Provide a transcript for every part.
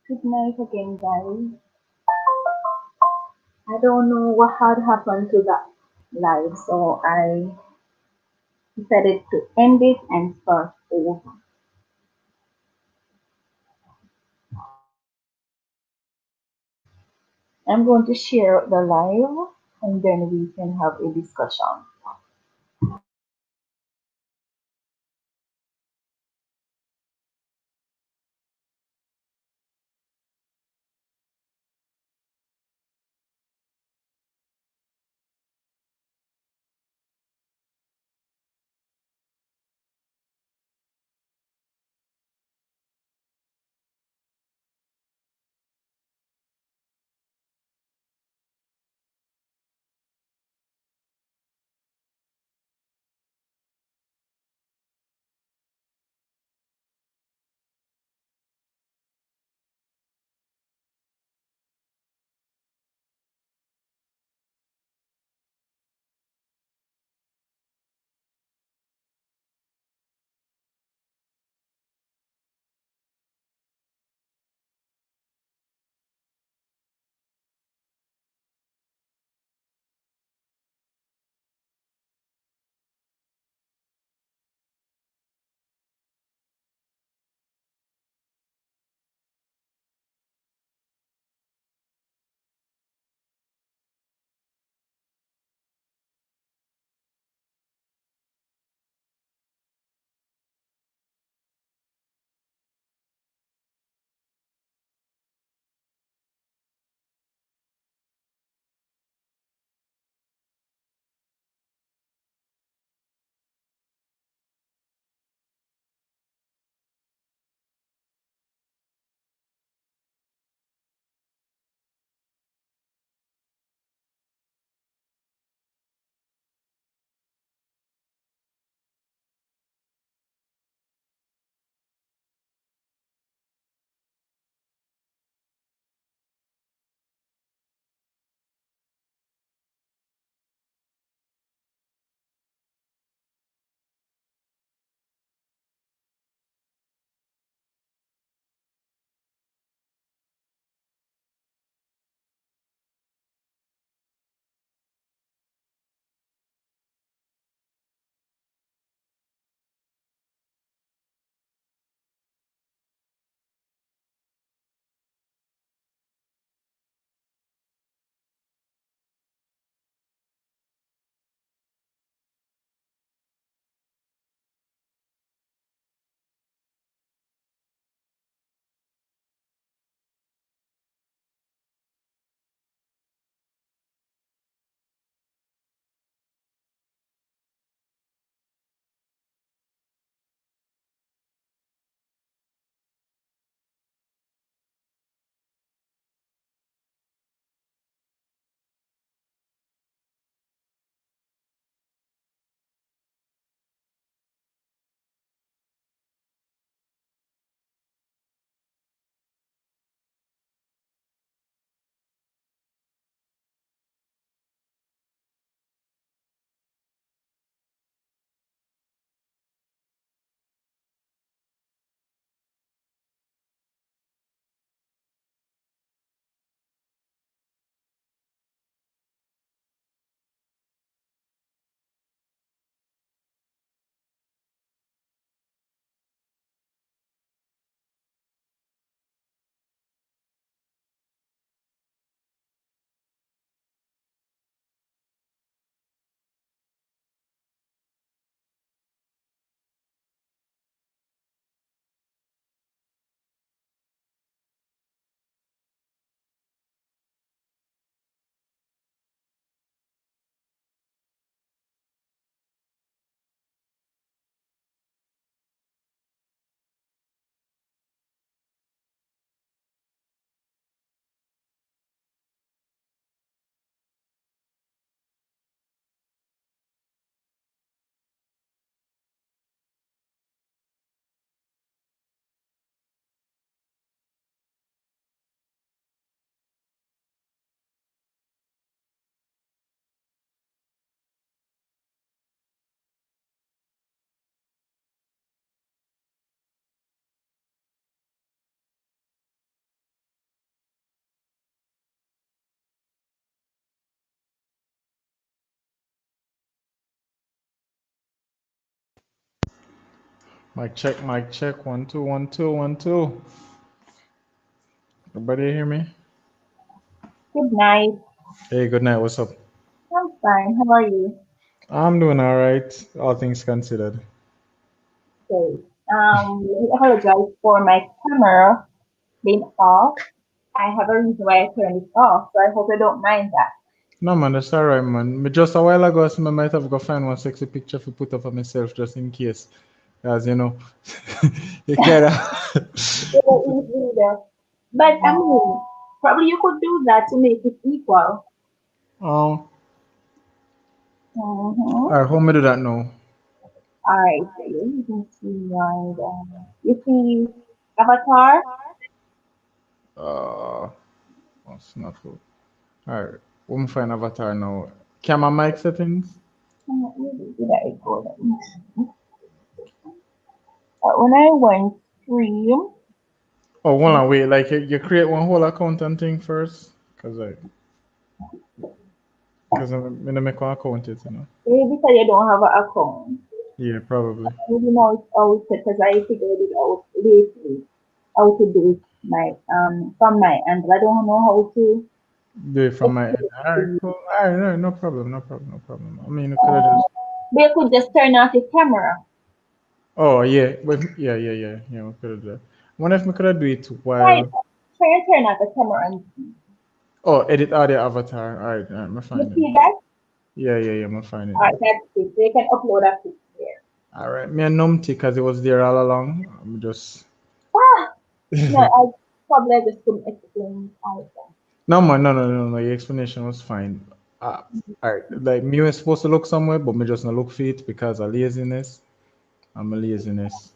Good night again, guys. I don't know what had happened to that live, so I decided to end it and start over. I'm going to share the live and then we can have a discussion. Mic check, mic check. 1 2 1 2 1 2. Everybody hear me? Good night. Hey, good night. What's up? I'm fine. How are you? I'm doing all right, all things considered. Okay. Let me apologize for my camera being off. I have a reason why I turned it off, so I hope you don't mind that. No man, that's all right, man. Me just a while ago, I might have go find one sexy picture to put up of myself just in case, as you know, you can't. Very easy there. But I mean, probably you could do that to make it equal. Oh, Mm-hmm. all right. How me do that now? Alright, so you can see my, you see avatar? Uh, that's not good. All right. Let me find avatar now. Camera mic settings. Where did I go then? When I went stream, Oh, hold on, wait. Like you create one whole account and thing first, cause I'm gonna make one account it, you know. maybe because you don't have an account. Yeah, probably. Maybe now it's out because I figured it out lately how to do it from my end. I don't know how to Do it from my end. explain All to right, you. cool. All right, no, no problem, no problem, no problem. I mean, you could have Um, just. but you could just turn off your camera. Oh yeah, but yeah, yeah, yeah, yeah. We could have done. Wonder if we could have do it Try, while. try and turn off the camera and Oh, edit audio avatar. All right, I'm you finding see it. that? Yeah, yeah, yeah, I'm finding it Alright, now. that's it. So you can upload a pic there. All right, me and numpty because it was there all along. I'm just. Ah, no, I probably just couldn't explain all of that. No man, no, no, no, no. Your explanation was fine. Uh, all right, like me was supposed to look somewhere, but me just not look for it because of laziness. I'm a laziness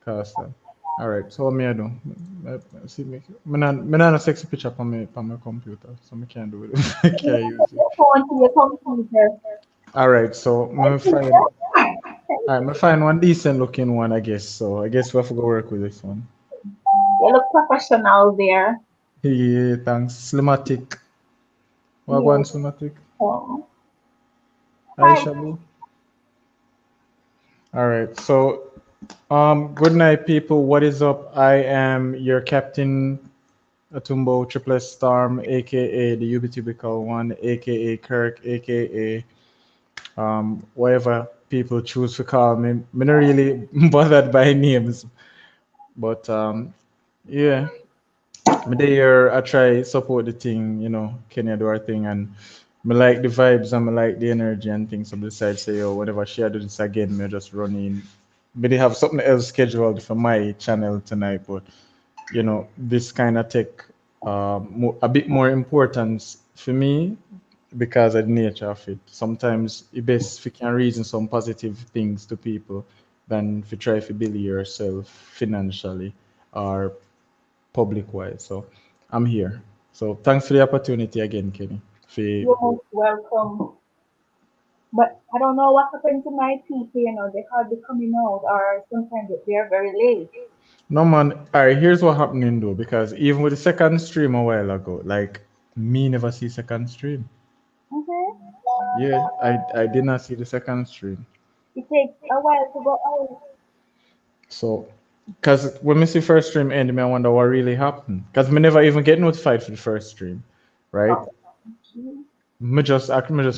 caster. All right, so what me I do? See me not a sexy picture on my computer, so me can't do it. I can't use it. Your phone to your computer. All right, so I me think find. that. All right, me find one decent looking one, I guess. So I guess we have to go work with this one. You look professional there. Yeah, thanks. Slimatic. Wagwan Yes. Slimatic. Um, Hi, hi. Shabu. All right, so good night, people. What is up? I am your captain, Atumbo Triple S Storm, aka the Ubitypical One, aka Kirk, aka whatever people choose to call me. I'm not really bothered by names, but yeah, me there I try support the thing, you know, Kenya do our thing, and me like the vibes and me like the energy and things. So besides say, yo, whenever she do this again, me just run in. Me they have something else scheduled for my channel tonight, but you know, this kind of take a bit more importance for me because of the nature of it. Sometimes it best if you can reason some positive things to people than if you try to build yourself financially or public wise. So I'm here. So thanks for the opportunity again, Kenny. For You're most welcome. But I don't know what happened to my people, they hardly coming out or sometimes they're very late. no man, all right, here's what happening though, because even with the second stream a while ago, like me never see second stream. Mm-hmm. Yeah, I did not see the second stream. It takes a while to go out. So, because when me see first stream end, me I wonder what really happened. Because me never even get notified for the first stream, right? Oh, gee. Me just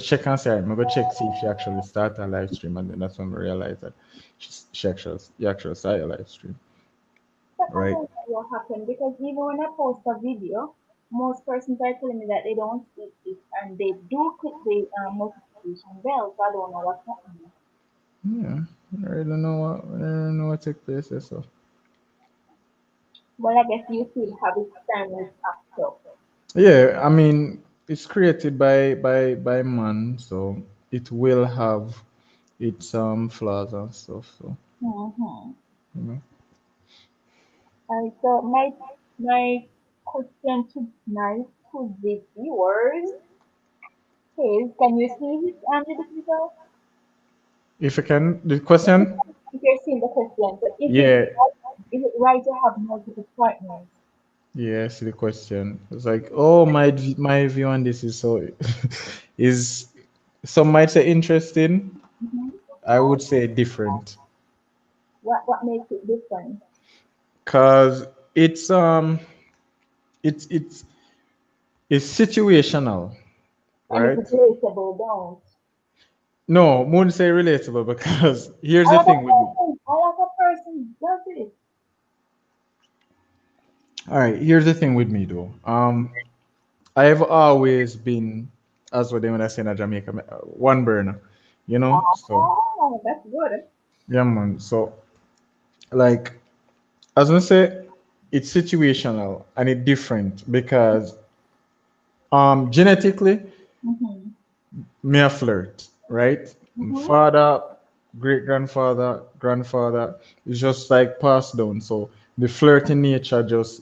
check and say, right, me go check see if she actually start a live stream, and then that's when we realize that she actually started a live stream, But I right? don't know what happened because even when I post a video, most persons are telling me that they don't see it and they do click the notification bell, so I don't know what's happening. Yeah, I don't know what took place there. So Well, I guess you still have it stand up, so. yeah, I mean it's created by man, so it will have its flaws and stuff. So Mm-hmm. you know. So my question to the viewers is, can you see it under the video? If you can, the question, If you're seeing the question, so yeah, is it right to have multiple partners? yeah, I see the question. It's like, oh, my view on this is so is some might say interesting. Mm-hmm. I would say different. What makes it different? Cause it's it's it's situational, And it's right? replaceable, don't. No, wouldn't say relatable because here's I the like a thing with me. person. I like a person. Does it? All right, here's the thing with me though. I've always been, as what they when I say in Jamaica, one burner, you know. So Oh, that's good. yeah, man. So like, as I say, it's situational and it's different because genetically, Mm-hmm. me a flirt, right? Mm-hmm. Father, great grandfather, grandfather, it's just like passed down. So the flirting nature just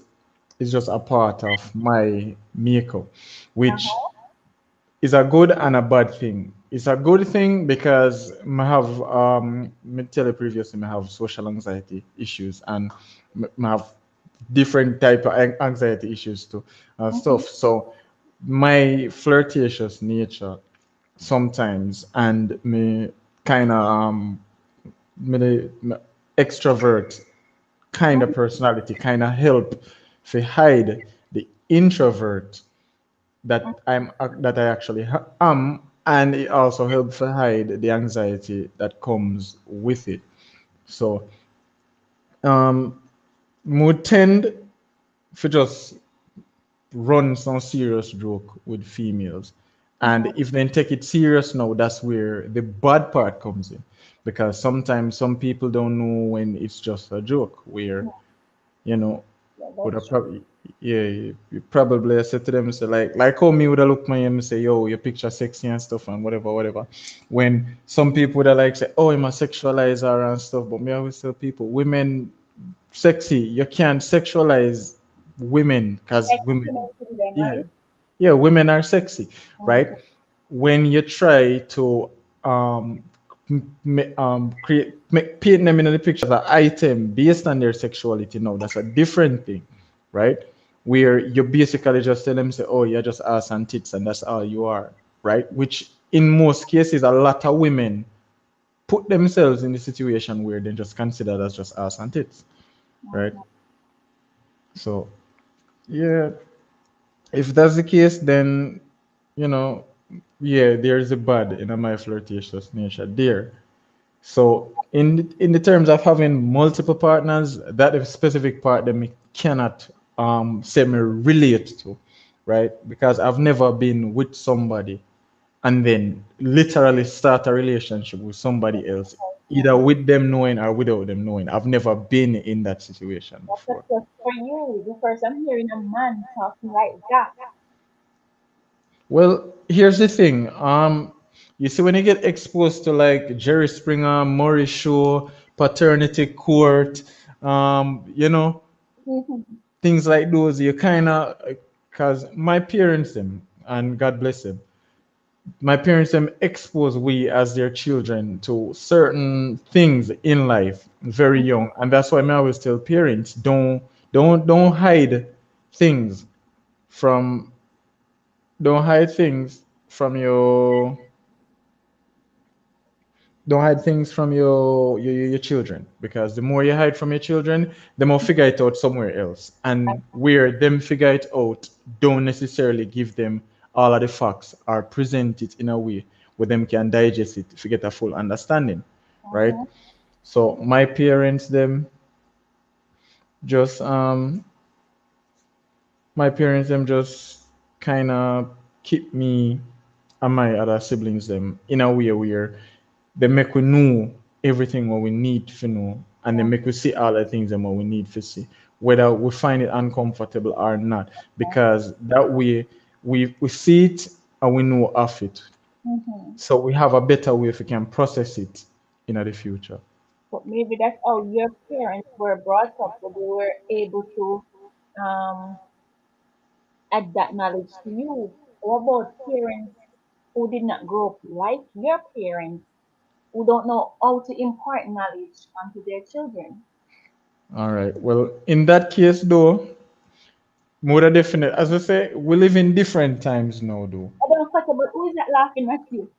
is just a part of my makeup, which Uh-huh. is a good and a bad thing. It's a good thing because I have me tell you previously I have social anxiety issues and I have different type of anxiety issues too and Mm-hmm. stuff. So my flirtatious nature sometimes and me kind of me extrovert kind of personality kind of help to hide the introvert that I actually am, and it also helps to hide the anxiety that comes with it. So, um, would tend to just run some serious joke with females, and Mm-hmm. if they take it serious now, that's where the bad part comes in, because sometimes some people don't know when it's just a joke, where you know Yeah, would that's have true. probably yeah you probably said to them say like how me would have looked my and say yo your picture sexy and stuff and whatever when some people would have like say oh I'm a sexualizer and stuff, but me always tell people women sexy, you can't sexualize women because women Excellent them, yeah right? women are sexy, right? Mm-hmm. When you try to create paint them in the picture as an item based on their sexuality, no, that's a different thing, right? Where you basically just tell them say oh you're just ass and tits and that's all you are, right? Which in most cases a lot of women put themselves in the situation where they just consider as just ass and tits, right? So yeah, if that's the case, then you know, yeah, there's a bad in my flirtatious nature there. So in the terms of having multiple partners, that is specific part that me cannot say me relate to, right? Because I've never been with somebody and then literally start a relationship with somebody else, either with them knowing or without them knowing. I've never been in that situation That's a before. plus for you. The first I'm hearing a man talking like that. Well, here's the thing. You see, when you get exposed to like Jerry Springer, Maury Show, Paternity Court, you know, Mm-hmm. things like those, you kind of, cause my parents them, and God bless them, my parents them expose we as their children to certain things in life very young, and that's why I always tell parents don't hide things from don't hide things from your don't hide things from your children, because the more you hide from your children the more figure it out somewhere else, and where them figure it out don't necessarily give them all of the facts or present it in a way where them can digest it to get a full understanding, right? Uh-huh. So my parents them just just kind of keep me and my other siblings them in a way where they make we know everything what we need to know, and they make we see all the things and what we need to see, whether we find it uncomfortable or not, because that way we see it and we know of it, Mm-hmm. so we have a better way if we can process it in the future. But maybe that's how your parents were brought up, so they were able to um, add that knowledge to you. What about parents who did not grow up like your parents, who don't know how to impart knowledge onto their children? All right, well in that case though, more definite as I say, we live in different times now though. I don't know, but who is that laughing at you?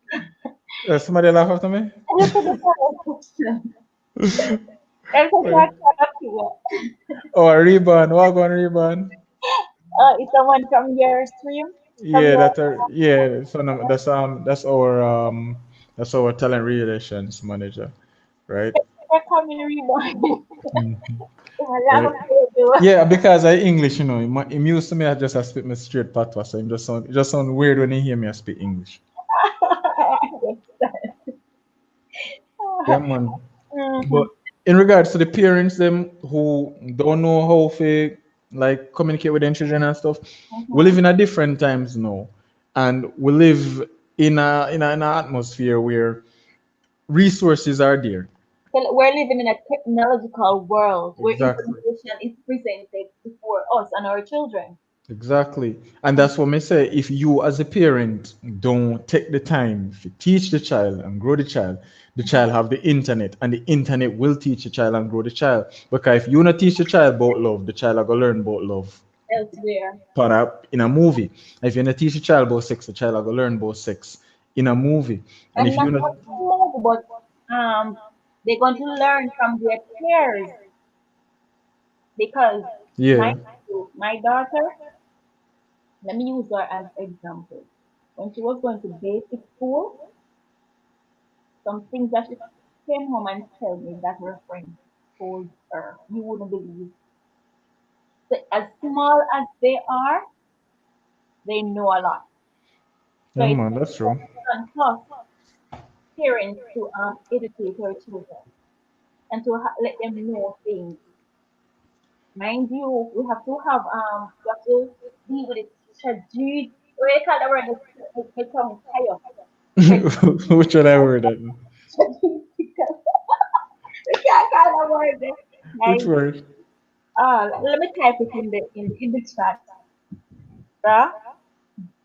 Somebody laugh after me. I just said the first question. That's a Well, shortcut up to oh, a rebound. What on rebound? Is someone from your stream? From Yeah, your that are yeah. So no, that's our talent relations manager, right? coming reborn? Mhm. That Right. was good. Yeah, because I English, him used to me I just I speak me straight patois, so it just sound weird when he hear me I speak English. Yeah, man. But Mhm, in regards to the parents them who don't know how to like communicate with their children and stuff, we live mhm. in a different times now, and we live in an atmosphere where resources are there. Well, we're living in a technological world where Exactly. information is presented before us and our children. Exactly. And that's what I say. If you as a parent don't take the time to teach the child and grow the child have the internet and the internet will teach the child and grow the child. Because if you not teach the child about love, the child are gonna learn about love Elsewhere. in a movie. If you not teach the child about sex, the child are gonna learn about sex in a movie. And And if not you not only move, but they're going to learn from their peers because my yeah. my daughter, let me use her as example. When she was going to basic school, some things that she came home and tell me that her friend told her, you wouldn't believe. So as small as they are, they know a lot. So Yeah it's man, that's true. on us parents to educate our children and to let them know things. Mind you, we have to have we have to deal with it strategic. What do you call the word? It comes higher. Which one I heard that? Strategic. We can't call the word. Which Like, word? let me type it in the chat.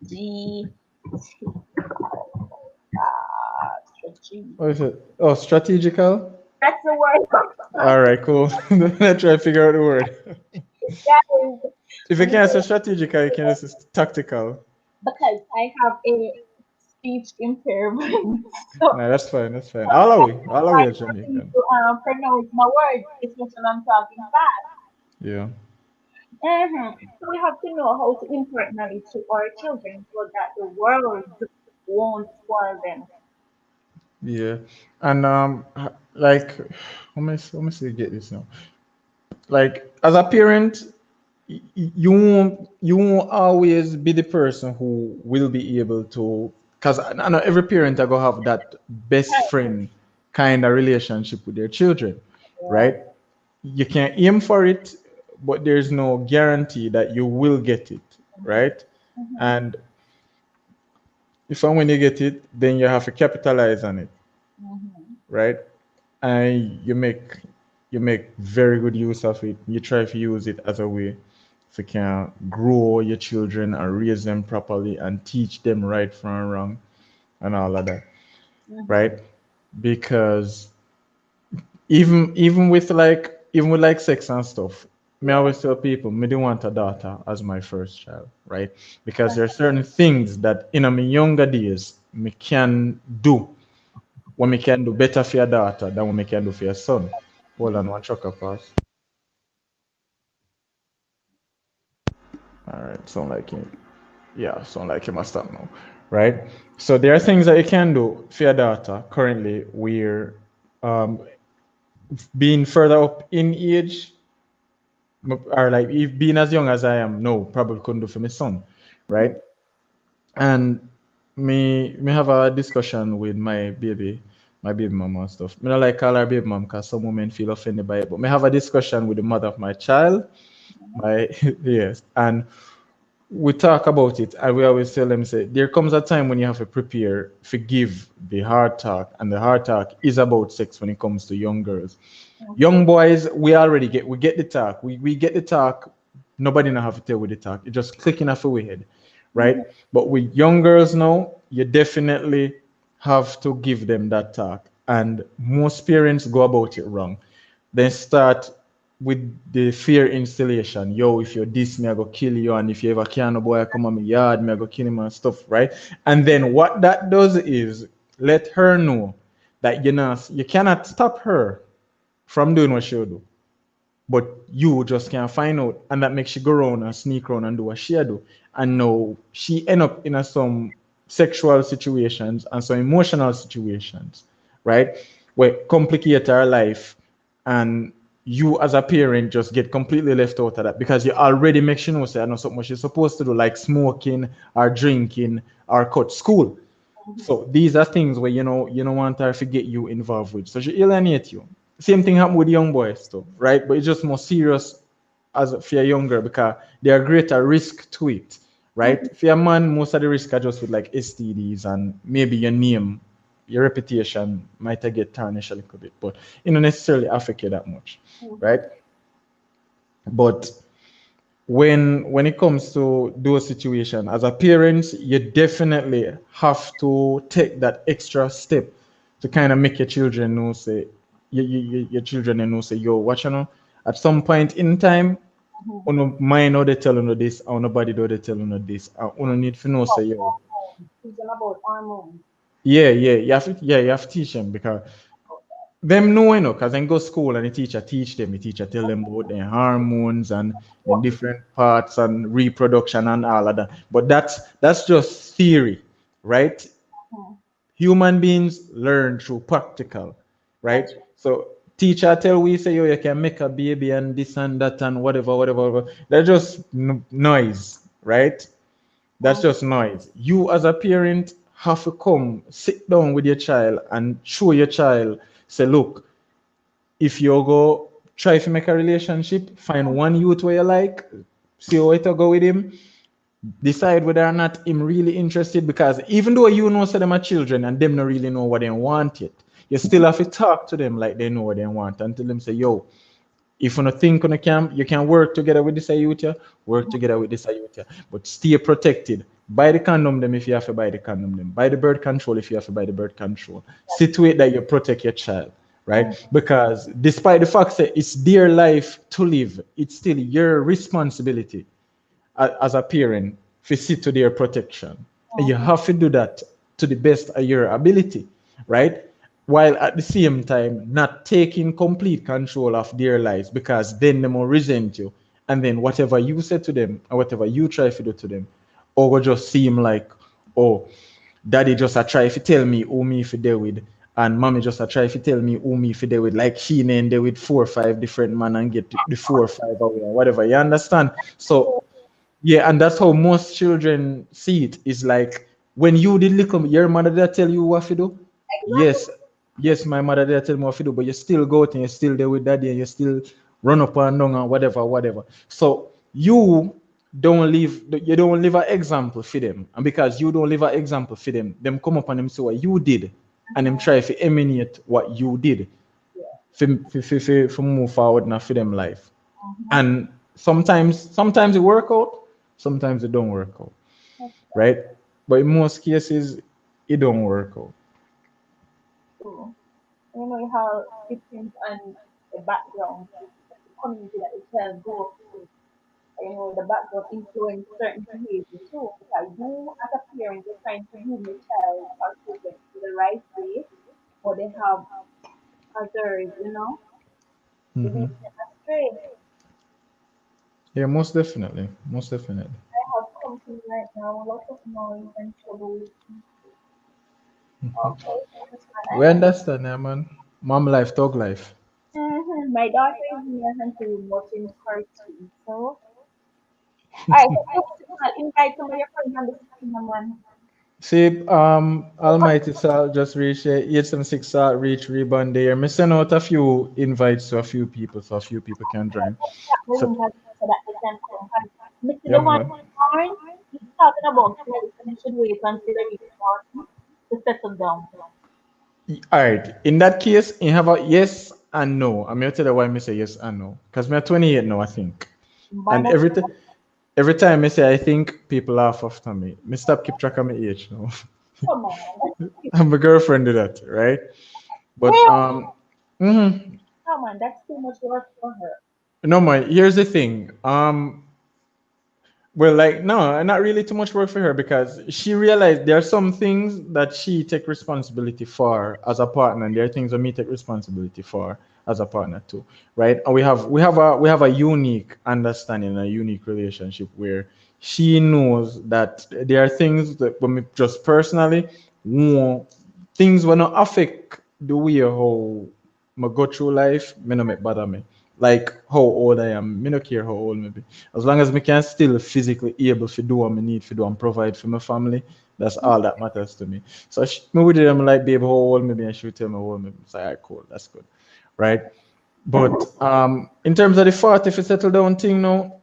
G strategic. What is it? Oh, strategical? That's the word. All right, cool. Let's try to figure out the word. That is If you let me can't say strategical, you can just say tactical. because I have a speech impairment. So No, that's fine. That's fine. sometimes All I the way find nothing Jamaican. to pronounce my words, especially when I'm talking fast. Yeah. So we have to know how to impart knowledge to our children so that the world won't spoil them. Yeah. And like, let me see, get this now. Like, as a parent, you won't always be the person who will be able to, because I know every parent are gonna have that best Right. friend kind of relationship with their children, Yeah. right? You can aim for it, but there's no guarantee that you will get it, Mm-hmm. right? Mm-hmm. And if and when you get it, then you have to capitalize on it, Mm-hmm. right? And you make very good use of it. You try to use it as a way to can grow your children and raise them properly and teach them right from wrong and all of that, Mm-hmm. right? Because even with like sex and stuff, me Yeah. always tell people me don't want a daughter as my first child, right? Because there are certain things that in my younger days me can do what me can do better for your daughter than what me can do for your son. Hold on, one chucker pass. All right, sound like him. Yeah, sound like he must stop now, right? So there are things that you can do for your daughter currently where um, being further up in age or like if being as young as I am, no, probably couldn't do for my son, right? And me have a discussion with my baby mama and stuff. Me not like call her baby mom because some women feel offended by it, but me have a discussion with the mother of my child, my yes, and we talk about it and we always tell them say there comes a time when you have to prepare forgive the hard talk and the hard talk is about sex when it comes to young girls. Young boys we get the talk, we get the talk, nobody now have to tell with the talk, it just clicking off our head, Mm-hmm. right? But with young girls now you definitely have to give them that talk, and most parents go about it wrong. Then start with the fear installation. Yo, if you're this, me I go kill you, and if you ever can, a boy come on my yard, me I go kill him and stuff, right? And then what that does is let her know that you cannot stop her from doing what she'll do. But you just can't find out, and that makes she go around and sneak around and do what she do. And now she end up in some sexual situations and some emotional situations, right? Where complicate her life, and you as a parent just get completely left out of that because you already make sure you know say I know something she's supposed to do, like smoking or drinking or cut school. So these are things where you don't want her to get you involved with. So she alienate you. Same thing happen with young boys too, right? But it's just more serious as if you're younger because there are greater risk to it, right? If you're a man, most of the risk are just with like STDs and maybe your name, your reputation might get tarnished a little bit, but it don't necessarily affect you that much, right? But when it comes to those situations, as a parent, you definitely have to take that extra step to kind of make your children know, say, your children know, say, yo, watch you know, at some point in time, uno mind how they tell you this, or nobody do they tell you this, and uno need to know, say, yo, It's all about hormones. yeah, you have to teach them because them know, because then go school and the teacher teach them, the teacher tell them about their hormones and the different parts and reproduction and all of that. But that's just theory, right? Mhm. Human beings learn through practical, right? That's right. So teacher tell we say yo you can make a baby and this and that and whatever. That's just noise, right? That's just noise. You as a parent have to come sit down with your child and show your child, say, look, if you go try to make a relationship, find one youth where you like, see how it go with him, decide whether or not him really interested. Because even though you know say them are children and them not really know what they want yet, you still have to talk to them like they know what they want and tell them say, yo, if you not think you can work together with this youth, work together with this youth, but stay protected. Buy the condom them if you have to buy the condom them. Buy the birth control if you have to buy the birth control. Situate that you protect your child, right? Because despite the fact that it's their life to live, it's still your responsibility as a parent to see to their protection. And you have to do that to the best of your ability, right? While at the same time not taking complete control of their lives because then they will resent you. And then whatever you say to them or whatever you try to do to them, or will just seem like, oh, daddy just a try to tell me who me for deal with. And mommy just a try to tell me who me for deal with. Like she named there with 4 or 5 different men and get the 4 or 5 away or whatever. You understand? So yeah, and that's how most children see it. Is like when you did little, your mother did tell you what to do. Exactly. Yes, yes, my mother did tell me what to do, but you still go out and you're still there with daddy and you still run up and down and whatever. So you don't leave an example for them. And because you don't leave an example for them come up and them say what you did and them try to emanate what you did for move forward now for them life. And sometimes it work out, sometimes it don't work out, right? But in most cases, it don't work out. So, you know how it depends on the background, the community that the child goes to. You know, the background influence certain behavior too. Because you, as a parent, you're trying to groom your child or children to the right way, but they have others, Hmm. leading them astray. Yeah, most definitely, most definitely. I have company right now, lots of noise and trouble. Okay, that's We fine. understand, yeah, man. Mom life, dog life. My daughter is in her room watching cartoons, so alright, so invite some of your friends on the system, man. See, Almighty Sal just reached 876 Salt reach rebound there. Me send out a few invites to a few people so a few people can join. Chat the So link as well so that they can come. And Mr. yeah, The one man. born, he's talking about growth and you should wait until they reach 40 to settle down. All right. In that case, you have a yes and no. I'm going to tell you why I say yes and no. Because I'm 28 now, I think. By And that, every time I say I think, people laugh after me. Me stop keep track of my age now. come on. And my girlfriend do that, right? But Well, mhm. come on, that's too much work for her. No, my here's the thing. Well, like no, not really too much work for her because she realized there are some things that she take responsibility for as a partner, and there are things that me take responsibility for as a partner too, right? And we have a unique understanding, a unique relationship where she knows that there are things that when me just personally won't, things will not affect the way how I go through life, me no make bother me. Like how old I am, me no care how old me be. As long as me can still physically able to do what me need to do and provide for my family, that's all that matters to me. So me with them like, babe, how old me be, and she would tell me how old me be. Say, all right, cool, that's good, right? But in terms of the 40 if you settle down thing now,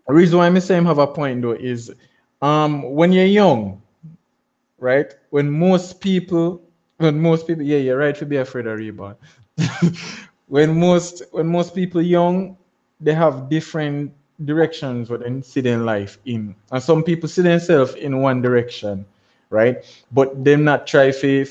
the reason why I'm saying have a point though is when you're young, right? When most people, yeah, you're right to be afraid of rebound. When most people young, they have different directions what they see their life in, and some people see themselves in one direction, right? But them not try to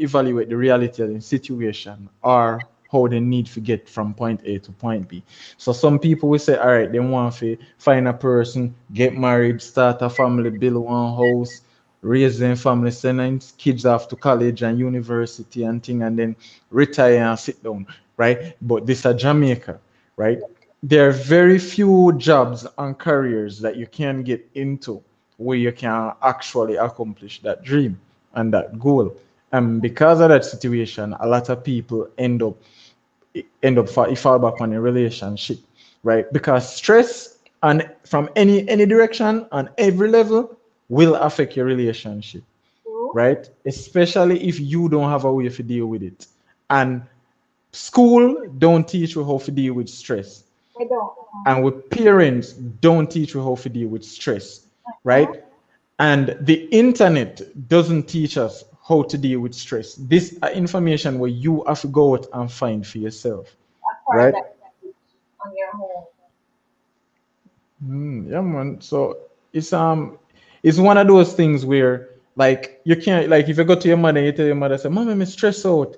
evaluate the reality of the situation or how they need to get from point A to point B. So some people will say, all right, they want to find a person, get married, start a family, build one house, raise them family, send them kids off to college and university and thing, and then retire and sit down, right? But this is Jamaica, right? There are very few jobs and careers that you can get into where you can actually accomplish that dream and that goal. And because of that situation, a lot of people fall back on a relationship, right? Because stress and from any direction on every level will affect your relationship, True. right? Especially if you don't have a way to deal with it. And school don't teach you how to deal with stress. They don't. And with parents don't teach you how to deal with stress, Uh-huh. right? And the internet doesn't teach us how to deal with stress. This are information where you have to go out and find for yourself, Acquire right? that knowledge on your own. Yeah, man. So it's one of those things where like you can't, like if you go to your mother, you tell your mother, say, "Mom, I'm stressed out.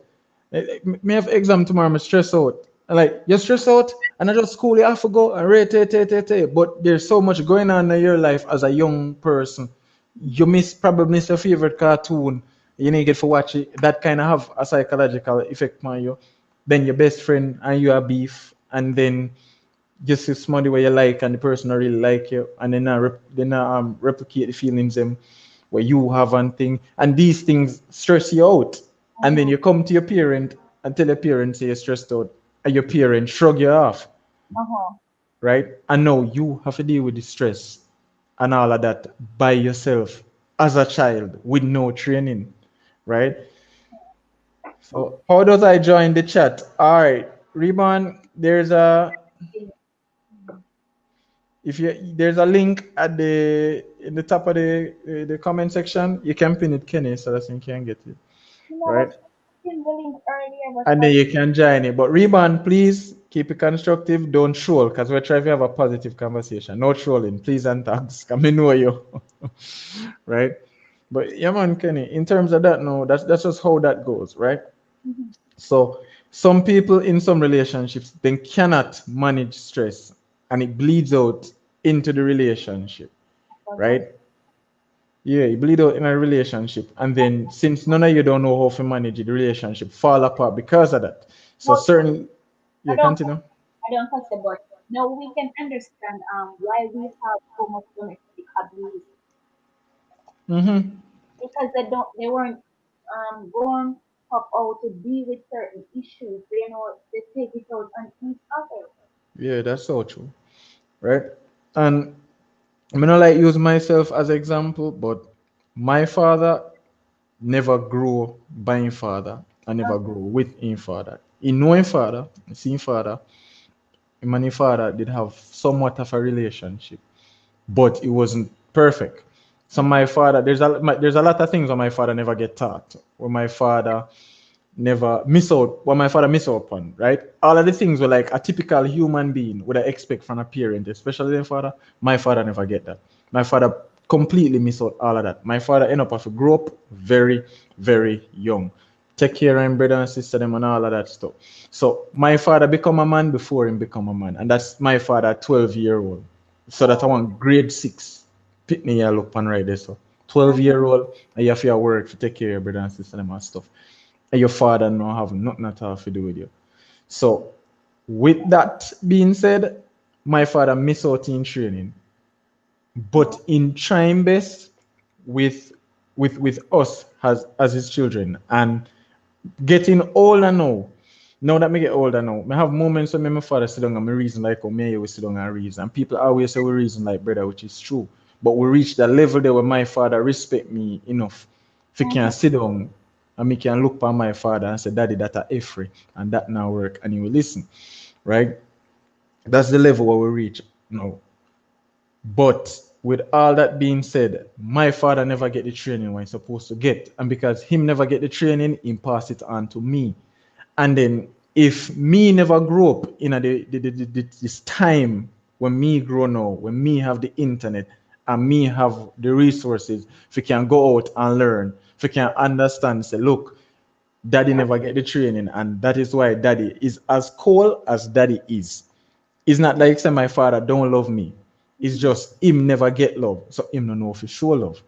Me have exam tomorrow, I'm stressed out." And like you're stressed out, and I just school you have to go and rate. But there's so much going on in your life as a young person. You probably miss your favorite cartoon. You need to get for watch it. That kind of have a psychological effect on you. Then your best friend and you are beef, and then just see somebody where you like and the person don't really like you, and then replicate the feelings them where you have and thing, and these things stress you out, and then Uh-huh. you come to your parent and tell your parent say you're stressed out, and your parent shrug you off, Uh-huh. right? And now you have to deal with the stress and all of that by yourself as a child with no training, right? So how does I join the chat? All right, Reban, if you there's a link at the in the top of the comment section, you can pin it, Kenny, so that you can get it, You know right? what? In the link earlier, but And then you can join it. But Reban, please keep it constructive. Don't troll, because we're trying to have a positive conversation. No trolling, please and thanks. Come me know you, right? But yeah, man, Kenny. In terms of that, no, that's just how that goes, right? mhm. So some people in some relationships they cannot manage stress, and it bleeds out into the relationship, For that. right? Yeah, you bleed out in a relationship, and then since none of you don't know how to manage it, the relationship fall apart because of that. So But certain, I yeah, don't continue. I don't touch the board. Now we can understand why we have so much domestic abuse Mm-hmm. because they weren't grown up how to deal with certain issues. They know they take it out on each other. Yeah, that's so true, right? And I'm not like use myself as example, but my father never grew by him father. I never grew with him father. He know him father, he see him father. Him and him father did have somewhat of a relationship, but it wasn't perfect. So my father, there's a lot of things that my father never get taught. Where my father never miss out, what my father miss out upon, right? All of the things were like a typical human being would I expect from a parent, especially their father. My father never get that. My father completely miss out all of that. My father end up have to grow up very, very young. Take care of him brother and sister them and all of that stuff. So my father become a man before him become a man. And that's my father 12-year-old. So that I Oh, want grade six. Pick me a look on right there. So 12 uh-huh. year old and you have to work to take care of your brother and sister them and stuff, and your father not have nothing at all to do with you. So, with that being said, my father missed out in training, but in trying best with with us as his children and getting older now. Now that me get older now, I have moments when my father sit down and me reason like oh me we sit down and reason. And people always say we reason like brother, which is true. But we reach that level there where my father respect me enough. If he can sit down and me can look at my father and say, Daddy, that a Efre and that now work and he will listen. Right? That's the level where we reach now. But with all that being said, my father never get the training when he's supposed to get. And because him never get the training, he pass it on to me. And then if me never grow up in this time when me grow now, when me have the internet and me have the resources, if we can go out and learn, if we can understand, say, look, daddy never get the training, and that is why daddy is as cold as daddy is. It's not like say my father don't love me. It's just him never get love, so him don't know if he show love,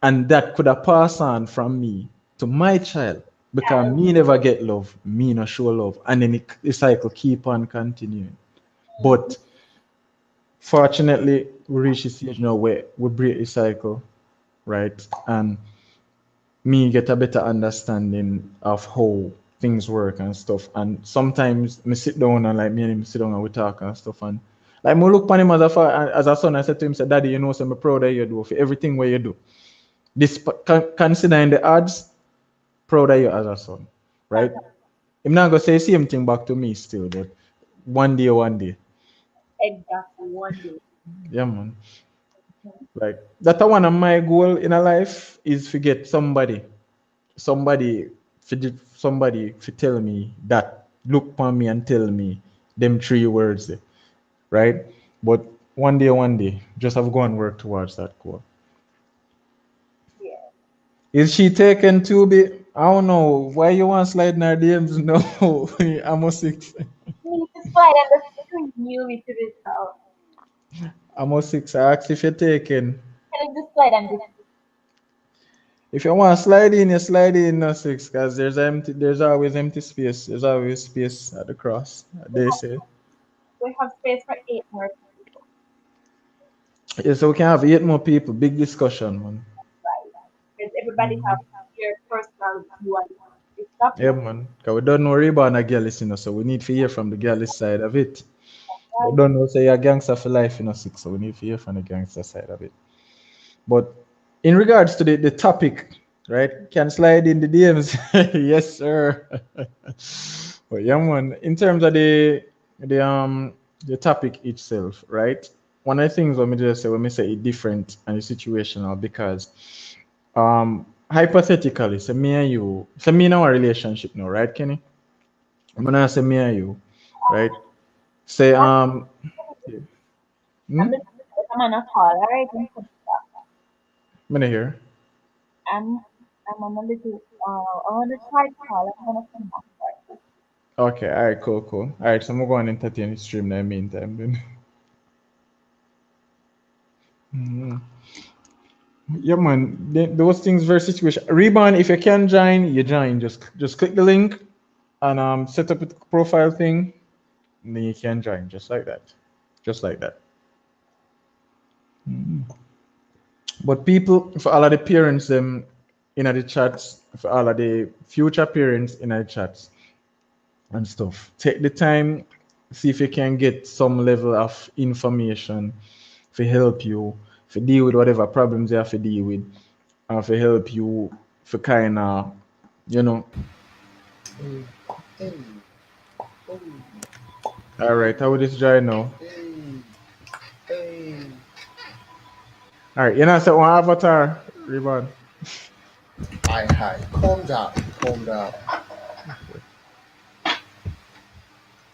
and that could have passed on from me to my child because me never get love, me not show love, and then the cycle keep on continuing. But fortunately, we reach a stage now where we break the cycle, right? And me get a better understanding of how things work and stuff. And sometimes me sit down and like me and him sit down and we talk and stuff. And like me look upon him as as a son, I said to him, say, Daddy, you know, so I'm proud of you do for everything what you do. This considering the odds, proud of you as a son, right? I'm not gonna say the same thing back to me still, but one day, Exactly, one day. yeah, man. Like that's one of my goal in a life is to get somebody somebody to tell me that look upon me and tell me them three words right, but one day just have go and work towards that goal. Yeah. Is she taken to be I don't know why you want slide in her DMs. No. I'm a six. You need to slide on the screen you to this house. I'm a six. I asked if you're taken. Can you just slide on this? If you want to slide in, you slide in, no six, because there's always empty space. There's always space at the cross. We They have, say. we have space for 8 more people. Yeah, so we can have 8 more people. Big discussion, man. Right? Because everybody have their personal view on this topic. Yeah, man. Because we don't know Reba and a girl is, so we need to hear from the girl side of it. We Right? don't know say you're gangster for life, six, so we need to hear from the gangster side of it. But in regards to the topic, right? Can slide in the DMs. Yes, sir. But yeah, man. In terms of the topic itself, right? One of the things when me just say when me say it different and it's situational because hypothetically, say me and you, say me in our relationship now, right, Kenny? I'm gonna say me and you, right? Say What? hmm? I'm on a call, alright? I'm gonna hear. I'm I'm on a little I'm on a side call. I'm gonna come back. Okay, all right, cool, cool. All right, so I'm gonna go and entertain the stream in the meantime then. Mhm. Yeah, man. Those things very situation. Rebound, if you can join, you join. Just click the link and set up a profile thing, and then you can join just like that, just like that. But people, for all of the parents, in the chats, for all of the future parents in the chats and stuff, take the time, see if you can get some level of information to help you to deal with whatever problems you have to deal with, and to help you for kind of, you know. Hey, hey, oh, All right, how would this dry now? hey, hey. All right, you know, so one avatar, Rebound. Hi. Calm down, calm down,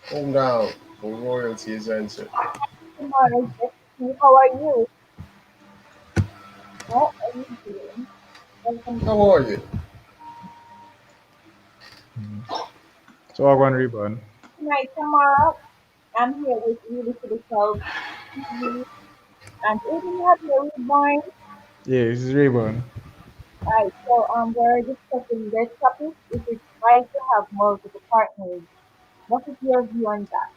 calm down. The royalty is entered. Tomorrow, Jesse, how are you? What are you doing? Welcome to How are you? So I want Rebound. tonight. Tomorrow, I'm here with you to the show. TV, and even you have your reborn. Yeah, this is Rebound. Right. So we're discussing this topic. Is it right to have multiple partners? What is your view on that?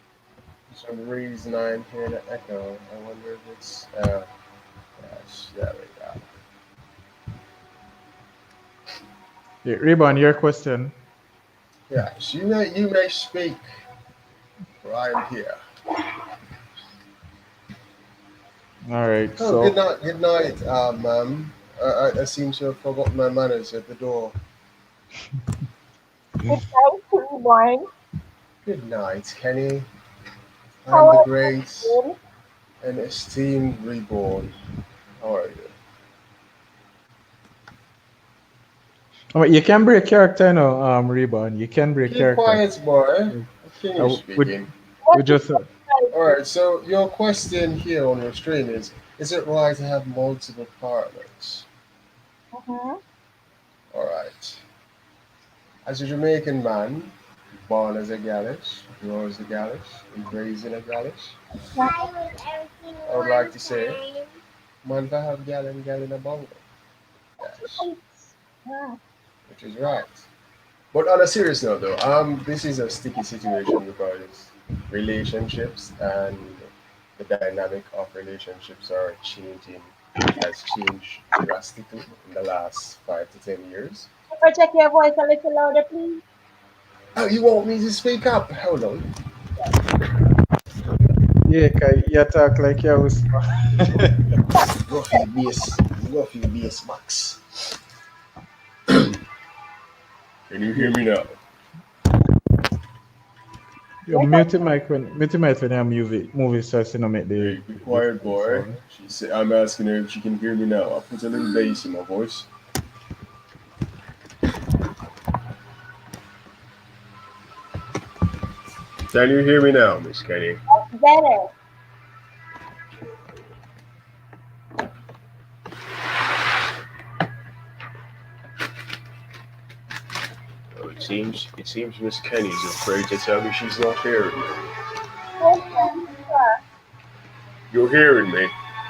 For some reason I'm hearing an echo. I wonder if it's. Yes, there we go. Yeah, Ribbon, your question. Yes, you may speak, for I am here. All right. Oh, good So, night, ma'am. I seem to have forgotten my manners at the door. Good night, everyone. Good night, Kenny. I'm How the are great you and esteemed reborn. How are you? you can break character, no, Ribbon. You can break Keep character. quiet, boy. Kenny Uh, we, speaking. we What is just, All your right. So your question here on your stream is it right to have multiple partners? mm-hmm. All right. As a Jamaican man, born as a Galish, grew as a Galish, and raised in a Galish, I would like to say, man, I have gal in a bongo. Yes, Mm. which is right. But on a serious note, though, this is a sticky situation because relationships and the dynamic of relationships are changing, has changed drastically in the last 5 to 10 years. Project your voice a little louder, please. Oh, you want me to speak up? Hold on. yeah, you talk like you was. Go for your bass. Go for your bass, Max. Can you hear me now? You Yes, mute your mic when you movie starts to make Hey, be quiet, the boy. sound. She said, I'm asking her if she can hear me now. I'll put a little bass in my voice. Can you hear me now, Miss Kenny? that's better. Oh, it seems Miss Kenny's afraid to tell me she's not hearing me. Yes, sir. You're hearing me.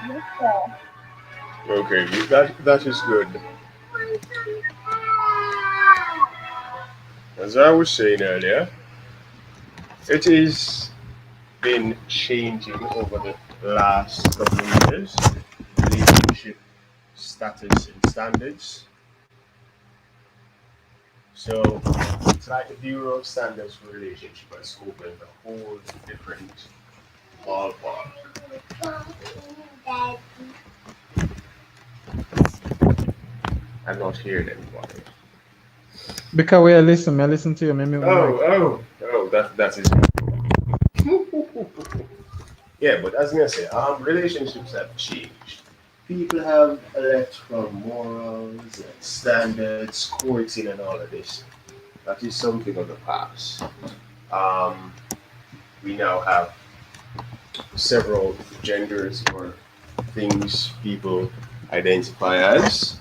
Yes, sir. Okay, that is good. As I was saying earlier, it has been changing over the last couple of years. Relationship status and standards. So it's like the Bureau of Standards for relationship has opened a whole different ballpark. I'm not hearing anybody. Because we listen, I listen to you, me mute my mic. Oh, that is. Yeah, but as I say, relationships have changed. People have left from morals and standards, courting, and all of this. That is something of the past. Um, we now have several genders or things people identify as,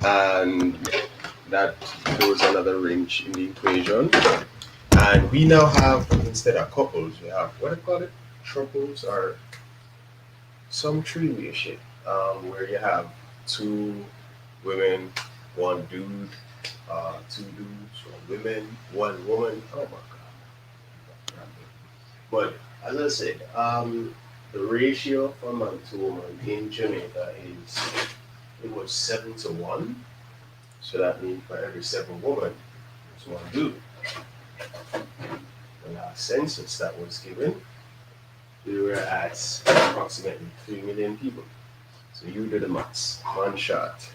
and that throws another wrench in the equation. And we now have, instead of couples, we have what do you call it? Triples or some trivia shit, where you have two women, one dude, two dudes, one women, one woman. Oh my god! But as I said, the ratio for man to woman in Jamaica is it was 7 to 1. So that means for every 7 women, there's one dude. The last census that was given, we were at approximately 3 million people. So you do the maths, one shot.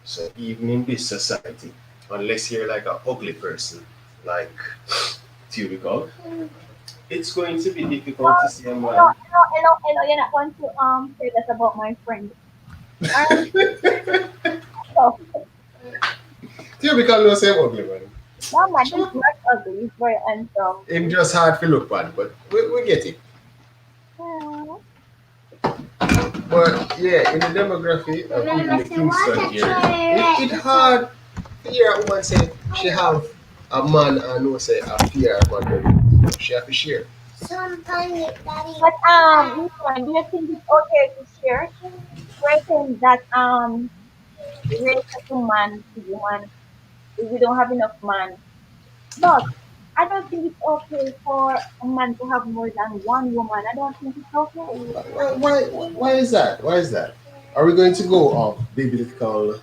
So even in this society, unless you're like an ugly person, like Tubical, it's going to be difficult to see a Hello, man. hello, hello, hello. You're not going to say that about my friend. Alright, so Tubical no say ugly man. no man, he's not ugly, he's very handsome. Him just hard to look bad, but we get it. Hmm. But yeah, in the demography of people in the Kingston area, it hard to hear a woman say she have a man and no say a fear man. She have to share. But this one, do you think it's okay to share? Writing that raise a man to woman if we don't have enough man. But I don't think it's okay for a man to have more than one woman. I don't think it's okay. Why is that? Why is that? Are we going to go off biblical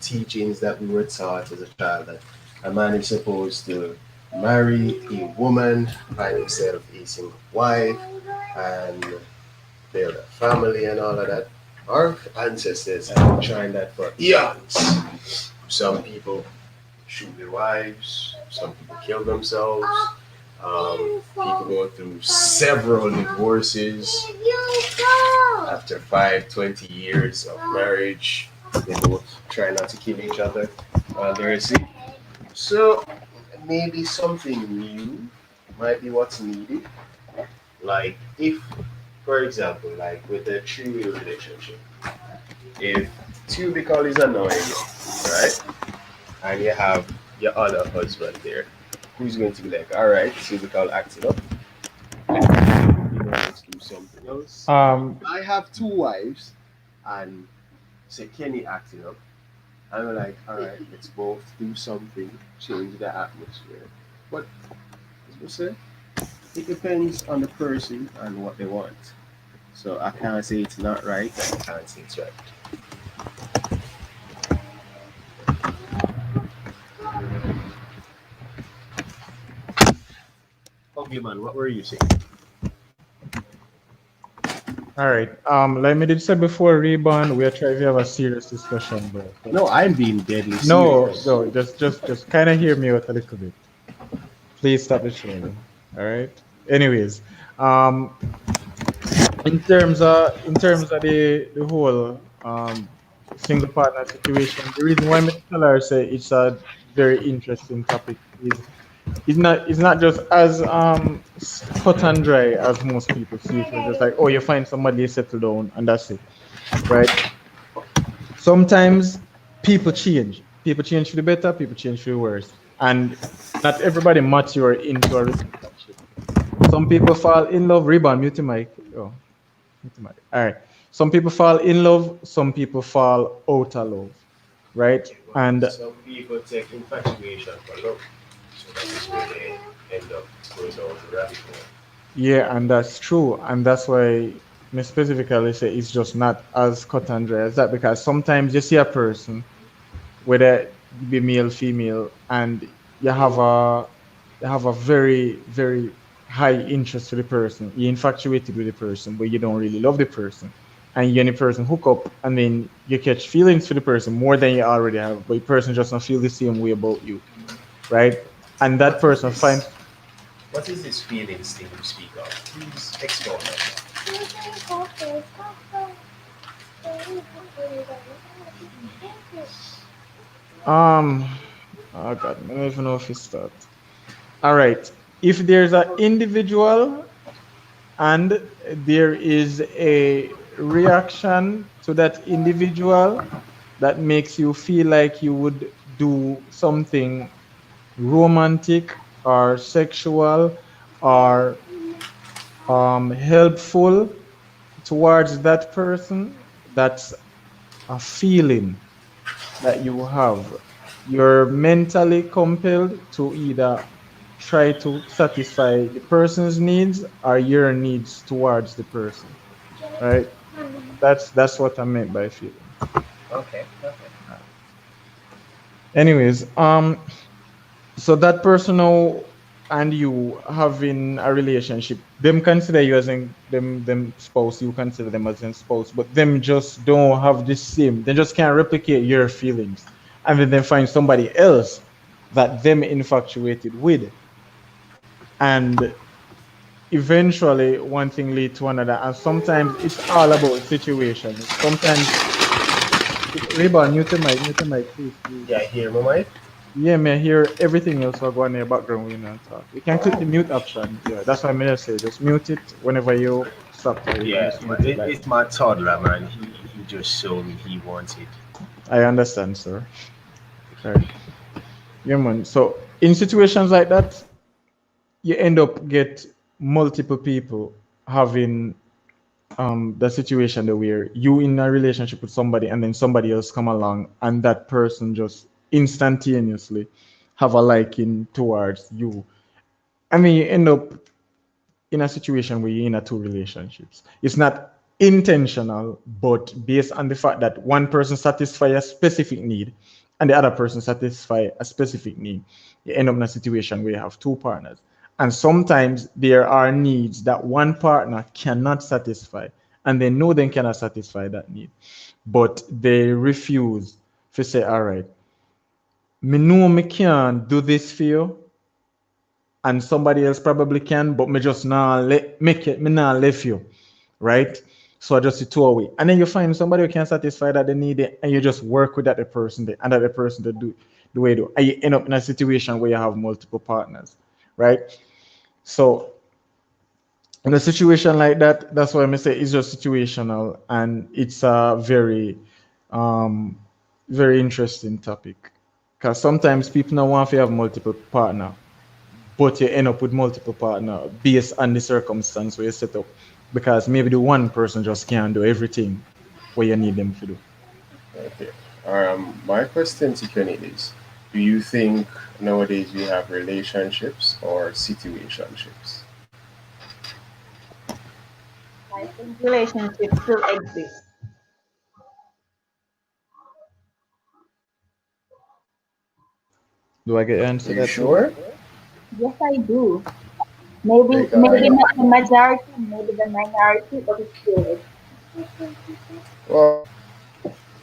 teachings that we were taught as a child that a man is supposed to marry a woman by himself, a single wife, and build a family and all of that? Our ancestors have been trying that for eons. Some people shoot their wives, some people kill themselves, people go through several divorces after 5, 20 years of marriage. They both try not to kill each other while they're sick. So maybe something new might be what's needed. Like if, for example, like with a three-way relationship, if cubicle is annoying, right? And you have your other husband there, who's going to be like, all right, cubicle acting up, let's do something else. Um, I have two wives, and say Kenny acting up. And we're like, all right, let's both do something, change the atmosphere. But as we say, it depends on the person and what they want. So I can't say it's not right, and I can't say it's right. Ugly man, what were you saying? all right. Like me did say before, Reborn, we are trying to have a serious discussion, bro. No, I'm being deadly No, serious. no, just kind of hear me out a little bit. Please stop the trolling. All right. Anyways, um, in terms of the whole single partner situation, the reason why Mr. Teller say it's a very interesting topic is it's not just as cut and dry as most people see it. It's just like, oh, you find somebody, you settle down, and that's it, right? Sometimes people change for the better, people change for the worse, and not everybody mature into a relationship. Some people fall in love. Rebound, mute your mic. Oh, mute your mic. All right. Some people fall in love, some people fall out of love, right? And Some people take infatuation for love. So that is where they end up going down the rabbit hole. yeah, and that's true. And that's why me specifically say it's just not as cut and dry as that, because sometimes you see a person, whether it be male, female, and you have a very, very high interest for the person. You're infatuated with the person, but you don't really love the person. And you and the person hook up, and then you catch feelings for the person more than you already have, but the person just don't feel the same way about you, right? And that What is person this? finds What is this feelings thing you speak of? Please explain that. um oh god, I don't even know if it start. All right. If there's an individual and there is a reaction to that individual that makes you feel like you would do something romantic or sexual or helpful towards that person, that's a feeling that you have. You're mentally compelled to either try to satisfy the person's needs or your needs towards the person, right? That's what I meant by feeling. Okay, okay. Anyways, so that person now and you having a relationship, them consider you as in them spouse, you consider them as in spouse, but them just don't have the same, they just can't replicate your feelings. And then they find somebody else that them infatuated with. And eventually one thing lead to another. And sometimes it's all about situations. Sometimes Reba, mute the mic, please. Yeah, hear me, mate? Yeah, man, hear everything else will go on in the background when you not talk. You can click the mute option. Yeah, that's what I'm gonna say. Just mute it whenever you stop talking. You can Yeah, just but mute it like it's my toddler, man. He just showed me he wants it. I understand, sir. Right. Yeah, man. So in situations like that, you end up get multiple people having the situation that where you in a relationship with somebody and then somebody else come along and that person just instantaneously have a liking towards you. I mean, you end up in a situation where you're in a two relationships. It's not intentional, but based on the fact that one person satisfy a specific need and the other person satisfy a specific need, you end up in a situation where you have two partners. And sometimes there are needs that one partner cannot satisfy, and they know they cannot satisfy that need, but they refuse to say, all right, me know me can do this for you, and somebody else probably can, but me just not let make it, me not left you, right? So I just throw away. And then you find somebody who can satisfy that they need it, and you just work with that the person and that the person to do the way you do. And you end up in a situation where you have multiple partners, right? So in a situation like that, that's why I say it's just situational, and it's a very um very interesting topic. Because sometimes people don't want to have multiple partner, but you end up with multiple partner based on the circumstance where you set up, because maybe the one person just can't do everything what you need them to do. Okay. My question to Kenny is, do you think nowadays we have relationships or situationships? I think relationships still exist. Do I get an Are answer you that too? sure? Yes, I do. Maybe Because, not the majority, maybe the minority, but it still exists. well,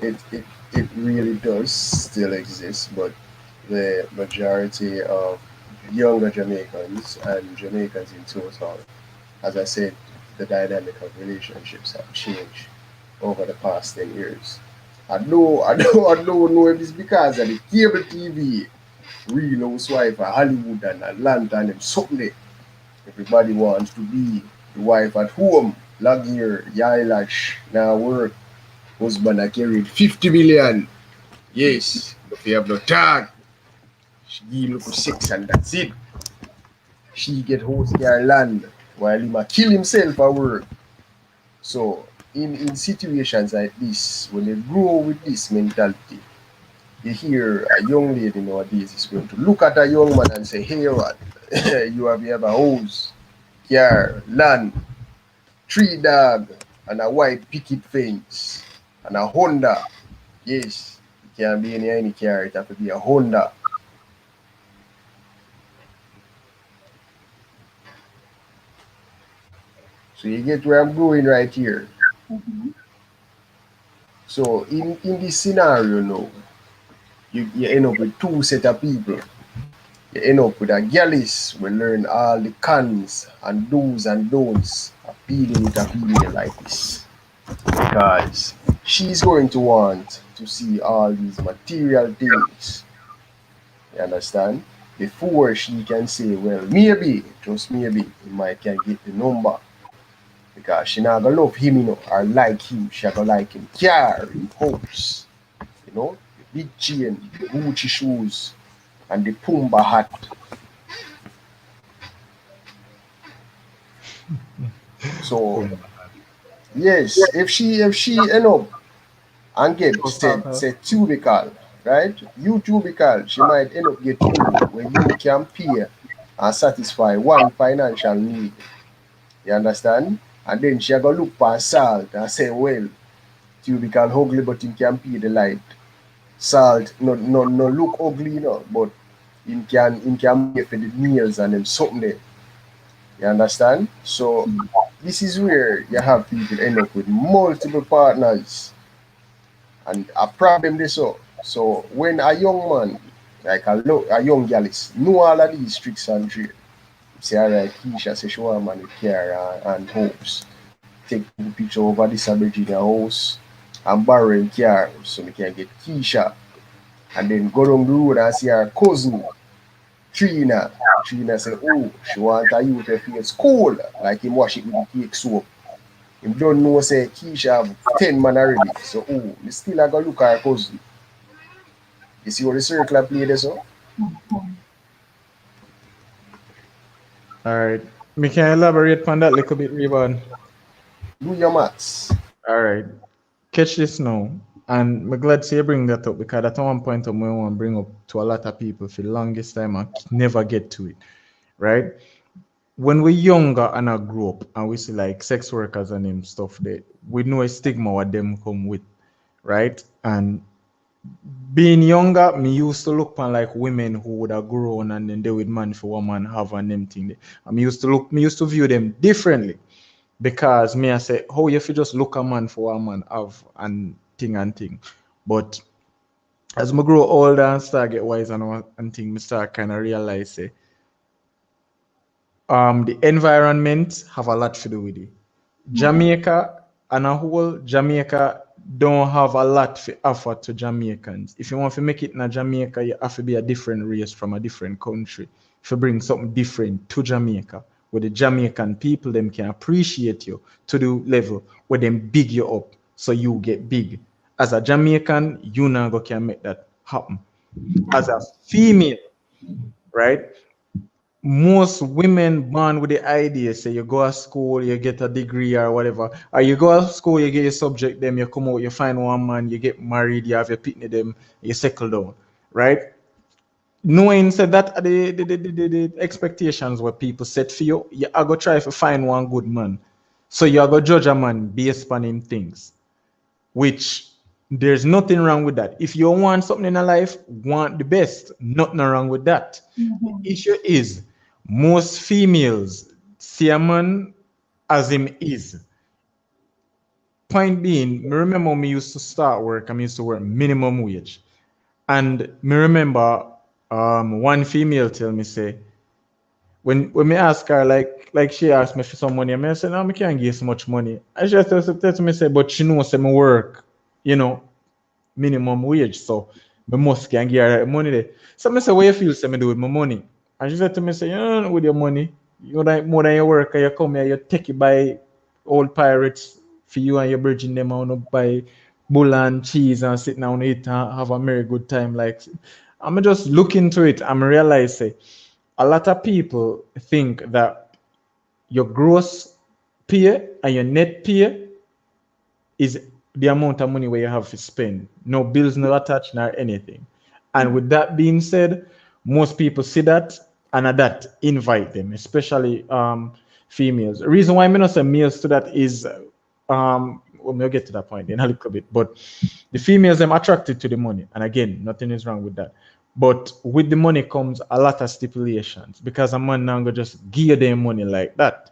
it really does still exist, but the majority of younger Jamaicans and Jamaicans in total, as I said, the dynamic of relationships have changed over the past 10 years. I don't know if it's because of the cable TV, Real Housewife of Hollywood and Atlanta and them something there. Everybody wants to be the wife at home, log here, eyelash, now work, husband I carried 50 million. Yes, if you have no tag, she give him for six and that's it. She get horse car land while he might kill himself at work. So in situations like this, when they grow with this mentality, you hear a young lady nowadays is going to look at a young man and say, hey, what? You have a house, car, land, three dog, and a white picket fence, and a Honda. Yes, it can't be any car, it have to be a Honda. So you get where I'm going right here. Mm-hmm. So in this scenario now, you end up with two set of people. You end up with a gyalis will learn all the cons and do's and don'ts of dealing with a female like this. Because she's going to want to see all these material things. You understand? Before she can say, well, maybe, just maybe, he might can get the number. Because she not gonna love him, or like him. She gonna like him car, him house, the big chain, the Gucci shoes, and the Pumba hat. So yes, if she end up and get set tubical, right? You tubical, she might end up get you where you can pay and satisfy one financial need. You understand? And then she gonna look for salt and say, well, tubical ugly, but him can pay the light. Salt, no look ugly, but him can pay for the meals and them something there. You understand? So this is where you have people end up with multiple partners and a problem this so. So when a young man, like a young gal is know all of these tricks and tricks, say alright, Keisha say she want man with care and hopes. Take a picture over this Virginia house and borrowing car so we can get Keisha. And then go down the road and see her cousin Trina. Trina say, oh, she want a youth to feel school, like him wash it with the cake soap. Him don't know say Keisha have 10 man already. So oh, me still a go look at her cousin. You see how the circle I play this so? Mm-hmm. All right. Me can elaborate on that little bit, Rayvon. Do your maths. All right. Catch this now. And I'm glad to you bring that up, because at one point I want to bring up to a lot of people for the longest time I never get to it. Right? when we're younger and I grow up and we see like sex workers and them stuff, we know a stigma what them come with, right? And being younger, me used to look upon like women who would have grown and then they would man for woman have and them thing. Me used to view them differently because me I say, how if you just look a man for a man have and thing. But as me grow older and start get wise and thing, me start kind of realize say, the environment have a lot to do with it. Jamaica and a whole Jamaica don't have a lot to offer to Jamaicans. If you want to make it in a Jamaica, you have to be a different race from a different country. If you bring something different to Jamaica, where the Jamaican people them can appreciate you to the level where them big you up so you get big. As a Jamaican, you never can make that happen. As a female, right? Most women born with the idea say you go to school, you get a degree or whatever, or you go to school, you get your subject, them you come out, you find one man, you get married, you have your picnic, them you settle down, right? Knowing said that are the expectations what people set for you, you are go try to find one good man, so you are go judge a man based on him things, which there's nothing wrong with that. If you want something in a life, want the best, nothing wrong with that. The issue is most females see a man as him is. Point being, me remember me used to start work, I used to work minimum wage. And me remember one female tell me say, when me ask her like she asked me for some money, I said, no, I can't give so much money. And she just tell me say, but she knows say me work, you know, minimum wage, so me must can give her money there. So I say, what you feel say me do with my money? And she said to me, say, you don't know with your money, you like more than your work, and you come here, you take it by old pirates for you and your virgin them and buy bull and cheese and sit down and eat and have a very good time. Like I'm just look into it and realize say a lot of people think that your gross pay and your net pay is the amount of money where you have to spend. No bills, no attached, nor anything. And with that being said, most people see that and at that invite them, especially females. The reason why I'm not say males to that is we'll get to that point in a little bit, but the females them attracted to the money. And again, nothing is wrong with that. But with the money comes a lot of stipulations because a man now go just give them money like that,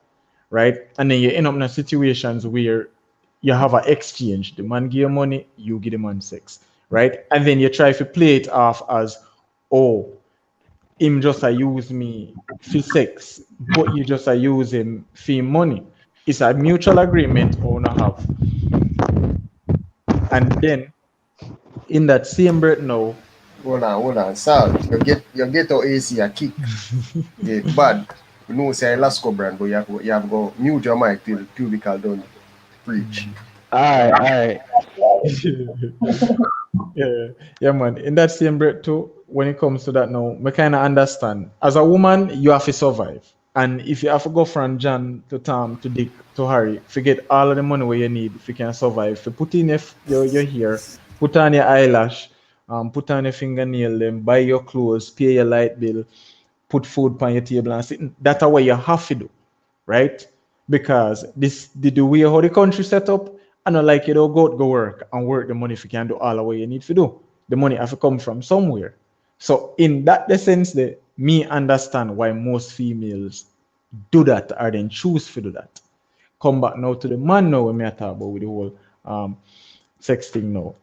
right? And then you end up in situations where you have an exchange. The man give you money, you give the man sex, right? And then you try to play it off as, oh, him just a use me for sex, but you just a use him for money. It's a mutual agreement or not have. And then in that same breath now, Hold on, Sal. You get your AC a kick. Yeah, bad. You know say Lasco brand, but you have go mute your mic till cubicle done preach. All right. yeah, man. In that same breath too, when it comes to that now, we kind of understand. As a woman, you have to survive. And if you have to go from John to Tom to Dick to Harry, forget all of the money where you need if you can survive. If you put in your hair, put on your eyelash, put on your fingernail, then buy your clothes, pay your light bill, put food on your table and sit. That's what you have to do, right? Because the way how the country set up, I don't like you don't go work and work the money if you can do all the way you need to do. The money have to come from somewhere. So in that the sense that me understand why most females do that or then choose to do that. Come back now to the man now when me talk about with the whole sex thing now.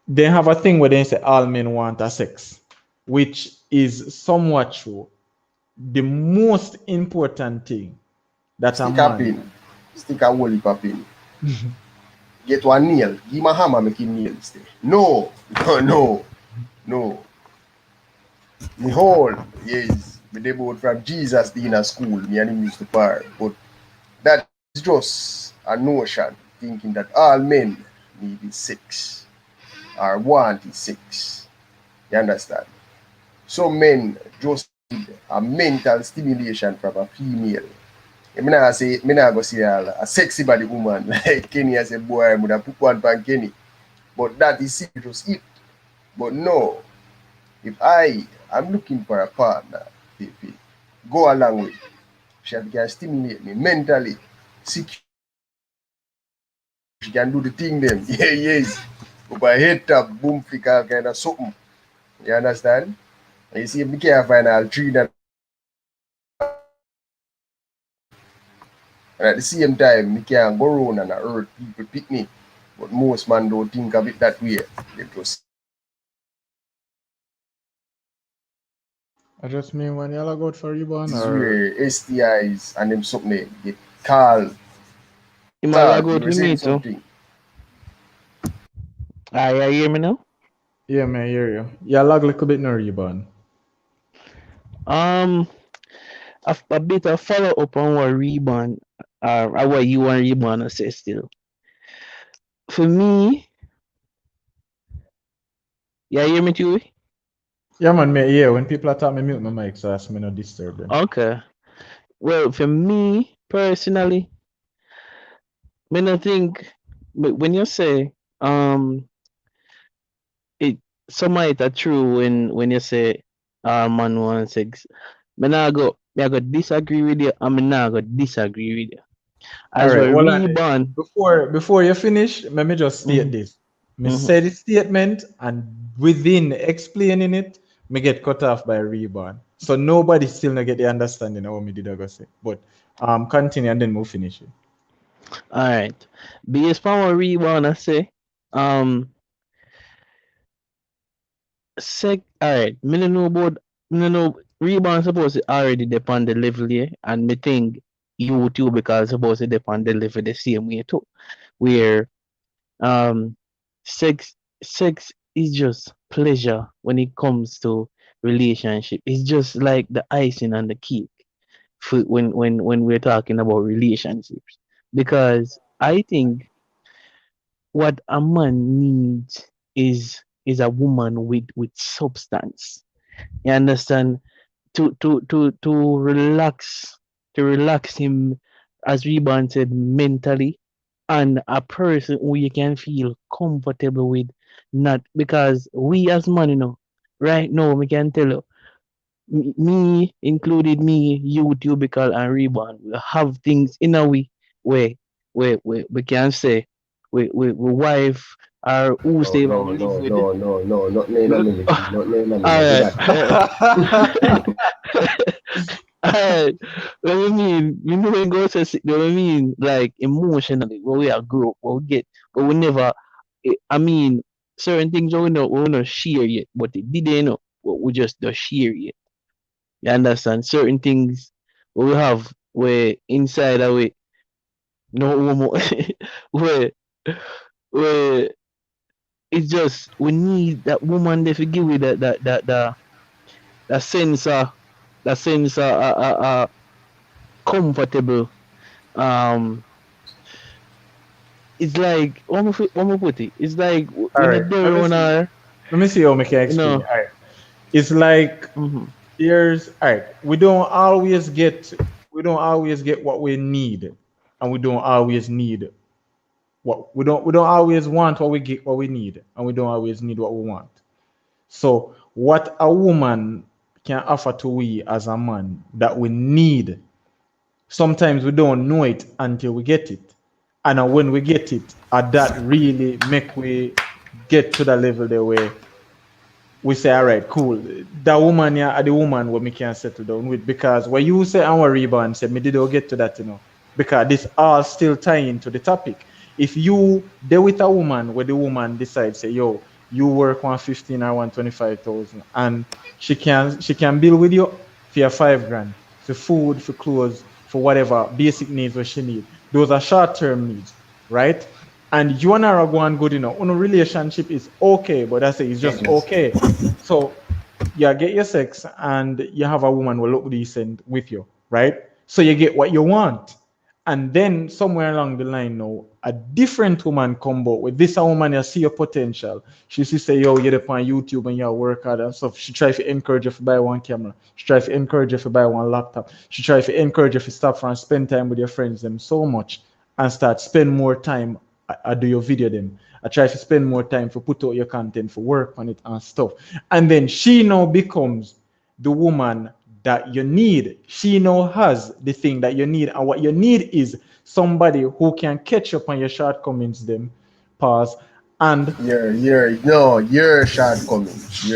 They have a thing where they say all men want a sex, which is somewhat true. The most important thing that a Stick a man pin. Stick a whole heap of pin. Get one nail. Give my hammer make him nail stay. No. No. Me whole, yes. Me they both from Jesus being at school, me and him used to par. But that is just a notion, thinking that all men need is sex. Or want is sex. You understand? Some men just need a mental stimulation from a female. Me not go see a sexy body woman like Kenny as a boy, I would have put one pan Kenny. But that is serious it. But no, if I'm looking for a partner, go along with, She can stimulate me mentally, secure. She can do the thing them. Yeah, yes. But my head tap, boom, flicker, kind of something. You understand? And you see, me can't find all three that. And at the same time, me can go around and hurt people pick me. But most man don't think of it that way. They just I just mean when y'all go out for rebound this is or where STIs and them something they get called. You might Lord, log you out were with me saying too. something. You hear me now? yeah, man, I hear you. Yeah, lag a little bit no rebound. Um, a bit of follow up on what Reborn, what you and Reborn say still. For me, yeah, hear me too? Yeah, man, me yeah. When people are talking, me mute my mic so as me not disturb them. Okay. Well, for me personally, me not think when you say it some might are true when you say man wants sex. Me I go disagree with you and me not go disagree with you. All As right, well hold on. Reborn. Before you finish, let me just state Mm-hmm, this. Me mm-hmm. say the statement, and within explaining it, me get cut off by rebound. So nobody still not get the understanding of what me did I go say. But continue and then we'll finish it. All right. Based on what Reborn I say, um alright, me no know about me no know Rebound supposed to already depend the level here and me think YouTube because supposed to depend the level the same way too. Where um sex sex is just pleasure when it comes to relationship. It's just like the icing on the cake for when we're talking about relationships. Because I think what a man needs is a woman with substance. You understand? To relax him, as Reban said, mentally, and a person who you can feel comfortable with. Not because we as man, right now we can tell you, me included me, you, Tubical and Reban, we have things in a way where we can say we wife or who No, say no, we live no, with. no, no, no, not in a military, not in a All military. right. That Alright. What I mean, when go to what I mean, like emotionally, what we are grow, what we get, but we never. I mean, certain things we not share yet, but they didn't know. But we just don't share yet. You understand? Certain things we have where inside of it, no more, where where it's just we need that woman there to give you that sense of comfortable. Um, it's like what am I put it? It's like All when you're right, there on her, let me see how me can you explain know. it. All right, it's like Mm-hmm. here's all right. We don't always get what we need, and we don't always need we don't always want what we get what we need, and we don't always need what we want. So what a woman can offer to we as a man that we need, sometimes we don't know it until we get it. And when we get it, that really make we get to the level there where we say, all right, cool. That woman, yeah, are the woman where me can settle down with. Because when you say our rebound, say, me did not get to that, because this all still tying into the topic. If you there with a woman where the woman decides, say, yo, you work 115 or 125,000, and she can bill with you for your 5 grand, for food, for clothes, for whatever basic needs what she need. Those are short-term needs, right? And you and her are going good enough. On a relationship is okay, but that's it, it's just yes. okay. So you get your sex and you have a woman who look decent with you, right? So you get what you want. And then somewhere along the line now, a different woman come out with this a woman you see your potential. She say, yo, you're up on YouTube and you work hard and stuff. She try to encourage you to buy one camera. She try to encourage you to buy one laptop. She try to encourage you to stop and spend time with your friends them so much and start spend more time. I do your video them. I try to spend more time for put out your content, for work on it and stuff. And then she now becomes the woman that you need. She now has the thing that you need, and what you need is somebody who can catch up on your shortcomings, them pause, and your shortcomings.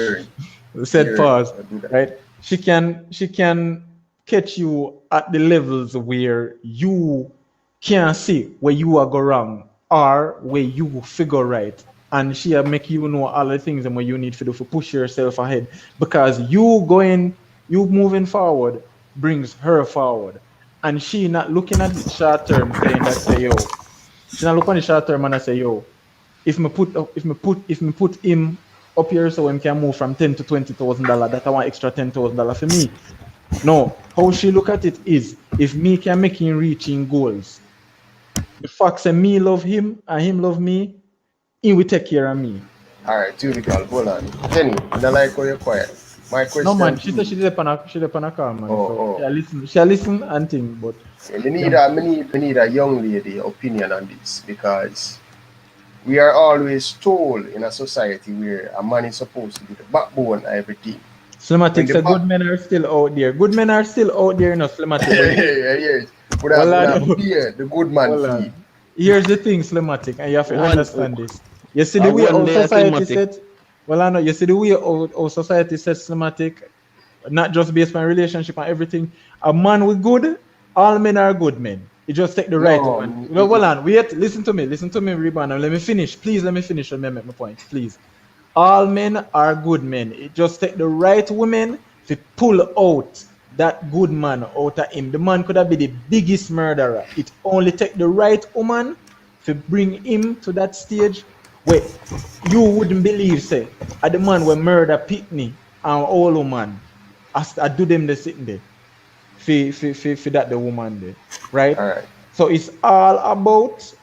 said pause, Do that. right? She can catch you at the levels where you can't see where you are go wrong or where you figure right. And she'll make you know all the things and what you need to do to push yourself ahead. Because you moving forward brings her forward. And she not looking at it short term saying that say yo. She not look on the short term and I say yo, if me put him up here so him can move from $10,000 to $20,000, that I want extra $10,000 for me. No, how she look at it is if me can make him reaching goals. The fact say me love him and him love me, he will take care of me. All right, typical. Hold on. Kenny, I don't like how you're quiet. My No question man, to she said you. she did on a car, man. Oh, So oh. she listen and think, but We need yeah. a young lady opinion on this because we are always told in a society where a man is supposed to be the backbone of everything. When Slimatics the say back, good men are still out there. Good men are still out there, no Slimatic. But yes, well, would have beer, the good man hold feed. on. Here's the thing, Slimatic, and you have to One understand this. You see the way one our day society cinematic. set. Well, I know you see the way our society sets Slimatic, not just based on relationship and everything. A man with good, all men are good men. You just take the right No, woman. Well, hold on, wait, listen to me, Reban, and let me finish. Please let me finish and make my point, please. All men are good men. It just take the right woman to pull out that good man out of him. The man could have been the biggest murderer. It only take the right woman to bring him to that stage where you wouldn't believe, say, the man will murder Pitney and old woman. I do them the sitting there. For that the woman there. Right? all right. So it's all about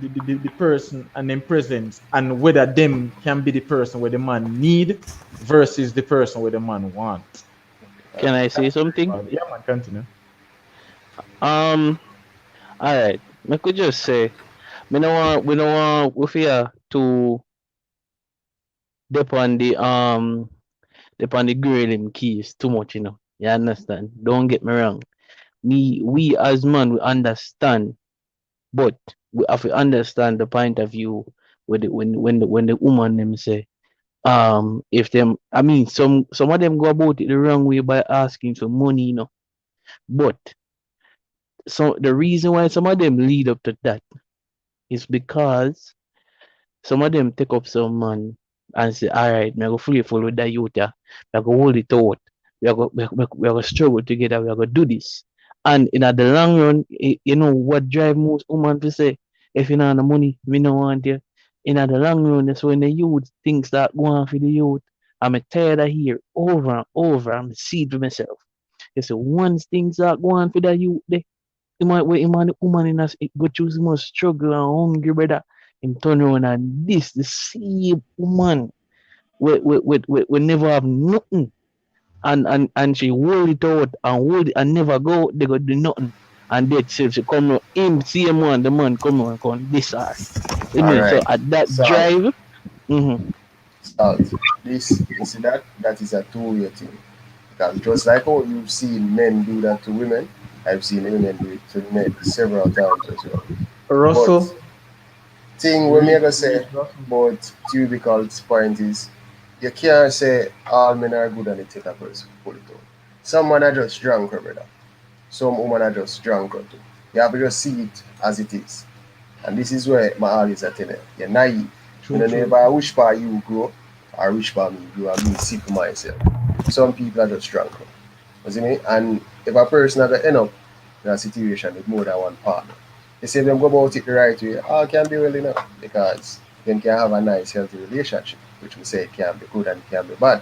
the person and their presence and whether them can be the person where the man need versus the person where the man want. Can I say something? Yeah, man, continue. Um, all right. I could just say, we don't want we fear to depend depend the girl in keys too much, you know. You understand? Don't get me wrong. We as man we understand, but we have to understand the point of view with the, when the woman them say if them I mean some of them go about it the wrong way by asking for money, you know. But so the reason why some of them lead up to that is because some of them take up some man and say, all right, me go fully follow that youth, yeah. Me go hold it out. We are going to struggle together. We are going to do this. And in the long run, you know what drive most women to say, if you don't have the money, we don't want you. In the long run, that's when the youth things start going for the youth. I'm tired of here over and over. I'm see it for myself. You say once things start going for the youth, the woman in us, it go through so much struggle and hungry, brother. Him turn around and this, the same woman, we never have nothing. And she hold it out and hold it and never go, they go do nothing. And that she come out, him, same one, the man come out and come this her. You All know, so right. at that Salt. drive, mm-hmm, Salt. This, you see that is a two-way thing. Because just like how you've seen men do that to women, I've seen women do it to men several times as well. But Russell, thing we read, may go read say Russell. about Cubicle's point is you can't say all men are good and it take a person to pull it out. Some men are just drunk, brother. Some women are just drunk too. You have to just see it as it is. And this is where my always are telling you, you're naive. You True, know, true, never true. wish for you grow or wish for me grow and me see for myself. Some people are just drunk. You see me? And if a person are to end up in a situation with more than one partner, they say them go about it the right way, all can be well enough because then can have a nice healthy relationship, which we say it can be good and it can be bad.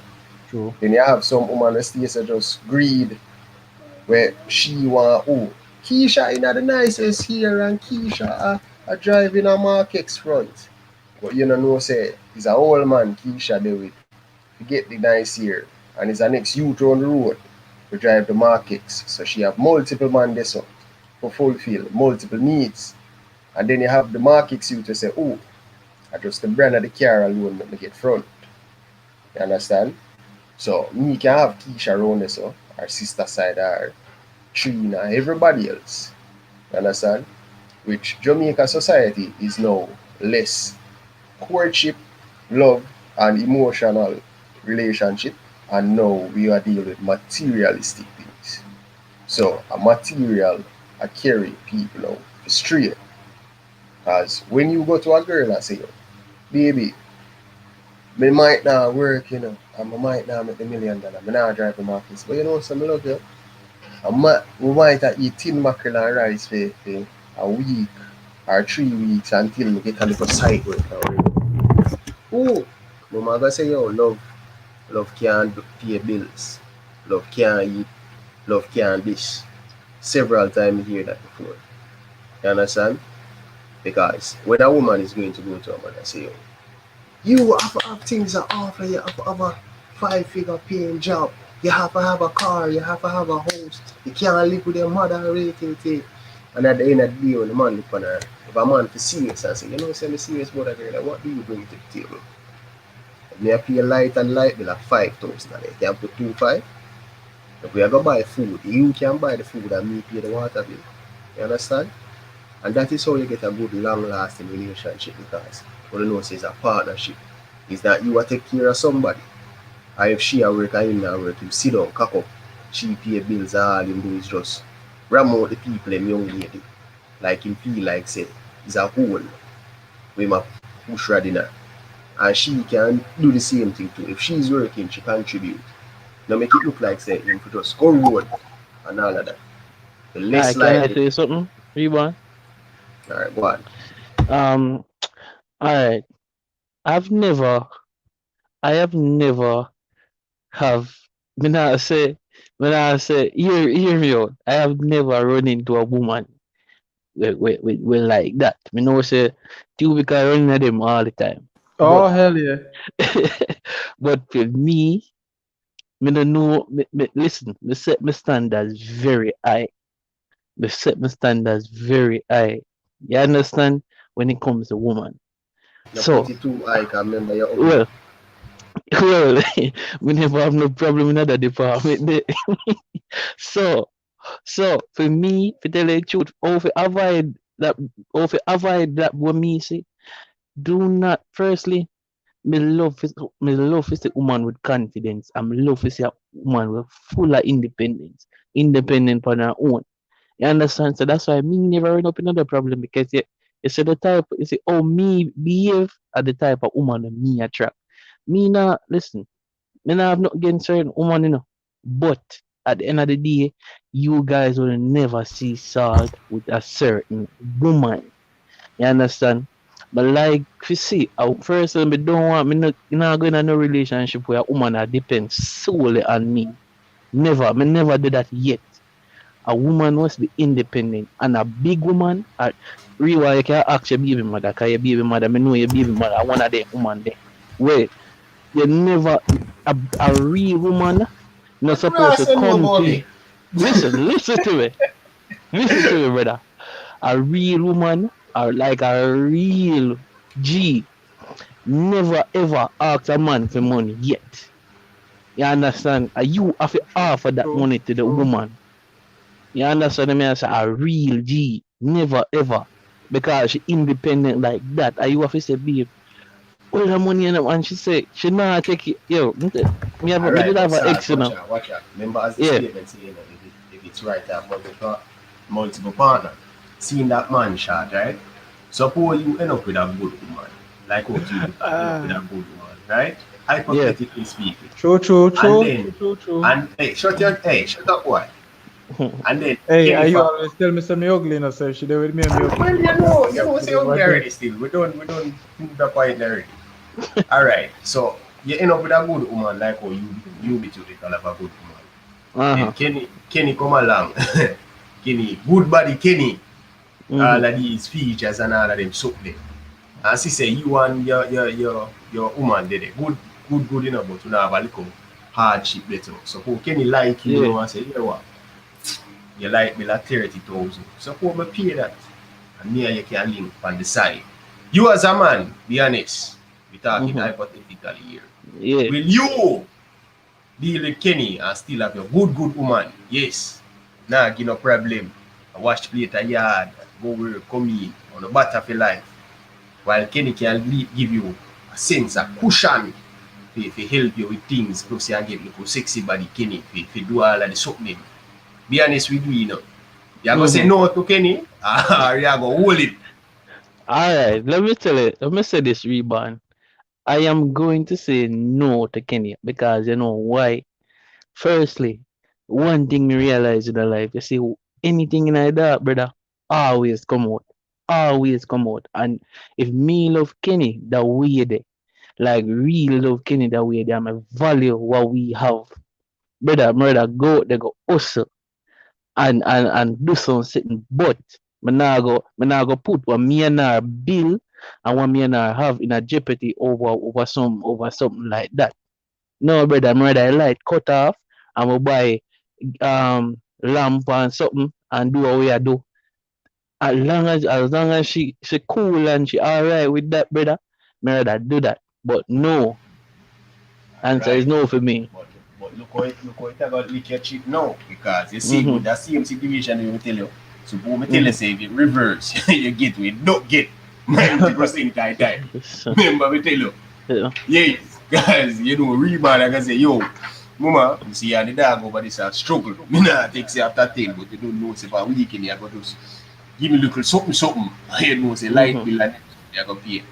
True. Then you have some woman that stays just greed where she want Keisha in the nicest here and Keisha a driving a Mark X front. But you know say he's a old man Keisha there with to get the nice here and it's an next youth on the road to drive the Mark X. So she have multiple man there so to fulfill multiple needs. And then you have the Mark X youth to say, I just the brand of the car alone let me get front. You understand? So me can have Keisha around us, so our sister side, our Trina, everybody else. You understand? Which Jamaica society is now less courtship, love, and emotional relationship, and now we are dealing with materialistic things. So a material I carry people now straight. Because when you go to a girl and say, baby, me might not work, and I might not make $1 million, me not drive the office, but some love you. We might eat tin mackerel and rice for a week or 3 weeks until we get a little side work already. Ooh, mama gonna say, yo, love can't pay bills, love can't eat, love can't this. Several times you hear that before. You understand? Because when a woman is going to go to a man and say, yo, you have to have things that offer, you have to have a 5-figure paying job, you have to have a car, you have to have a house, you can't live with your mother or anything. And at the end of the day, when the man look on her, if a man is serious and say, say I'm serious about a girl, what do you bring to the table? Me I pay light and light bill at 5,000. You can put 2,500. If we are going to buy food, you can buy the food and me pay the water bill. You understand? And that is how you get a good long lasting relationship, because what you know is a partnership. Is that you are take care of somebody. And if she a work and him not work, you sit down, cock up, she pay bills, all him do is just ram out the people and young lady. Like him feel like say is a hole with my push rod in her. And she can do the same thing too. If she's working, she contribute. Now make it look like say him for just go road and all of that. The less Alright, can I likely. say something, Reborn? Alright, go on. Um, alright. I've never, I have never have, when I say, hear me out. I have never run into a woman with like that. Me know say, two because running at them all the time. Oh, But, hell yeah. but for me don't know, listen, me set my standards very high. Me set my standards very high. You understand? When it comes to woman. Now put So, it too high, can remember you're ugly. well, well, we never have no problem in that department there. So, so for me, to tell you the truth, how to avoid that what me say, do not firstly, me love is a woman with confidence. And me love is a woman with full of independence. Independent on her own. You understand? So that's why me never run up another problem, because you see the type, you see how me behave are the type of woman that me attract. Me not listen, me not have not against certain woman, but at the end of the day, you guys will never see salt with a certain woman. You understand? But like you see, first me don't want me not going in no relationship where a woman that depends solely on me. Me never do that yet. A woman must be independent, and a big woman, real you can ask your baby mother, cause your baby mother, me know your baby mother, one of them woman there. Where you never a real woman not What do supposed I to say no come about to you. me? Listen to me. Listen to me, brother. A real woman, or like a real G, never ever ask a man for money yet. You understand? You have to offer that True, money to the true. woman. You understand me? I say a real G, never ever. Because she independent like that. And you have to say, babe, all the money and she say she not take it. Yo, me Alright, did but have an Sarge, ex, watch out. Remember as the Yeah. statement saying that if it's right to have multiple partner, seeing that man shot, right? Suppose you end up with a good woman, like what you end up with a Ah, good woman, right? Yeah. Hypothetically speaking. true, true, And true, then, true, true, true. shut up, boy. And then, Hey, are you Jennifer, always tell me some ugly, so she there with me and me ugly. well, you know, say ugly What do? already still. We don't move the point already. Alright, so you end up with a good woman, like how you be typical of a good woman. Then Uh-huh. Kenny come along. Kenny, good body Kenny. Mm-hmm. All of these features and all of them suck them. And she say you and your woman did it. Good, but you know have a little hardship better. So who Kenny like you, Yeah. and say, you know what? You like me like 30,000. So who me pay that? And me and you can link on the side. You as a man, be honest. We talking Mm-hmm. hypothetically here. Yeah. Will you deal with Kenny and still have your good woman. Yes. Nah, give no problem. I wash plate a yard, go work, come in, on the better for life. While Kenny can give you a sense of cushion to help you with things, plus you get look sexy body Kenny to do all of the something. Be honest with you, you know. You gonna say no to Kenny, or you gonna hold it. All right, let me tell you. Let me say this, Reborn. I am going to say no to Kenya because you know why. Firstly, one thing me realize in the life, you see, anything in that, brother, always come out. Always come out. And if me love Kenny that way there, like really love Kenny that way there, I value what we have. Brother, go out there, go hustle and do something. But me nah go put what me and her bill and what me and her have in a jeopardy over something like that. No, brother, I'm rather light cut off and we buy lamp and something and do what we are do. As long as she cool and she alright with that, brother, me rather do that. But no, answer is Right. no for me. But look how it got lick your chip now. Because you see, Mm-hmm. with that same situation, let me tell you. So, me tell you, say, if it reverse, you get with don't get 90% die die. So, Remember, me tell you. yeah. Yes, guys, you know, rebound, I can say, yo, mama, you see, and the dog over this struggle. Me not take say after 10, but you don't know, say, for a weekend, you got to give me a little something. You know, say, light Mm-hmm. bill, and you got to pay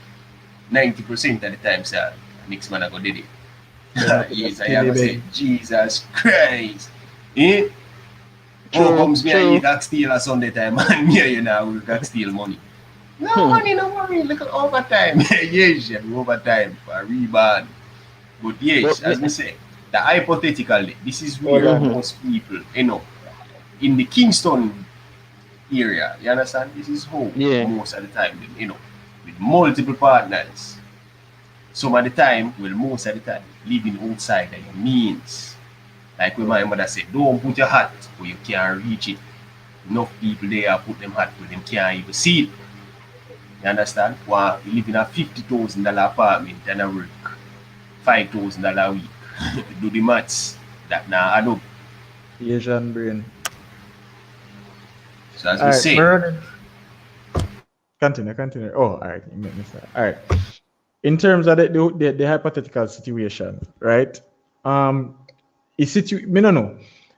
90% of the time, sir. Next man, I got did it. Then I put a Yes, I skinny ever say, bed. Jesus Christ. Eh? Oh, True, comes me and true. eat ox steal a Sunday time, and me and you now work ox steal money. No Hmm. money, no worry, little overtime. Yes, yeah, overtime for a rebound. But yes, But me, as me say, the hypothetically, this is Hold where on. mm-hmm. most people, you know, in the Kingston area, you understand? This is home Yeah. most of the time, you know, with multiple partners. Some of the time, well, most of the time, living outside of your means. Like when my mother said, don't put your hat where you can't reach it. Enough people there put them hat where them can't even see it. You understand? While you live in a $50,000 apartment and I work $5,000 a week. Do the maths. That now add up. Asian brain. So as All we right, say, Maroon. Continue. Oh, all right. You make me start. All right. In terms of the hypothetical situation, right? Um, me no know,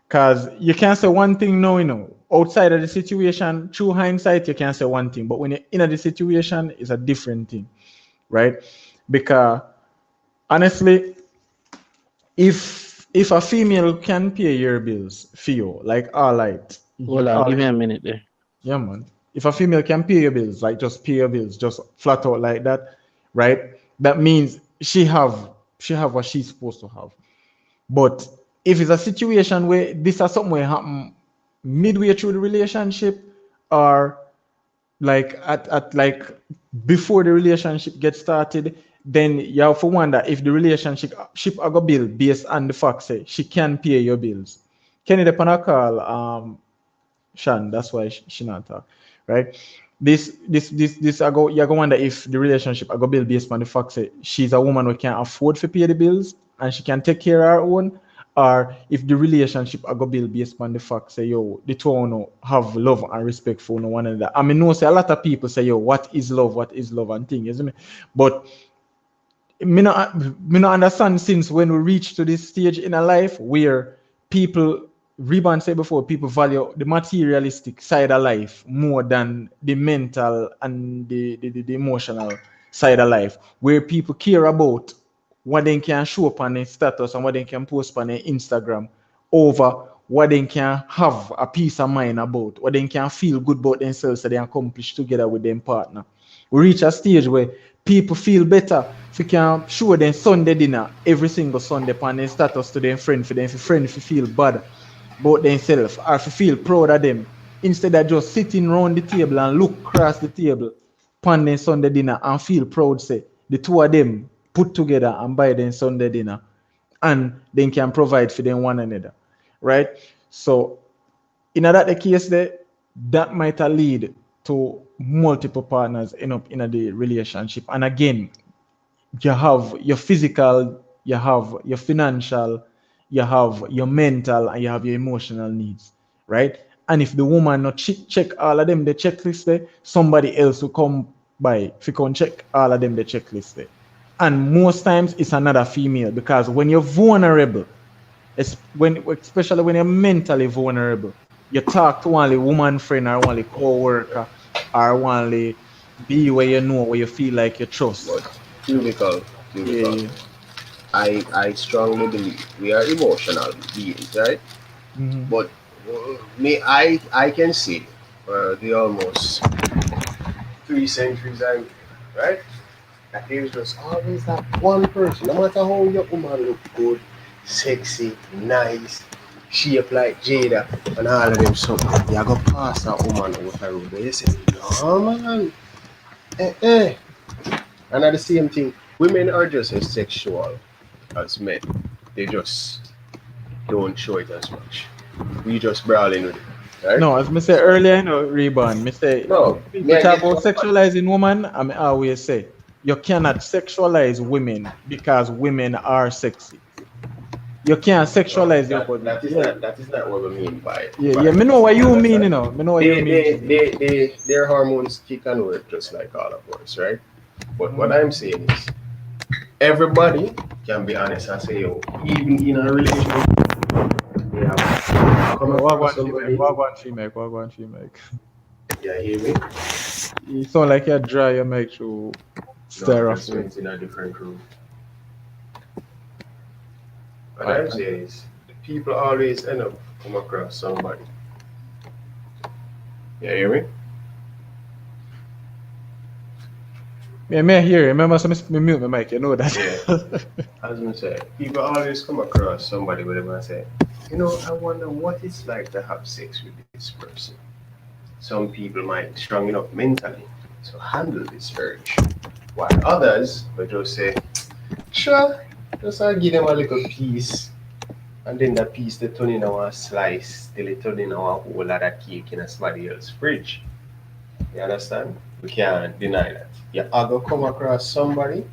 cause you can't say one thing no, you know. Outside of the situation, through hindsight, you can say one thing, but when you're in the situation, it's a different thing, right? Because honestly, if a female can pay your bills for you, like all right, Hold on, all give me right, a minute there. yeah, man. If a female can pay your bills, like just pay your bills, just flat out like that, right? That means she have what she's supposed to have. But if it's a situation where this is something will happen midway through the relationship, or like at like before the relationship gets started, then you have to wonder if the relationship ship a go bill based on the fact say she can pay your bills. Kenny the call Shan, that's why she not talk, right? This I go you go wonder if the relationship I go build based on the fact that she's a woman who can afford to pay the bills and she can take care of her own, or if the relationship I go build based on the fact say yo the two of you have love and respect for one another. I mean, no, say a lot of people say yo what is love and thing, isn't it? But me not understand since when we reach to this stage in a life where people Reban said before people value the materialistic side of life more than the mental and the emotional side of life, where people care about what they can show up on their status and what they can post on their Instagram over what they can have a peace of mind about, what they can feel good about themselves that they accomplish together with their partner. We reach a stage where people feel better if you can show them Sunday dinner every single Sunday upon their status to their friend for them, if friend if you feel bad about themselves or if you feel proud of them, instead of just sitting around the table and look across the table upon their Sunday dinner and feel proud, say the two of them put together and buy them Sunday dinner and they can provide for them one another, right? So in that the case there, that might lead to multiple partners in the relationship. And again, you have your physical, you have your financial, you have your mental and you have your emotional needs, right? And if the woman not check all of them the checklist there, somebody else will come by if you can check all of them the checklist there. And most times it's another female, because when you're vulnerable, especially when you're mentally vulnerable, you talk to only woman friend or only co-worker or only be where you know, where you feel like you trust. But cubicle, Yeah, cubicle. yeah. I strongly believe we are emotional beings, right? Mm-hmm. But I can see the almost 3 centuries ago, right? That there's just always that one person, no matter how your woman look good, sexy, nice, shape like Jada, and all of them something. You go past that woman out the road, and you say, no man, eh. And at the same thing, women are just as sexual as men. They just don't show it as much. We just brawling with it, right? No, as me say So earlier, Reborn, me say no, me people I talk get about your point. sexualizing women, I mean, I always say you cannot sexualize women because women are sexy. You can't No, sexualize your that body. that is Yeah, not that is not what we mean yeah, by yeah. Me know this. what You you mean, understand? Me know what you mean. Their hormones kick and work just like all of us, right? But what Mhm. I'm saying is everybody can be honest and say, yo, even in a relationship, they have come across Wagwan female, somebody. wagwan female, wagwan female. Yeah, hear me? You sound like you're dry, you make to No, I just styrofoam. went in a different room. What Alright, I'm saying is people always end up come across somebody. Yeah, hear me? yeah, me here. Remember, some me mute my mic. You know Yeah. that. As I say, people always come across somebody with them and say, you know, I wonder what it's like to have sex with this person. Some people might be strong enough mentally to handle this urge, while others will just say, sure, just I'll give them a little piece, and then that piece they turn in our slice, till it turn in our whole lot of cake in a somebody else's fridge. You understand? We can't deny that. You're gonna come across somebody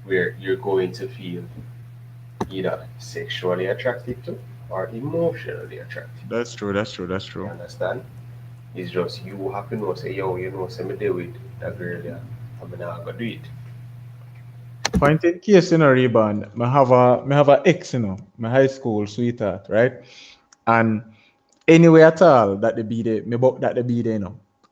where you're going to feel either sexually attracted to or emotionally attracted. That's true. That's true. That's You true. understand? It's just you have to know, say, yo, you know, say me deal with that girl there. I'm not gonna do it. Point in case, Rebound, me have a ex, my high school sweetheart, right? And anyway at all that they be there, me about that they be there,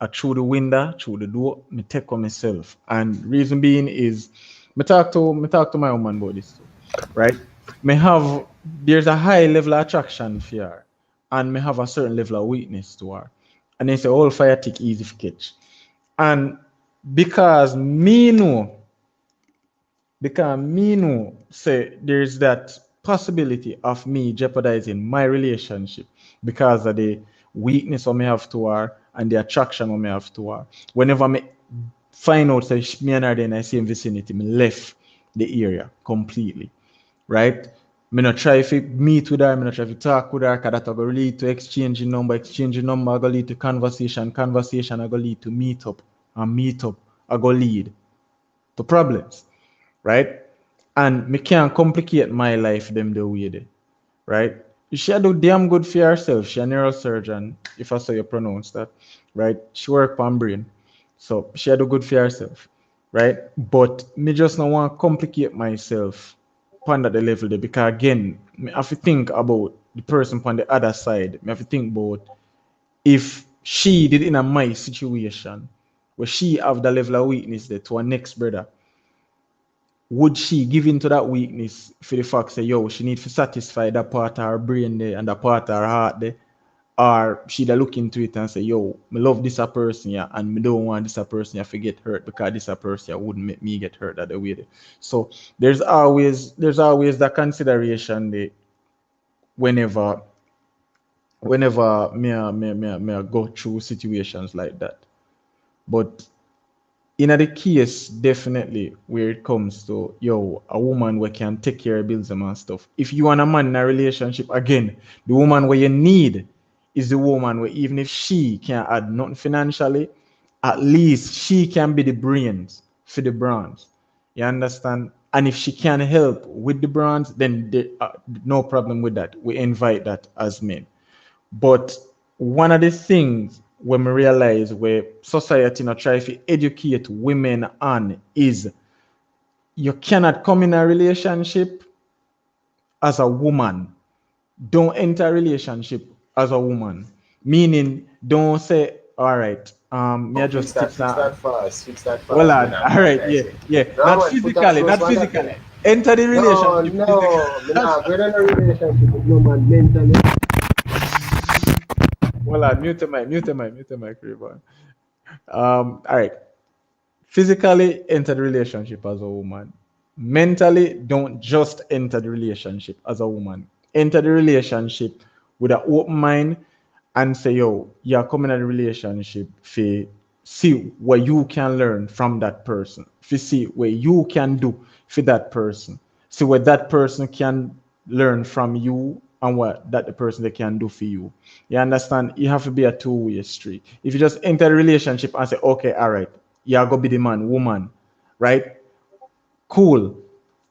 I through the window, through the door, me take on myself. And reason being is me talk to my woman about this too, right? Me have there's a high level of attraction for her, and me have a certain level of weakness to her. And they say all fire tick easy to catch. And because me know because me know say there's that possibility of me jeopardizing my relationship because of the weakness I may have to her and the attraction I may have to her. Whenever me find out say me and her in the same vicinity, me left the area completely, right? Me not try to meet with her, me not try to talk with her, because that will lead to exchanging number will lead to conversation will lead to meet up, and meet up will lead to problems, right? And me can't complicate my life them the way they, right? She do damn good for herself. She a neurosurgeon, if I say you pronounce that, right? She work on brain. So she do good for herself, right? But me just not want to complicate myself upon that the level there, because again, me have to think about the person on the other side. Me have to think about if she did in a my situation where she have the level of weakness there to her next brother, would she give in to that weakness for the fact say, yo, she need to satisfy that part of her brain there and that part of her heart there? Or she'd look into it and say, yo, me love this a person, yeah, and me don't want this a person yeah, to get hurt because this a person yeah, wouldn't make me get hurt that the way there. So there's always that consideration there whenever whenever me go through situations like that. But in the case, definitely where it comes to a woman where can take care of bills and stuff. If you and a man in a relationship, again, the woman where you need is the woman where even if she can't add nothing financially, at least she can be the brains for the brands. You understand? And if she can help with the brands, then no problem with that. We invite that as men. But one of the things when we realize where society not try to educate women on is you cannot come in a relationship as a woman. Don't enter a relationship as a woman. Meaning, don't say, all right, me I Oh, just tips and fix that well, fast, man. all right, yeah, yeah. No, Not man, put on physically, close not one that physically. time. Enter the No, relationship physically. no, me not good in a relationship with no man mentally. Well, mute the mute the mic, Rayvon. All right. Physically enter the relationship as a woman. Mentally, don't just enter the relationship as a woman. Enter the relationship with an open mind and say, yo, you're coming in a relationship for see what you can learn from that person. For see what you can do for that person. See what that person can learn from you and what that the person they can do for you. You understand? You have to be a two-way street. If you just enter the relationship and say, okay, all right, you're gonna be the man, woman, right? Cool.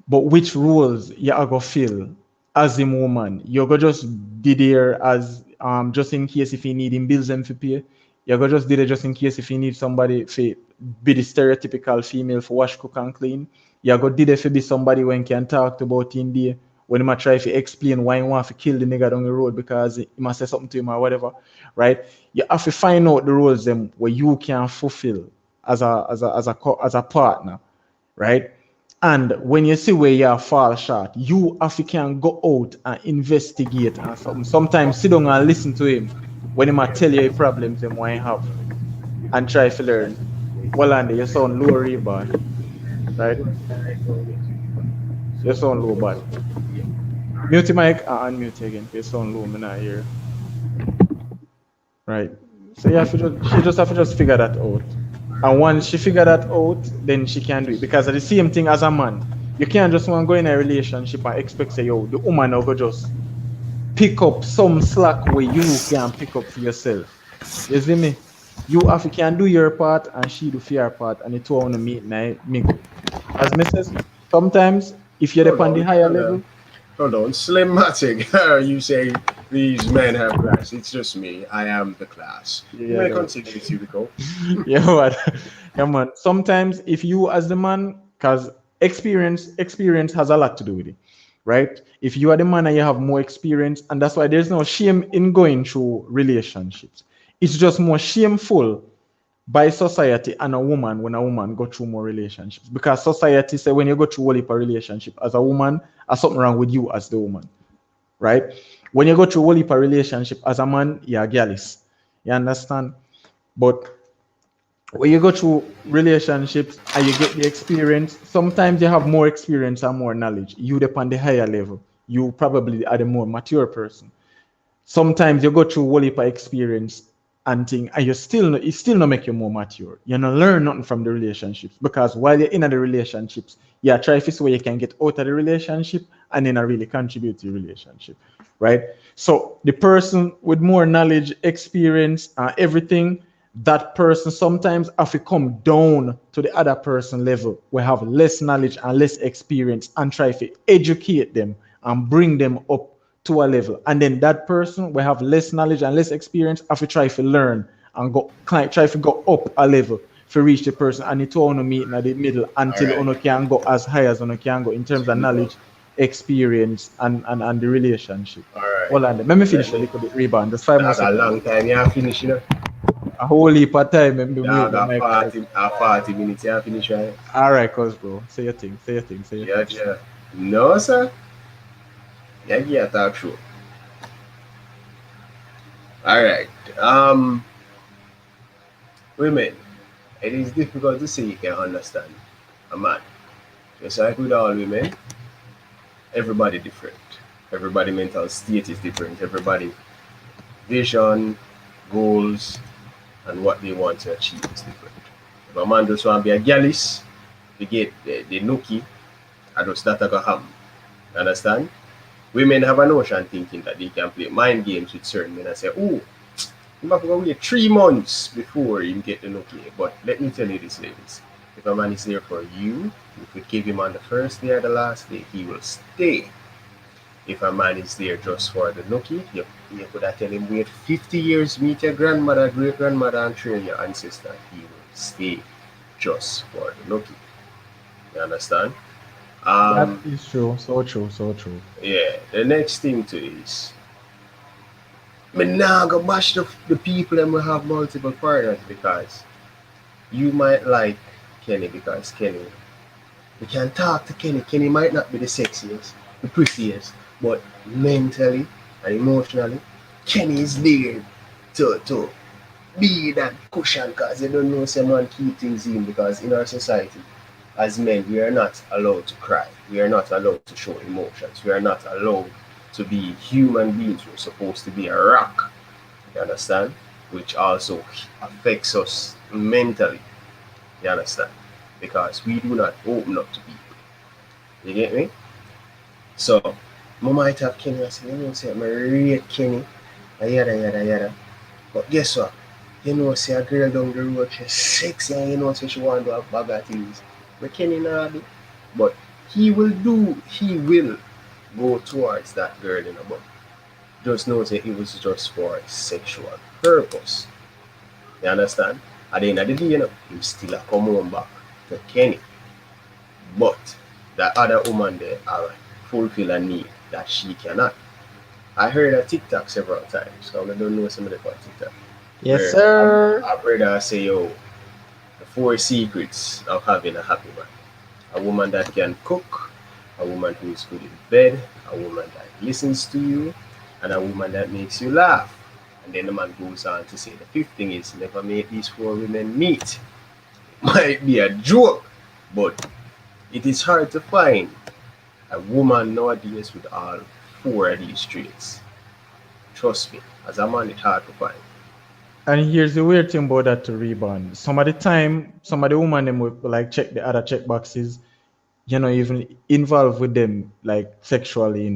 But which roles you are gonna fill as a woman? You're gonna just be there as just in case if you need him bills and for pay. You're gonna just be there just in case if you need somebody to be the stereotypical female for wash, cook, and clean. You're gonna be there for be somebody when can talk to about in there. When he might try to explain why he want to kill the nigga down the road because he must say something to him or whatever, right? You have to find out the roles them where you can fulfill as a partner, right? And when you see where you fall short, you have to can go out and investigate and something. Sometimes sit down and listen to him when he might tell you the problems him might have and try to learn. Well, Andy, you sound low rebound, right? You sound low bad. Mute your mic and unmute again. You sound low, me not hear. Right. So you have to she just have to just figure that out. And once she figure that out, then she can do it. Because it's the same thing as a man. You can't just want to go in a relationship and expect say, yo, the woman will go just pick up some slack where you can pick up for yourself. You see me? You have to can do your part and she do your part and the two want to meet and mingle. As Mrs. Sometimes if you're Hold upon the on, higher hold on. level, Hold on, Slimmatic. You say these men have class. It's just me. I am the class. You yeah, may no. continue, Tubico. Yeah, what? Yeah, man. Sometimes if you as the man, because experience has a lot to do with it, right? If you are the man and you have more experience, and that's why there's no shame in going through relationships. It's just more shameful by society and a woman when a woman go through more relationships. Because society say when you go through a relationship as a woman, there's something wrong with you as the woman, right? When you go through a relationship as a man, you're gallus. You understand? But when you go through relationships and you get the experience, sometimes you have more experience and more knowledge. You depend the higher level. You probably are the more mature person. Sometimes you go through a whole heap of experience and thing, and it still not make you more mature. You not learn nothing from the relationships because while you're in the relationships, you try to see where you can get out of the relationship and then really contribute to the relationship, right? So the person with more knowledge, experience, everything, that person sometimes have to come down to the other person level. We have less knowledge and less experience and try to educate them and bring them up to a level. And then that person will have less knowledge and less experience have to try to learn and try to go up a level to reach the person. And it's all meet in the middle All until right, one can go as high as one can go in terms of Tubico. knowledge, experience, and the relationship. All right. Hold on, let me Let finish a me. little bit rebound. Just 5 more Dog, a seconds. long time. You have finished, you know. A whole heap of time and mute Dog, the mic. 40 minutes. You have finished, right? All right, cuz bro. Say your thing. Say your thing. Say your Yeah, thing. yeah. No, sir. Yeah, yeah, talk true. All right. Women, it is difficult to say you can understand a man. Just like with all women, everybody different. Everybody mental state is different. Everybody vision, goals, and what they want to achieve is different. If a man just want to be a gallus, they get the nookie, and just that go ham. Understand? Women have a notion thinking that they can play mind games with certain men and say, oh, you have to go wait 3 months before you get the nookie. But let me tell you this, ladies. If a man is there for you, if you give him on the first day or the last day, he will stay. If a man is there just for the nookie, you could have tell him wait 50 years, meet your grandmother, great grandmother, and train your ancestor. He will stay just for the nookie. You understand? That Um, is true. So true. So true. yeah. The next thing to is, me nah go bash the people and we have multiple partners because you might like Kenny because Kenny, you can talk to Kenny. Kenny might not be the sexiest, the prettiest, but mentally and emotionally, Kenny is there to be that cushion because they don't know someone keep things in because in our society, as men, we are not allowed to cry. We are not allowed to show emotions. We are not allowed to be human beings. We're supposed to be a rock. You understand? Which also affects us mentally. You understand? Because we do not open up to people. You get me? So, I might have Kenny and say, you know, say, I rate Kenny, yada, yada, yada. But guess what? You know, say a girl down the road, she's sexy and you know, say she want to do a bag of things. But Kenny not do. But he will go towards that girl, you know, but just know that it was just for sexual purpose. You understand? At the end of the day, you know, him still a come home back to Kenny. But that other woman there are fulfill a need that she cannot. I heard a TikTok several times, so I don't know somebody about TikTok. Yes, Where sir. I've heard her say, yo, the four secrets of having a happy man. A woman that can cook, a woman who is good in bed, a woman that listens to you, and a woman that makes you laugh. And then the man goes on to say the fifth thing is never make these four women meet. Might be a joke, but it is hard to find a woman nowadays with all four of these traits. Trust me, as a man, it's hard to find. And here's the weird thing about that to rebound. Some of the time, some of the women them will like check the other check boxes, even involved with them like sexually,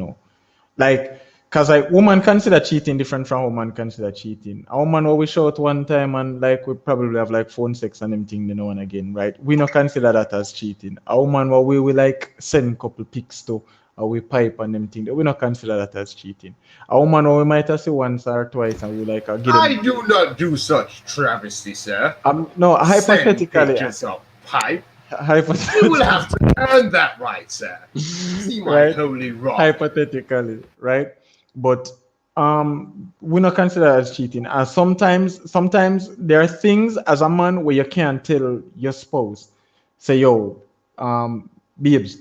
Like, cause like woman consider cheating different from woman consider cheating. A woman will we show out one time and like we probably have like phone sex and everything now and again, right? We not consider that as cheating. A woman what we like send couple pics to or we pipe and them thing, we not consider that as cheating. A woman what we might have see once or twice and we like give them. I do not do such travesty, sir. No, Send hypothetically, pictures of pipe. You will hypothetically, have to earn that right, sir. See my right? holy rock. Hypothetically, right? But we not consider that as cheating. And sometimes there are things as a man where you can't tell your spouse. Say, yo, babes,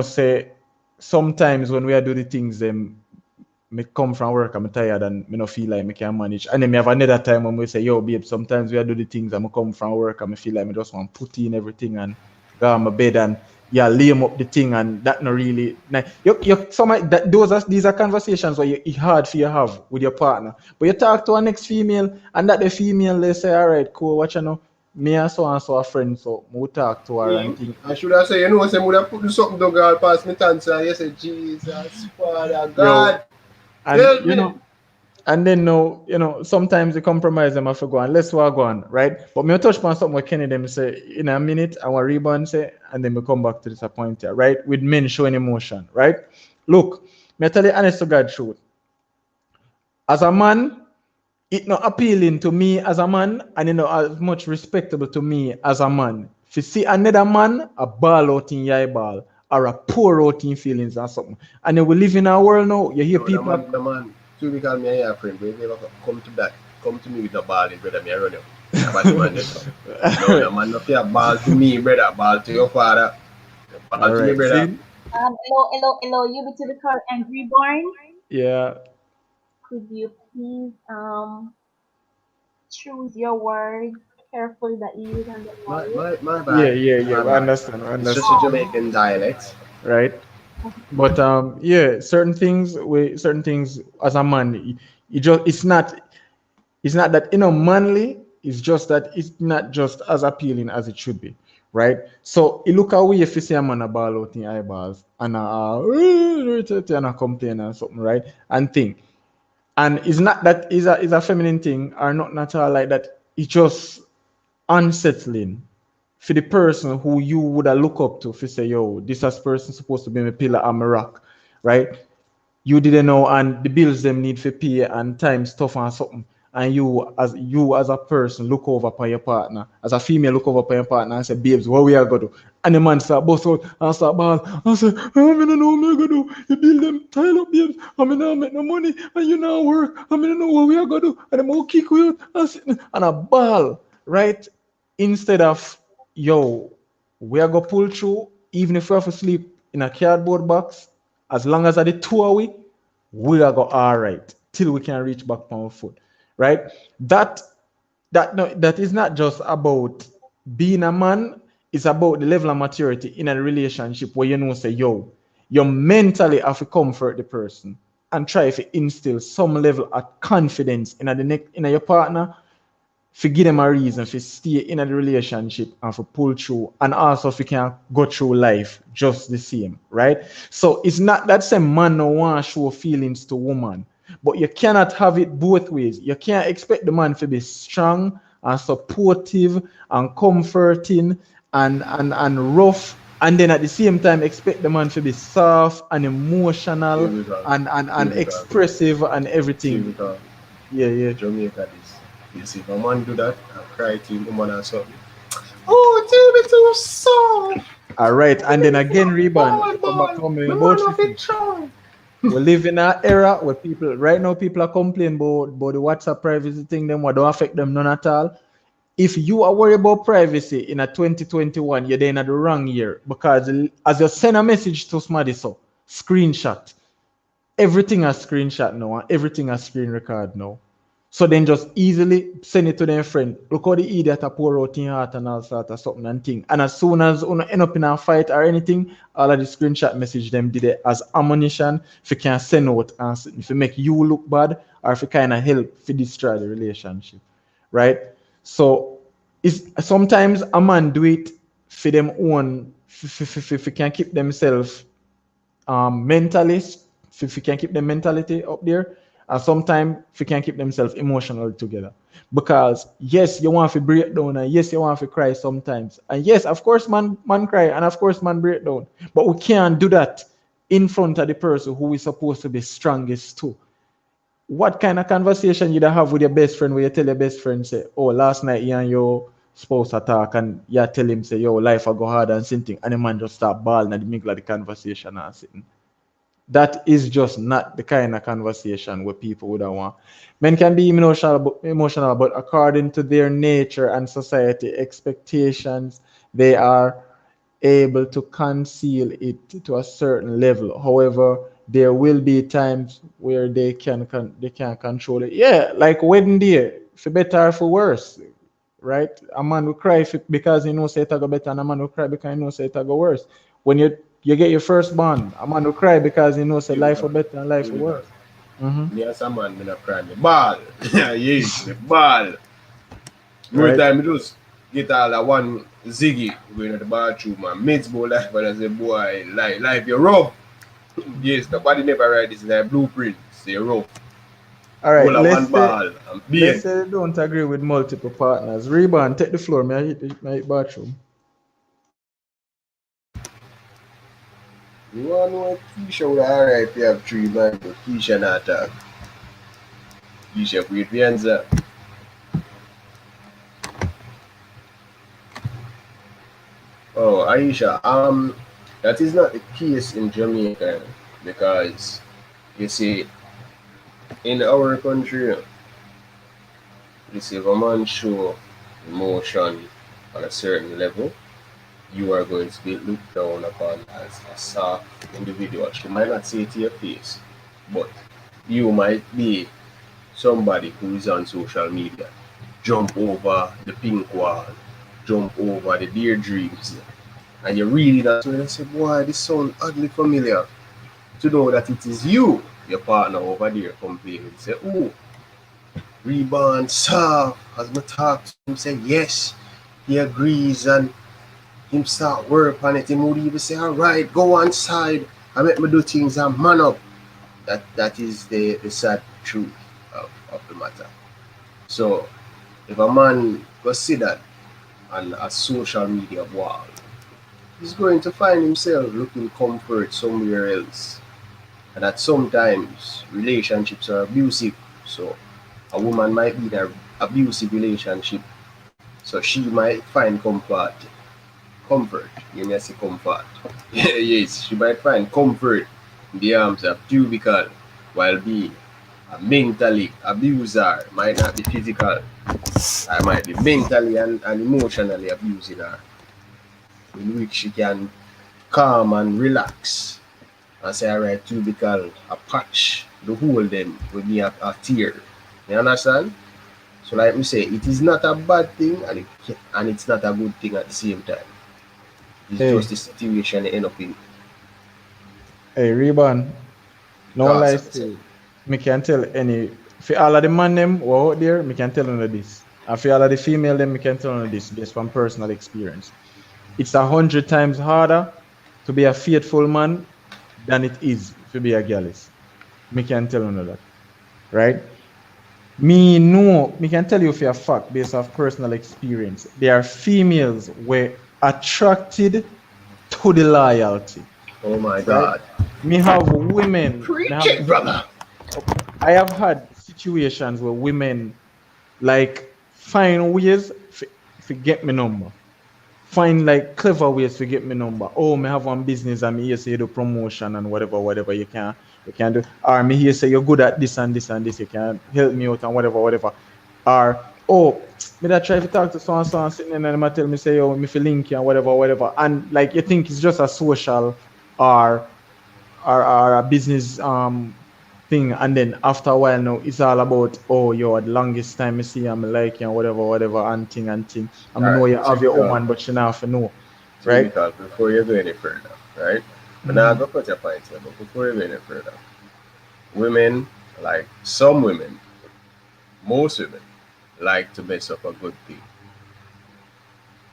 say sometimes when we are do the things me come from work, I'm tired and me not feel like me can manage. And then me have another time when we say, yo, babe, sometimes we are do the things and me come from work and me feel like me just want to put in everything and go on my bed and lay up the thing and that not really nice. These are conversations where it's hard for you to have with your partner. But you talk to a next female and that the female they say, all right, cool, watch you know. Me and so a friend, so we talk to her and think. I should have said, I would have put something down girl past me answer. And you said, Jesus, Father Yo, God, and help me. and then no, sometimes the compromise them have to go on. Let's walk on, right? But me touch on something what Kenny them say in a minute, I want rebound say, and then we come back to this point here, right? With men showing emotion, right? Look, me tell you honest to God truth. As a man, it not appealing to me as a man, and as much respectable to me as a man. If you see another man, a ball out in your ball, or a pour out in feelings or something. And then we live in a world now, you hear No, people. the man, two because me and your friend, but if you ever come to that, come to me with a ball, brother, me I run you. But the man, no, the man not a ball to me, brother, ball to your father. Ball All to me, right, brother. see? Hello, you be to the call Angry Born. Yeah. Could you please choose your words carefully that you use on the voice? My Yeah, bad. yeah, yeah. My I bad. understand. I It's just a understand. Jamaican dialect. Right. But yeah, certain things as a man, it's not that manly. It's just that it's not just as appealing as it should be, right? So you look away if you see a man a ball out in eyeballs and a complain and something, right? And think, and it's not that is a feminine thing or not at all like that. It's just unsettling for the person who you would have look up to, if you say, yo, this as person supposed to be my pillar and my rock, right? You didn't know, and the bills them need for pay and time stuff and something. And you as a person look over upon your partner, as a female look over upon your partner and say, babes, what we are gonna do? And the man start bust out and start ball and say, oh, I don't know what we are gonna do. You build them tile up, babes. I mean, I make no money and you not work. I mean, I know what we are gonna do. And them all kick you out and a ball, right? Instead of, yo, we are gonna pull through, even if we have to sleep in a cardboard box, as long as I the two are we are go all right till we can reach back on our foot, right? That that is not just about being a man. It's about the level of maturity in a relationship where you know say, yo, you mentally have to comfort the person and try to instill some level of confidence in your partner, for give them a reason for stay in a relationship and for pull through, and also if you can go through life just the same, right? So it's not that same man no want to show feelings to woman, but you cannot have it both ways. You can't expect the man to be strong and supportive and comforting and rough, and then at the same time expect the man to be soft and emotional and expressive and everything. Typical Yeah. Jamaica this. You see, if a man do that, I cry to him, woman or something. Oh, tell me too soft. All right, and then again, Reban, come back home about 50. We live in an era where people, right now, people are complaining about the WhatsApp privacy thing, them what don't affect them none at all. If you are worried about privacy in a 2021, you're in the wrong year, because as you send a message to somebody, so screenshot. Everything a screenshot now, and everything a screen record now. So then just easily send it to their friend. Look how the idiot a pour out in your heart and all sort of something and thing. And as soon as you end up in a fight or anything, all of the screenshot message them did it as ammunition if you can send out and if you make you look bad or if you kind of help to destroy the relationship. Right? So it's sometimes a man do it for them own if you can keep themselves mentally, if you can keep their mentality up there, and sometimes if you can keep themselves emotionally together. Because yes, you want to break down, and yes, you want to cry sometimes, and yes, of course, man cry, and of course, man break down. But we can't do that in front of the person who is supposed to be strongest too. What kind of conversation you have with your best friend where you tell your best friend say, oh, last night you and your spouse attack, and you tell him say, yo, life I go hard and something, and the man just start bawling at the middle of the conversation and sitting. That is just not the kind of conversation where people would want. Men can be emotional, but according to their nature and society expectations, they are able to conceal it to a certain level. However, there will be times where they can control it. Yeah, like wedding day, for better or for worse, right? A man will cry because he knows it go better, and a man will cry because he knows it go worse. When you get your first born, a man will cry because he knows that life will better and life will worse. Yes, a man, me not cry, me ball. Yes, me ball. Every Right. time me just get all that one ziggy going to the bathroom and mates go life, and I say, boy, life you're rough. Yes, nobody never write this in their blueprint. Say rough. All right, All a one ball and let's beer. say they don't agree with multiple partners. Rebound, take the floor. May I hit bathroom? You want to know Keisha would alright if you have three man, but Keisha not talk. Keisha great the answer. Oh, Aisha, that is not the case in Jamaica because you see, in our country, you see, if a man show emotion on a certain level, you are going to be looked down upon as a soft individual. She might not say it to your face, but you might be somebody who is on social media, jump over the pink wall, jump over the dear dreams, and you read that and you say, boy, this sounds oddly familiar. To know that it is you, your partner over there, complaining. Say, oh, rebound, soft. As me talk to him, say, yes, he agrees, and him start work on it. He would even say, all right, go on side and make me do things and man up. That is the sad truth of the matter. So if a man go see that on a social media wall, he's going to find himself looking comfort somewhere else. And that sometimes relationships are abusive. So a woman might be in an abusive relationship, so she might find comfort. You may say comfort. Yes, she might find comfort in the arms of cubicle while being a mentally abuser. Might not be physical, I might be mentally and emotionally abusing her, in which she can calm and relax and say, all right, cubicle, a patch, the whole them will be a tear. You understand? So like we say, it is not a bad thing and it's not a good thing at the same time. It's Hey, just the situation they end up in. hey, Reban. No lie, Awesome. say, me can tell any, for all of the man them who are out there, me can tell them this. And for all of the female them, me can tell them this based from personal experience. It's 100 times harder to be a faithful man than it is to be a gallus. Me can tell you that, right? Me know, me can tell you for a fact based off personal experience. There are females were attracted to the loyalty, Oh my right? God. Me have women, me Preach have it, brother. I have had situations where women like find ways to get me number. Find like clever ways to get me number. Oh, me have one business and me here say you do promotion and whatever you can do. Or me here say you're good at this and this and this, you can help me out and whatever. Or oh, me that try to talk to someone sitting and them tell me say oh me feel link you and whatever. And like you think it's just a social or or a business thing, and then after a while now it's all about oh you're the longest time I see I'm like you and whatever and thing. I All mean know right, you have your typical, woman but she not have to know, right? typical. Before you go any further, right? But now I Mm-hmm. go put your point here, but before you go any further, women, like some women, most women, like to mess up a good thing.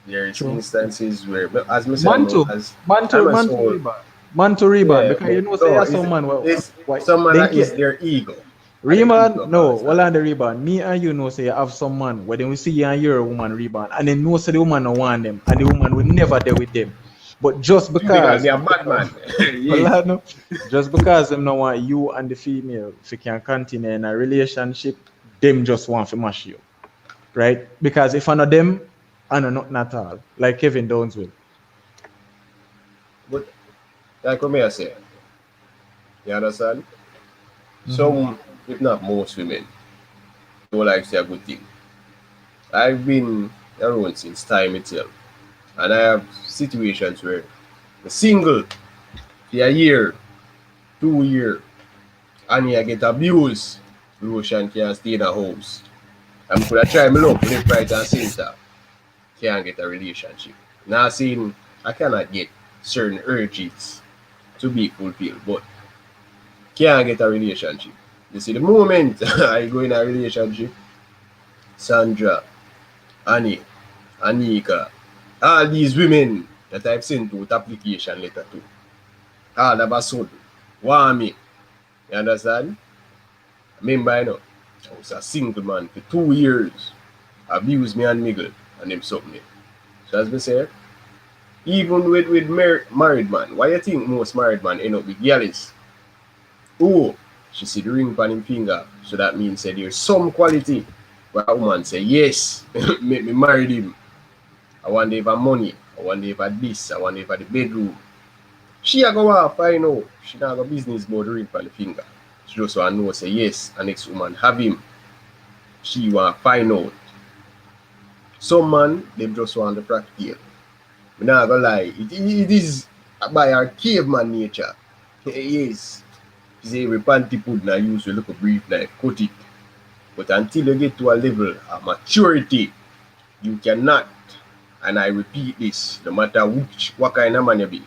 There's True. instances where, but as I say, Man to I'm a man to soul. rebound. Man to rebound Yeah, because but you know say no, yeah some man it's why someone then that is their ego. And them rebound ego no cause well that. on the rebound. Me and you know say you have some man where then we see you and you're a woman rebound and then know say the woman no want them and the woman will never there with them. But just Typical, me because a bad man. well, Yes. I know. Just because them no want you and the female if you can continue in a relationship, them just want to mash you, right? Because if I know them, I know nothing at all. Like Kevin Downs will. But like what me I say, you understand? Mm-hmm. Some, if not most women, don't like say a good thing. I've been around since time itself. And I have situations where the single for a year, 2 year, and you get abused. Russian can't stay in a house. I'm gonna try my luck left, right, and center. Can't get a relationship. Now saying I cannot get certain urges to be fulfilled, but can't get a relationship. You see, the moment I go in a relationship, Sandra, Annie, Anika, all these women that I've sent out application letter to, all of a sudden, want me. You understand? Remember, I know, I was a single man for 2 years, abuse me and niggle, and them suck me. So as we say, even with married man, why you think most married man end up with gallus? Oh, she see the ring on him finger, so that means that there's some quality. Where a woman say, yes, make me marry him. I want to have money. I want to have this. I want to have the bedroom. She a go want find out. She not got business about the ring on the finger. She just want to know, say, yes, a next woman have him. She want find out. Some man, they just want the practical. I'm not gonna lie, it is by our caveman nature. Yes, it's every panty pudding I use to look a brief knife, cut it. But until you get to a level of maturity, you cannot, and I repeat this, no matter what kind of man you be,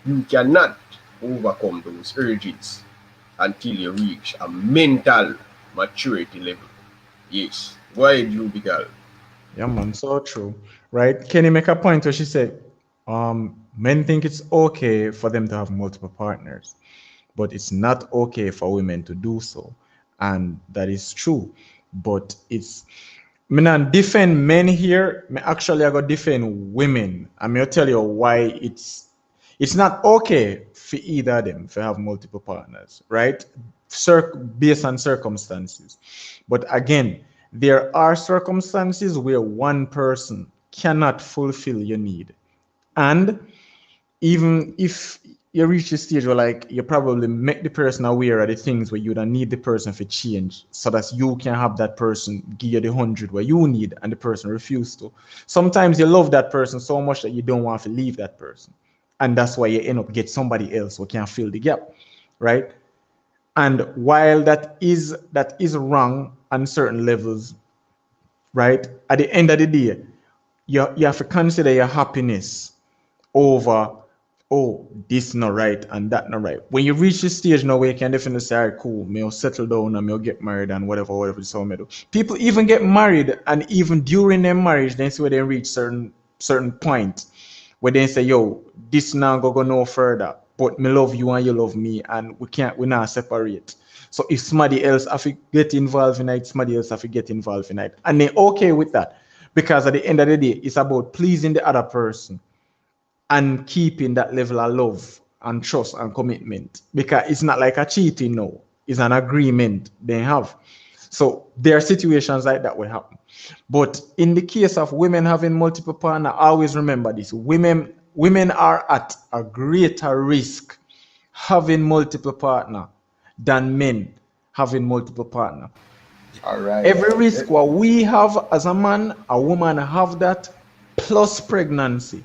you cannot overcome those urges until you reach a mental maturity level. Yes. Why do you girl? Yeah, man, so true. Right? Kenny make a point where she said, men think it's okay for them to have multiple partners, but it's not okay for women to do so. And that is true. But it's Me not defend men here. Me actually I go defend women. I'm gonna tell you why it's not okay for either of them to have multiple partners, right? Based on circumstances. But again, there are circumstances where one person cannot fulfill your need. And even if you reach a stage where like you probably make the person aware of the things where you don't need the person for change so that you can have that person give you the 100 where you need and the person refuse to. Sometimes you love that person so much that you don't want to leave that person. And that's why you end up get somebody else who can fill the gap. Right. And while that is wrong on certain levels, right? At the end of the day, you have to consider your happiness over, oh, this not right and that not right. When you reach this stage now where you can definitely say, all right, cool, may settle down and may get married and whatever so me do. People even get married and even during their marriage, then see where they reach certain point where they say, yo, this now go no further. But me love you and you love me and we not separate. So if somebody else have to get involved in it, somebody else have to get involved in it. And they okay with that. Because at the end of the day, it's about pleasing the other person and keeping that level of love and trust and commitment, because it's not like a cheating now, it's an agreement they have. So there are situations like that will happen. But in the case of women having multiple partners, always remember this: women are at a greater risk having multiple partner than men having multiple partner. All right. Every risk what we have as a man, a woman have that, plus pregnancy,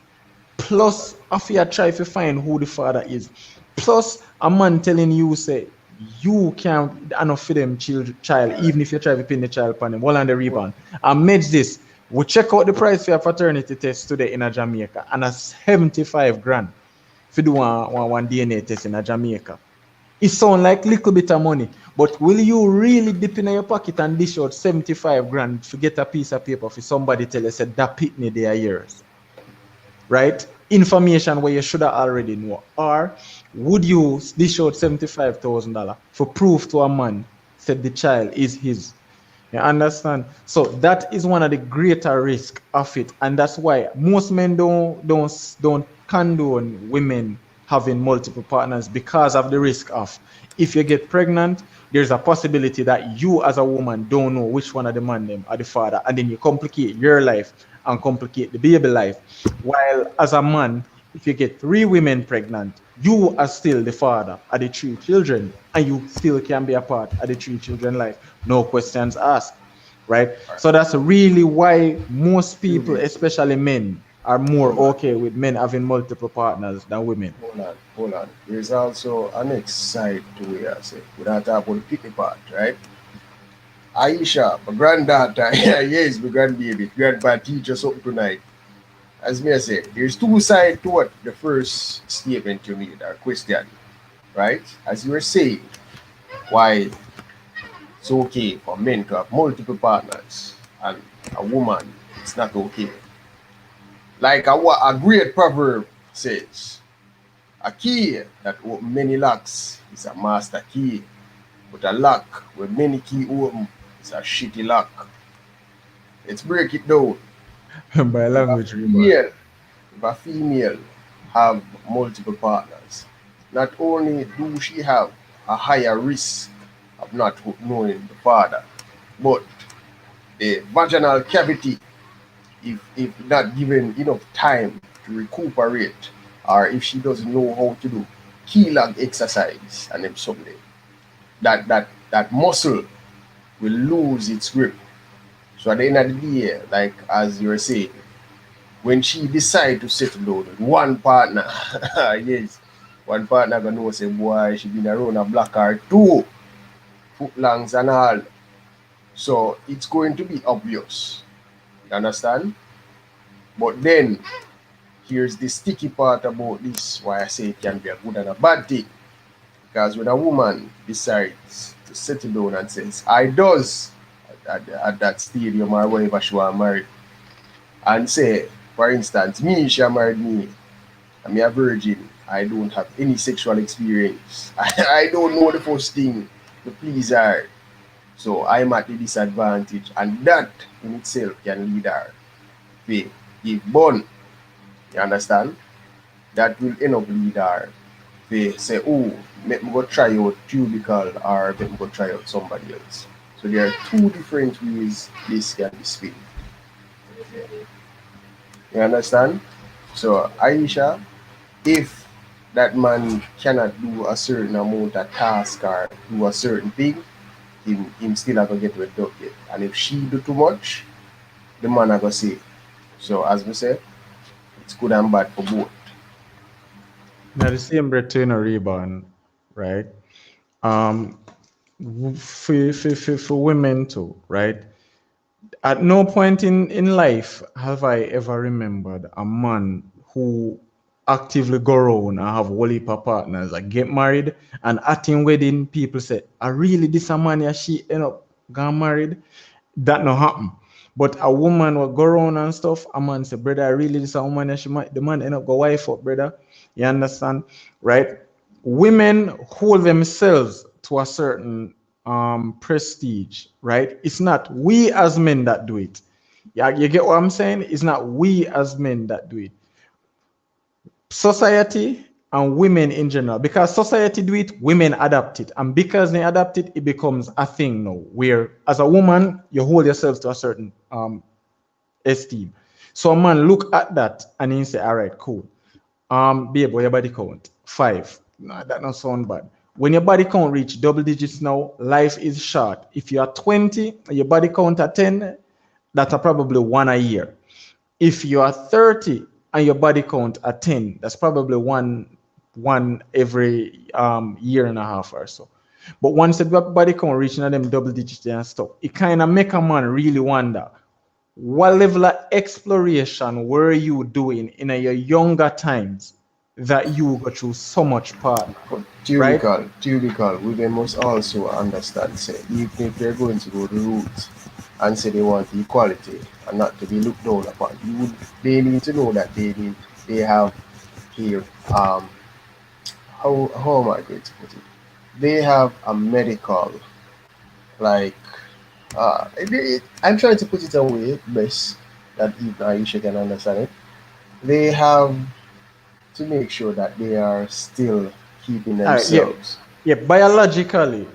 plus after try to find who the father is, plus a man telling you say you can't enough for them child, even if you try to pin the child upon them, while on the rebound. And match this, we check out the price for a paternity test today in a Jamaica, and a 75 grand for do one DNA test in a Jamaica. It sounds like little bit of money, but will you really dip in your pocket and dish out 75 grand to get a piece of paper for somebody tell you said that pitney they are yours? Right? Information where you should have already know. Or would you dish out $75,000 for proof to a man said the child is his? You understand? So that is one of the greater risk of it, and that's why most men don't condone women having multiple partners, because of the risk of, if you get pregnant, there's a possibility that you as a woman don't know which one of the man them are the father, and then you complicate your life and complicate the baby life. While as a man, if you get 3 women pregnant, you are still the father of the 3 children, and you still can be a part of the 3 children life, no questions asked, right? So that's really why most people, especially men, are more okay with men having multiple partners than women. Hold on. There's also an next side to it, I say. We don't talk about the picnic part, right? Aisha, my granddaughter, yes, my grandbaby, grandpa teach us something tonight. As me I say, there's 2 sides to what the first statement you made, or question, right? As you were saying, why it's okay for men to have multiple partners and a woman, it's not okay. Like a great proverb says, a key that opens many locks is a master key, but a lock with many key open is a shitty lock. Let's break it down. By If a language, female, if a female have multiple partners, not only do she have a higher risk of not knowing the father, but the vaginal cavity, if not given enough time to recuperate, or if she doesn't know how to do key lag exercise and then someday, that muscle will lose its grip. So at the end of the day, like as you were saying, when she decide to settle down with one partner, yes, one partner gonna know say boy she been around a block or 2, footlongs and all. So it's going to be obvious. You understand? But then here's the sticky part about this, why I say it can be a good and a bad thing. Because when a woman decides to settle down and says, I does at that stadium or wherever she was married, and say, for instance, me, she married me, I'm a virgin, I don't have any sexual experience, I don't know the first thing to please her. So I'm at the disadvantage, and that in itself can lead her to give bun. You understand? That will end up lead her to say, oh, let me go try out tubical or let me go try out somebody else. So there are two different ways this can be split. You understand? So Aisha, if that man cannot do a certain amount of task or do a certain thing, him still not gonna get reducted. And if she do too much, the man not gonna say. So as we said, it's good and bad for both. Now the same return or rebound, right? Um, for women too, right? At no point in life have I ever remembered a man who actively go around and have whole heap of partners, like get married and at him wedding people say, I really this a man yeah, she end up got married. That no happen. But a woman will go around and stuff, a man say, brother, I really this a woman yeah, she might the man end up go wife up, brother. You understand? Right? Women hold themselves to a certain prestige, right? It's not we as men that do it. Yeah, you get what I'm saying? It's not we as men that do it. Society and women in general, because society do it, women adapt it, and because they adapt it, it becomes a thing now. Where as a woman, you hold yourselves to a certain esteem. So a man look at that and he say, all right, cool. Babe, what your body count? 5. No, that not sound bad. When your body count reach double digits now, life is short. If you are 20, your body count at 10, that's probably one a year. If you are 30 and your body count at 10, that's probably one every year and a half or so. But once the body count reaching them double digits and stuff, it kind of make a man really wonder what level of exploration were you doing in your younger times that you go through so much partner, But right? theoretical, women must also understand, say, even if they're going to go the route and say they want equality and not to be looked down upon, they need to know that they have here how am I going to put it? They have a medical like I'm trying to put it away best that even Aisha can understand it. They have to make sure that they are still keeping Yeah, themselves yeah. Biologically,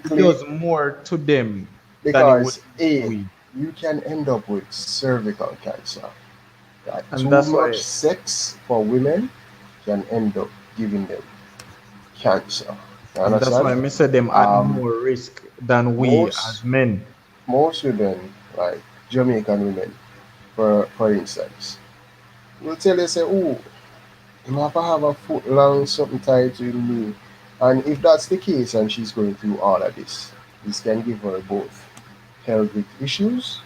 it biologically, does more to them than it would because do to we, you can end up with cervical cancer. That and too that's much why, sex for women can end up giving them cancer. You and that's understand? why I said them at Um, more risk than we as most men. most women, like Jamaican women, for instance, will tell you say, "Oh, you have to have a foot long something tied to me," and if that's the case, and she's going through all of this can give her both pelvic issues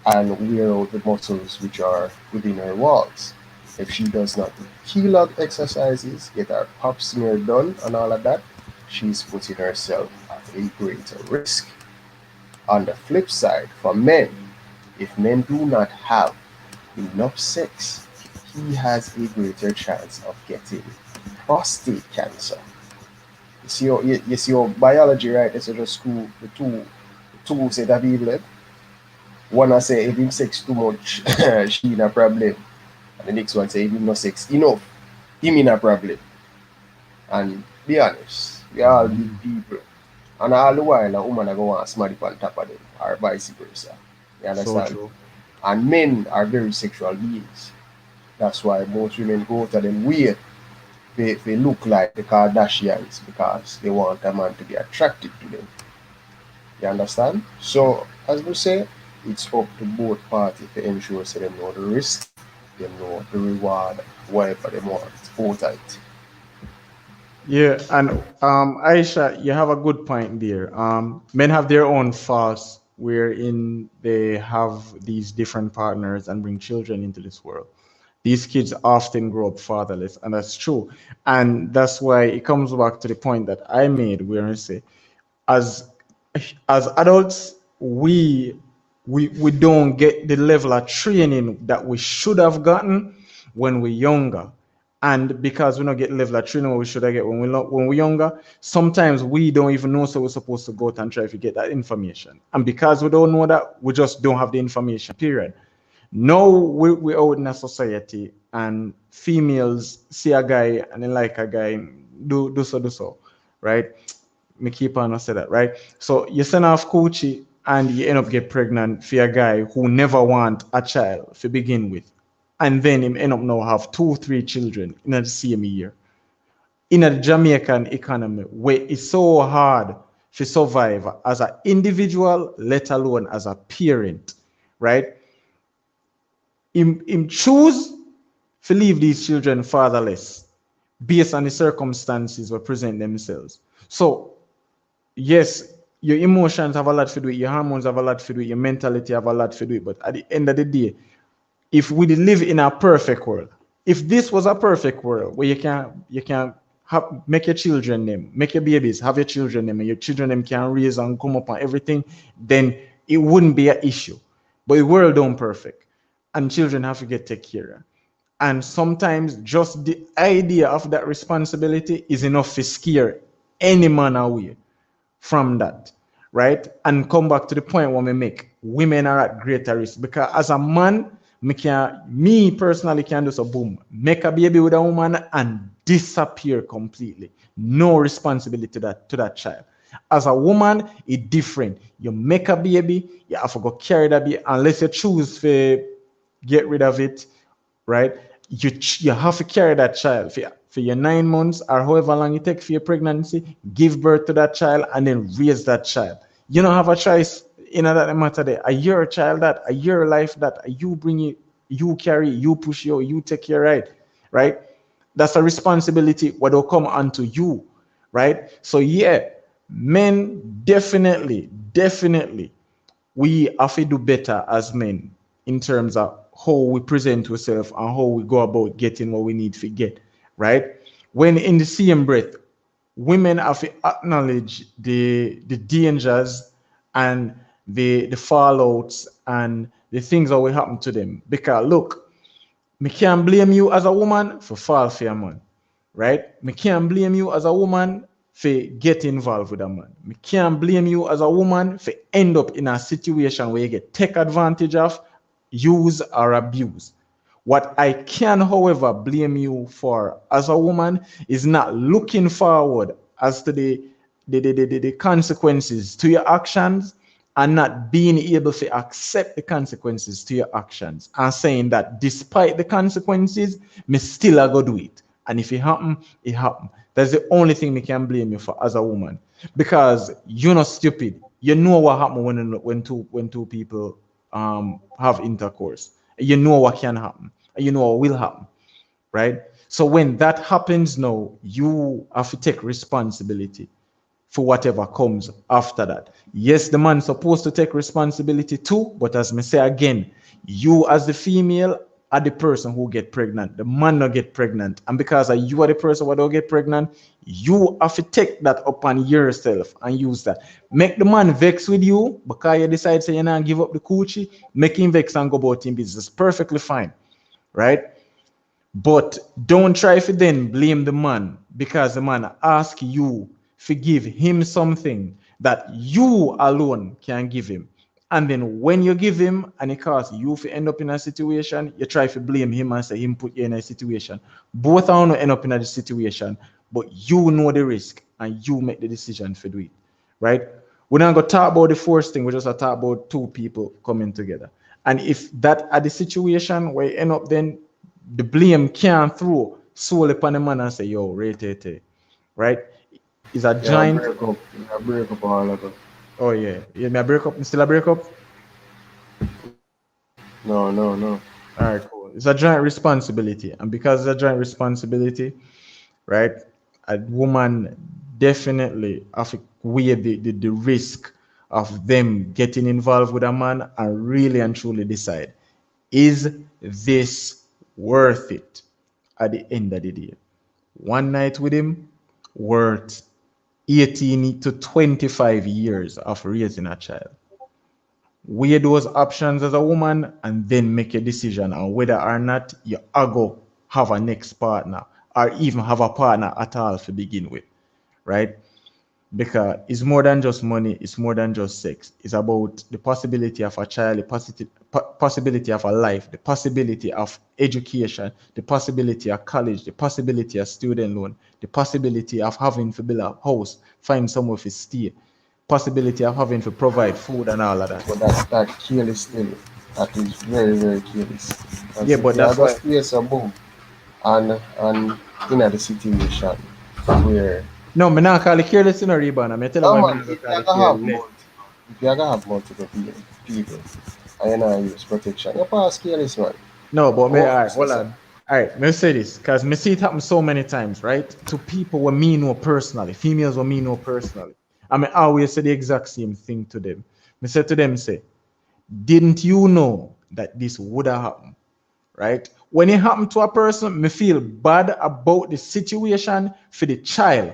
and wear out the muscles which are within her walls. If she does not do keylog exercises, get her pap smear done, and all of that, she's putting herself at a greater risk. On the flip side, for men, if men do not have enough sex, he has a greater chance of getting prostate cancer. You see your biology, right? This is just school, the two set of people. One I say if him sex too much, she in a problem. And the next one say if him no sex enough, him in a problem. And be honest, we are all big people. And all the while a woman a go want somebody on top of them, or vice versa. You So understand? true. And men are very sexual beings. That's why most women go to them weird. They look like the Kardashians because they want a man to be attracted to them. You understand? So, as we say, it's up to both parties to ensure so they know the risk, they know the reward, whatever they want. It's both tight. Yeah, and Aisha, you have a good point there. Men have their own faults wherein they have these different partners and bring children into this world. These kids often grow up fatherless, and that's true. And that's why it comes back to the point that I made where I say, as as adults, we don't get the level of training that we should have gotten when we're younger. And because we don't get level of training we should get when we're younger, sometimes we don't even know, so we're supposed to go out and try to get that information. And because we don't know that, we just don't have the information, period. Now we're out in a society and females see a guy and they like a guy, do so, right? Me keep on say that, right? So you send off coochie and you end up get pregnant for a guy who never want a child to begin with. And then him end up now have 2-3 children in the same year. In a Jamaican economy where it's so hard to survive as an individual, let alone as a parent, right? Him choose to leave these children fatherless based on the circumstances that present themselves. So yes, your emotions have a lot to do with your hormones, have a lot to do with your mentality, have a lot to do with, but at the end of the day, if we live in a perfect world, if this was a perfect world where you can make your children name, make your babies, have your children name, and your children them can raise and come up and everything, then it wouldn't be an issue. But the world don't perfect, and children have to get taken care of. And sometimes just the idea of that responsibility is enough to scare any man away from that, right? And come back to the point where we make, women are at greater risk because as a man, me personally can do so, boom, make a baby with a woman and disappear completely. No responsibility to that child. As a woman, it's different. You make a baby, you have to go carry that baby unless you choose to get rid of it, right? You have to carry that child for your 9 months or however long it takes for your pregnancy, give birth to that child, and then raise that child. You don't have a choice in that matter there. A year child that, a year life that, you bring it, you carry, you push you take care, right? That's a responsibility what will come onto you, right? So yeah, men definitely, we have to do better as men in terms of how we present ourselves and how we go about getting what we need to get, right? When in the same breath, women have to acknowledge the dangers and the fallouts and the things that will happen to them. Because look, me can't blame you as a woman for fall for a man, right? Me can't blame you as a woman for get involved with a man. Me can't blame you as a woman for end up in a situation where you get take advantage of, use or abuse. What I can, however, blame you for as a woman is not looking forward as to the consequences to your actions and not being able to accept the consequences to your actions and saying that despite the consequences, me still a go do it. And if it happen, it happen. That's the only thing me can blame you for as a woman. Because you're not stupid. You know what happens when two people have intercourse. You know what can happen. You know what will happen. Right? So when that happens now, you have to take responsibility for whatever comes after that. Yes, the man's supposed to take responsibility too, but as me say again, you as the female are the person who get pregnant. The man not get pregnant. And because you are the person who don't get pregnant, you have to take that upon yourself and use that. Make the man vex with you because you decide say you not give up the coochie, make him vex and go about in business. Perfectly fine, right? But don't try to then blame the man because the man ask you to give him something that you alone can give him. And then when you give him and it causes you to end up in a situation, you try to blame him and say him put you in a situation. Both are going to end up in a situation, but you know the risk and you make the decision to do it, right? We're not going to talk about the first thing. We're just going to talk about two people coming together. And if that are the situation where you end up then the blame can't throw solely upon the man and say, yo, right? Is a giant. Break up all of it. Oh yeah. You may break up, still a break up? No. All right, cool. It's a joint responsibility. And because it's a joint responsibility, right? A woman definitely have to weigh the risk of them getting involved with a man and really and truly decide, is this worth it at the end of the day? One night with him worth 18 to 25 years of raising a child. Weigh those options as a woman and then make a decision on whether or not you go have a next partner or even have a partner at all to begin with, right? Because it's more than just money, it's more than just sex. It's about the possibility of a child, the possibility of a life, the possibility of education, the possibility of college, the possibility of student loan, the possibility of having to build a house, find somewhere to stay, possibility of having to provide food and all of that. But that careless still. That is very, very careless. And Yeah, if but you are that's going why. to create some boom and in the situation where No, me not call it careless in a rebound. I tell you no why me man, not if you call are it gonna have careless. multiple if you are gonna have multiple people and you not use protection, you pass careless man. No, but me, Oh, all right, so, hold so. on. All right, me say this because me see it happen so many times, right? To people who me know personally, females who me know personally. I mean, I always say the exact same thing to them. Me say to them, say, didn't you know that this would have happened, right? When it happened to a person, me feel bad about the situation for the child,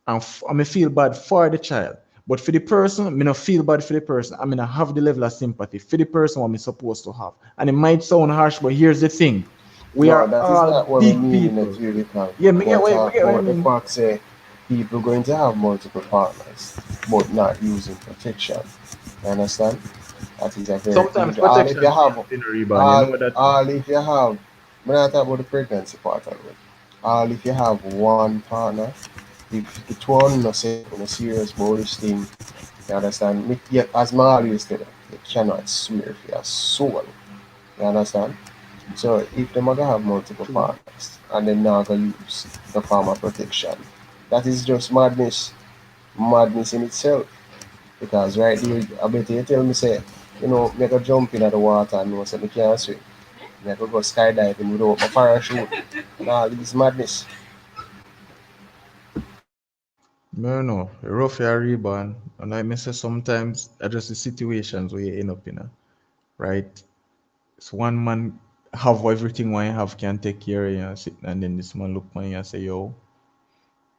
and I me feel bad for the child. But for the person, me not feel bad for the person. I mean, I have the level of sympathy for the person what me supposed to have. And it might sound harsh, but here's the thing: we No, are that is all not what we big mean in it people. really can. Yeah, We're going to me talk get what I about the mean. fact say people going to have multiple partners but not using protection. You understand? That is a very Sometimes dangerous. All if you protection have in a rebound, you all know that. all if you have we're not talking about the pregnancy part of it. All if you have one partner, if the two one no say on a serious bullish thing, you understand? Yeah, as my always say, you cannot swear for your soul. You understand? So if them are gonna have multiple True. partners and then now gonna use the form of protection, that is just madness, madness in itself. Because right there, I bet you tell me say, make a jump in the water and know say me can't swim. Me could go skydiving without my parachute and all this madness. No, no, rough your rebound. And like me say, sometimes I just the situations where you end up in, right? So one man have everything what you have can take care of you and sit, and then this man look on you and say, yo,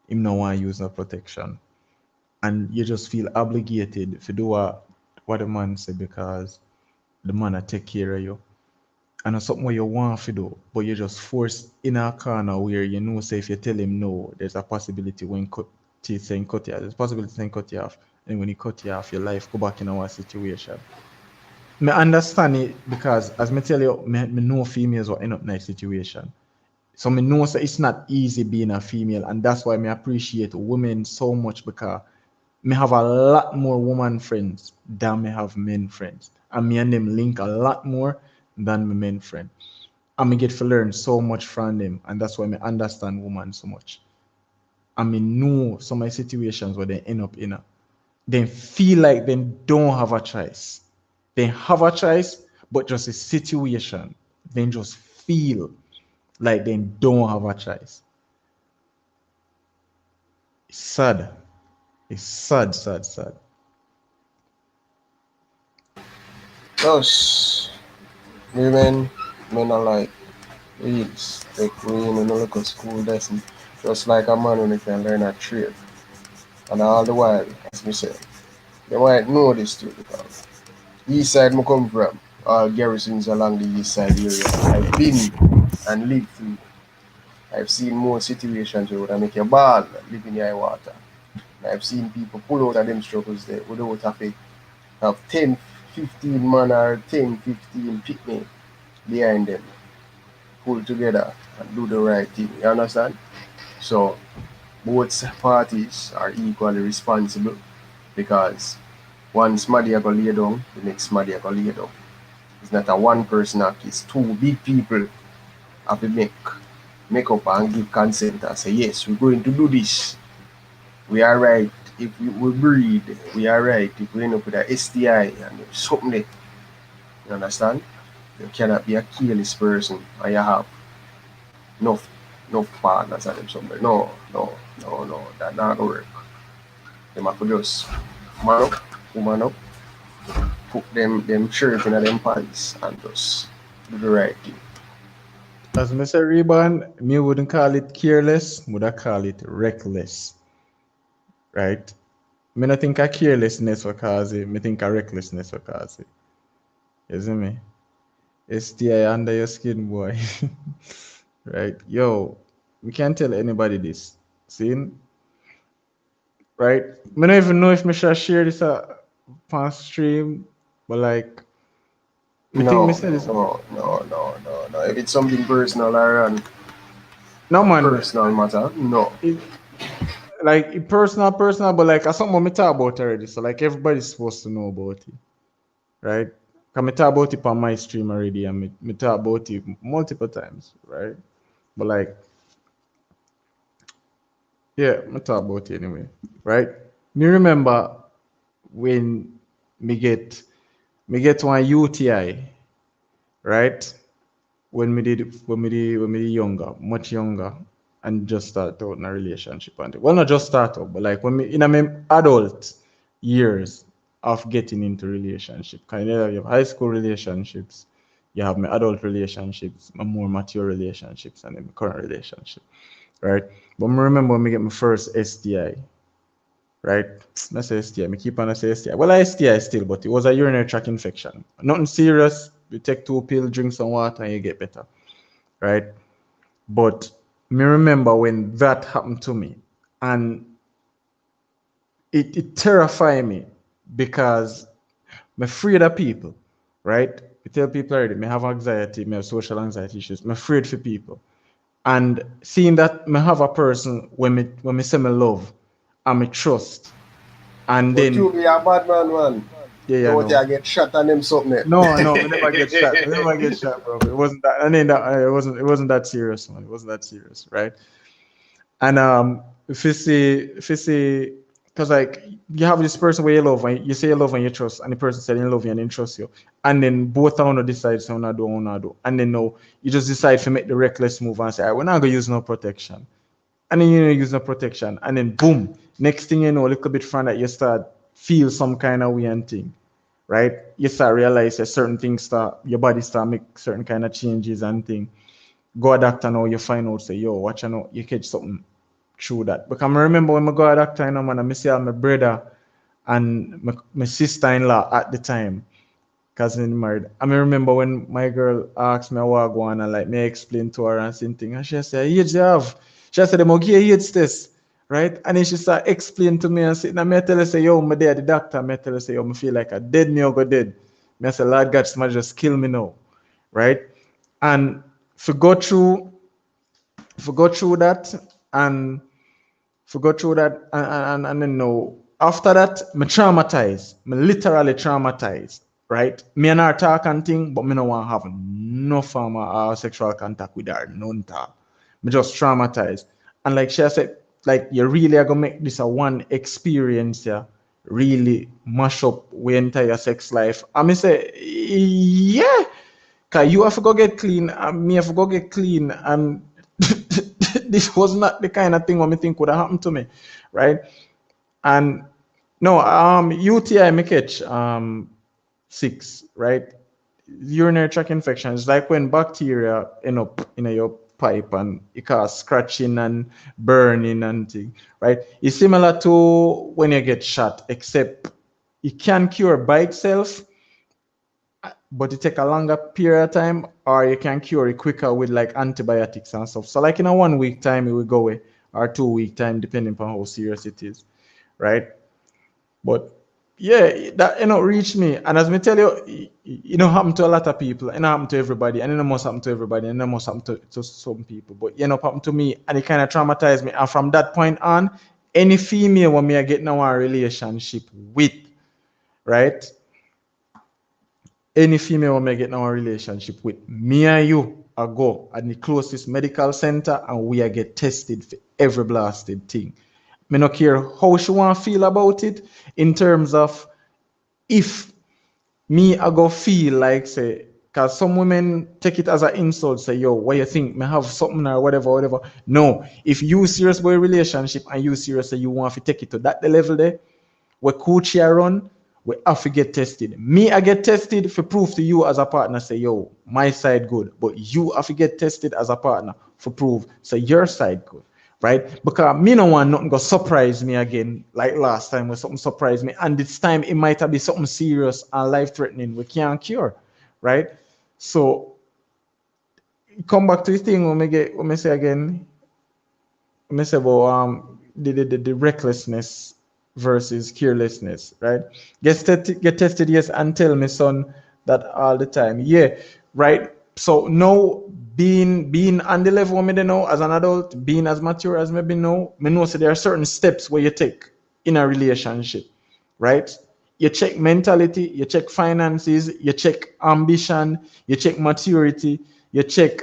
him no want use no protection. And you just feel obligated to do what the man say because the man a take care of you. And it's something what you want to do, but you just forced in a corner where you know say if you tell him no, there's a possibility when teeth saying cut you off, there's a possibility saying cut you off. And when he cut you off, your life go back in our situation. Me understand it because as me tell you, me know females will end up in a situation. So me know say it's not easy being a female, and that's why me appreciate women so much because me have a lot more woman friends than me have men friends. And me and them link a lot more than my men friend. And me get to learn so much from them. And that's why me understand women so much. And me know some of my situations where they end up in a they feel like they don't have a choice. They have a choice, but just a situation. They just feel like they don't have a choice. It's sad. It's sad, sad, sad. Thus, women, men are like reels, like we in a local school lesson, just like a man when he can learn a trade. And all the while, as me say, they might know this too because east side I come from, all garrisons along the east side area. I've been and lived through. I've seen more situations where would make you ball live in your water. I've seen people pull out of them struggles there without having have 10, 15 man or 10, 15 picnic behind them, pull together and do the right thing. You understand? So both parties are equally responsible because one smaddy are gonna lay down, the next smaddy are gonna lay down. It's not a one person act, it's two big people have to make up and give consent and say, yes, we're going to do this. We are right if we breed, we are right if we end up with a STI and something there. You understand? You cannot be a careless person and you have enough enough partners and them somewhere. No, no, no, no, that not gonna work. Them have to just man up, woman up, put them shirt in them pants and just do the right thing. As Mr. Reban, me wouldn't call it careless, would I call it reckless, right? Me not think a carelessness will cause it, me think a recklessness will cause it. You see me? STI under your skin, boy. right? Yo, we can't tell anybody this. See, right? I don't even know if I should share this past stream, but like, me think me No, say this. no. If it's something personal or an No a man, personal matter, no. it, like it personal, but like I something me talk about already. So like everybody's supposed to know about it, right? Cause me talk about it on my stream already, and me talk about it multiple times, right? But like, yeah, me talk about it anyway, right? Me remember when me get one UTI, right? When me did younger, much younger, and just start out in a relationship and well not just start out, but like when me in a adult years of getting into relationship. Kind of you have high school relationships, you have my adult relationships, my more mature relationships, and then my current relationship. Right? But I remember when me get my first STI, right? Not say STI, me keep on say STI. Well, I STI still, but it was a urinary tract infection. Nothing serious. You take 2 pills, drink some water, and you get better, right? But me remember when that happened to me, and it terrified me because I'm afraid of people, right? I tell people already, me have anxiety, me have social anxiety issues. I'm afraid for people. And seeing that me have a person when me say me love and me trust, and But you then be a bad man, man. yeah, Don't no. you get shot and them something there. No, we never get shot. We never get shot, bro. It wasn't that. I mean, it wasn't that serious, man. It wasn't that serious, right? And if you see, because like you have this person where you love and you say you love and you trust, and the person said you love you and they trust you, and then both of you decide so not do, not do, and then no, you just decide to make the reckless move and say, "Alright, we're not gonna use no protection," and then you know use no protection, and then boom, next thing you know, a little bit from that you start feel some kind of weird thing, right? You start realize that certain things start your body start make certain kind of changes and thing. Go a doctor now, you find out say, yo, watch out, you catch something through that. Because I remember when I go a doctor, you know, man, I see all my brother and my sister-in-law at the time, cousin married. I remember when my girl asked me what I go on and like me explain to her and something, and she said, "AIDS you have." She said, "Them okay AIDS test." Right? And then she start explain to me and say, now me tell her say, yo, my dad the doctor, me tell her say, yo, me feel like I dead me or go dead. Me I say, Lord God, somebody just kill me now. Right? And if you go through that and if you go through that and then no after that me traumatized, me literally traumatized, right? Me and her talk and thing, but me no want have no form of sexual contact with her, none talk. Me just traumatized. And like she said, like you really are gonna make this a one experience, yeah, really mash up we entire sex life. I me say, yeah, cause you have to go get clean and me have to go get clean and this was not the kind of thing what me think would have happened to me, right? And no, UTI me catch 6, right? Urinary tract infection is like when bacteria end up in your pipe and it cause scratching and burning and thing, right? It's similar to when you get shot, except it can cure by itself, but it take a longer period of time, or you can cure it quicker with like antibiotics and stuff. So like in a 1 week time it will go away, or 2 week time, depending upon how serious it is, right? But yeah, that reach me. And as me tell you, happen to a lot of people, it happen to everybody, and it must happen to everybody, and it must happen to some people. But happen to me, and it kind of traumatized me. And from that point on, any female when me I get now a relationship with, right? Any female when me I get now a relationship with, me and you I go at the closest medical center and we are get tested for every blasted thing. Me no care how she want to feel about it in terms of if me I go feel like say, because some women take it as an insult, say, yo, what you think? Me have something or whatever. No, if you serious about a relationship and you serious say you want to take it to that the level there, where coochie I run, we have to get tested. Me, I get tested for proof to you as a partner, say, yo, my side good. But you have to get tested as a partner for proof, say your side good. Right? Because me no want nothing go surprise me again, like last time when something surprised me. And this time it might have been something serious and life threatening we can't cure. Right? So come back to the thing when me say again, when me say about the recklessness versus carelessness, right? Get tested, yes, and tell me son that all the time. Yeah, right. So now being on the level me they know as an adult, being as mature as maybe now, me know so there are certain steps where you take in a relationship, right? You check mentality, you check finances, you check ambition, you check maturity, you check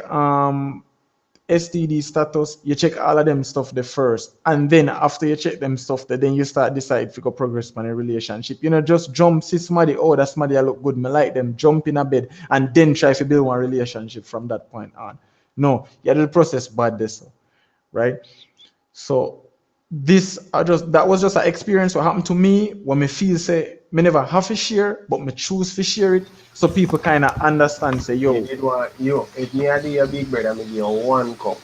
STD status, you check all of them stuff the first. And then after you check them stuff, then you start decide if you go progress on a relationship. You know, just jump, see somebody, oh, that somebody I look good, me like them, jump in a bed, and then try to build one relationship from that point on. No, you do the process bad this, right? So this I just that was just an experience what happened to me when me feel say me never have to share, but me choose to share it so people kind of understand say You yo, did one, you, if me a do your big brother, me give you one cup.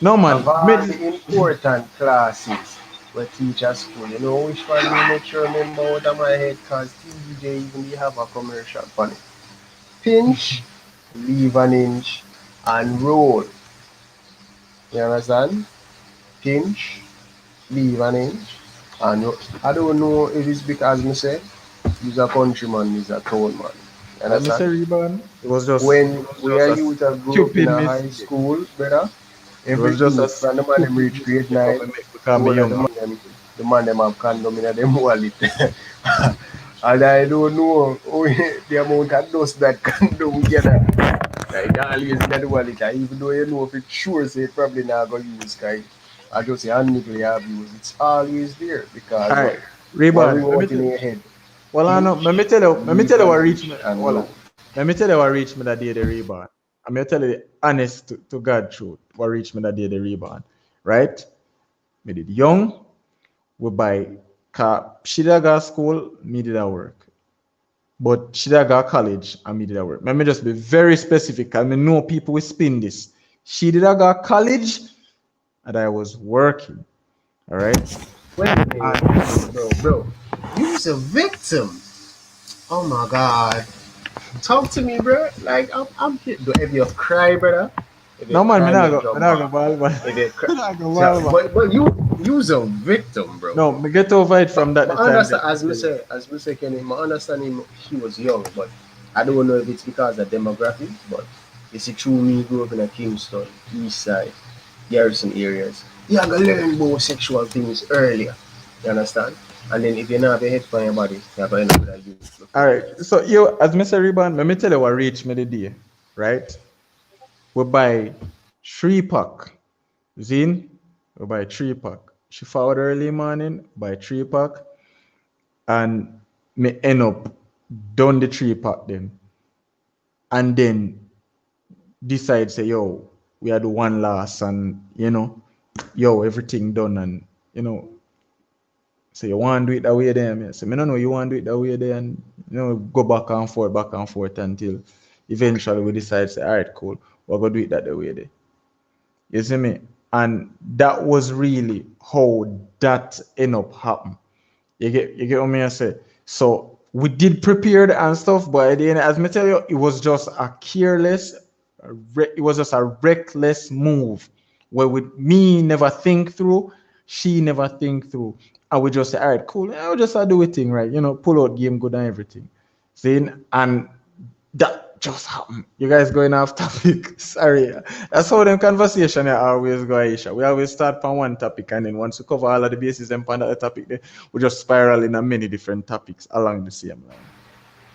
no Of man, all the important classes we teach at school, you know which one me make sure remember out of my head because TJ even they have a commercial for it. Pinch, leave an inch, and roll. You understand? Pinch, leave an inch, and I don't know if it's because me say he's a countryman, he's a town man. You let me understand? say rebound. It When was we just are a youth that grew up in stupid a high mistake. school, brother, It was just everything a from the man them stupid reach grade mistake of 9, me make the because me whole of young. the man them have condom in them wallet. And I don't know the amount of dust that condom gather. Like always in the wallet, and even though you know if it's sure say it probably not gonna use guy. I just say handle have used. It's always there because All right, what rebound. ring out in your head. Well, I know. Pinch, Let me leave tell you an what reached inch, me. and Well, roll. let me tell you what reached me that day the rebound. I'm gonna tell you the honest to God truth. What reached me that day the rebound, right? Me did young. We buy car. She did go school. Me did a work. But she did go college and me did a work. Let me just be very specific. I mean, know people will spin this. She did go college and I was working. All right. Wait a minute, And bro. You was a victim. Oh my god. Talk to me, bro. Like I'm here. Do if you cry, brother? If you no man, cry, me me jump not go back. ball, but If you cry, me not go so, ball, but but you was a victim, bro. no, me get over it from that But the I time that understand, me tell you. as we say, Kenny, I understand him. He was young, but I don't know if it's because of demographic. But you see, true me grew up in a Kingston, East Side, Garrison areas. You have to learn about sexual things earlier. You understand? And then if you not have a head for your body, you have to end up with a youth All before you right. know it. So you as Mr. Rebound, let me tell you what reached me the day, right? We buy 3 pack. Zine, we buy 3 pack. She forward early morning, buy 3 pack, and me end up done the 3 pack then. And then decide say, yo, we had one last and yo, everything done and so you want to do it that way there? Me say, me no know you want to do it that way there and go back and forth until eventually we decide say, all right, cool, we're gonna do it that the way there. You see me? And that was really how that end up happen. You get what me I say? So we did prepared and stuff, but at the end, as me tell you, it was just a careless, it was just a reckless move where with me never think through, she never think through. I would just say, all right, cool, I'll just do it thing, right? Pull out game good and everything. Seeing and that just happened. You guys going off topic. Sorry. That's how them conversation always go, Aisha. We always start from one topic and then once we cover all of the bases and find out the topic, then we just spiral in a many different topics along the same line.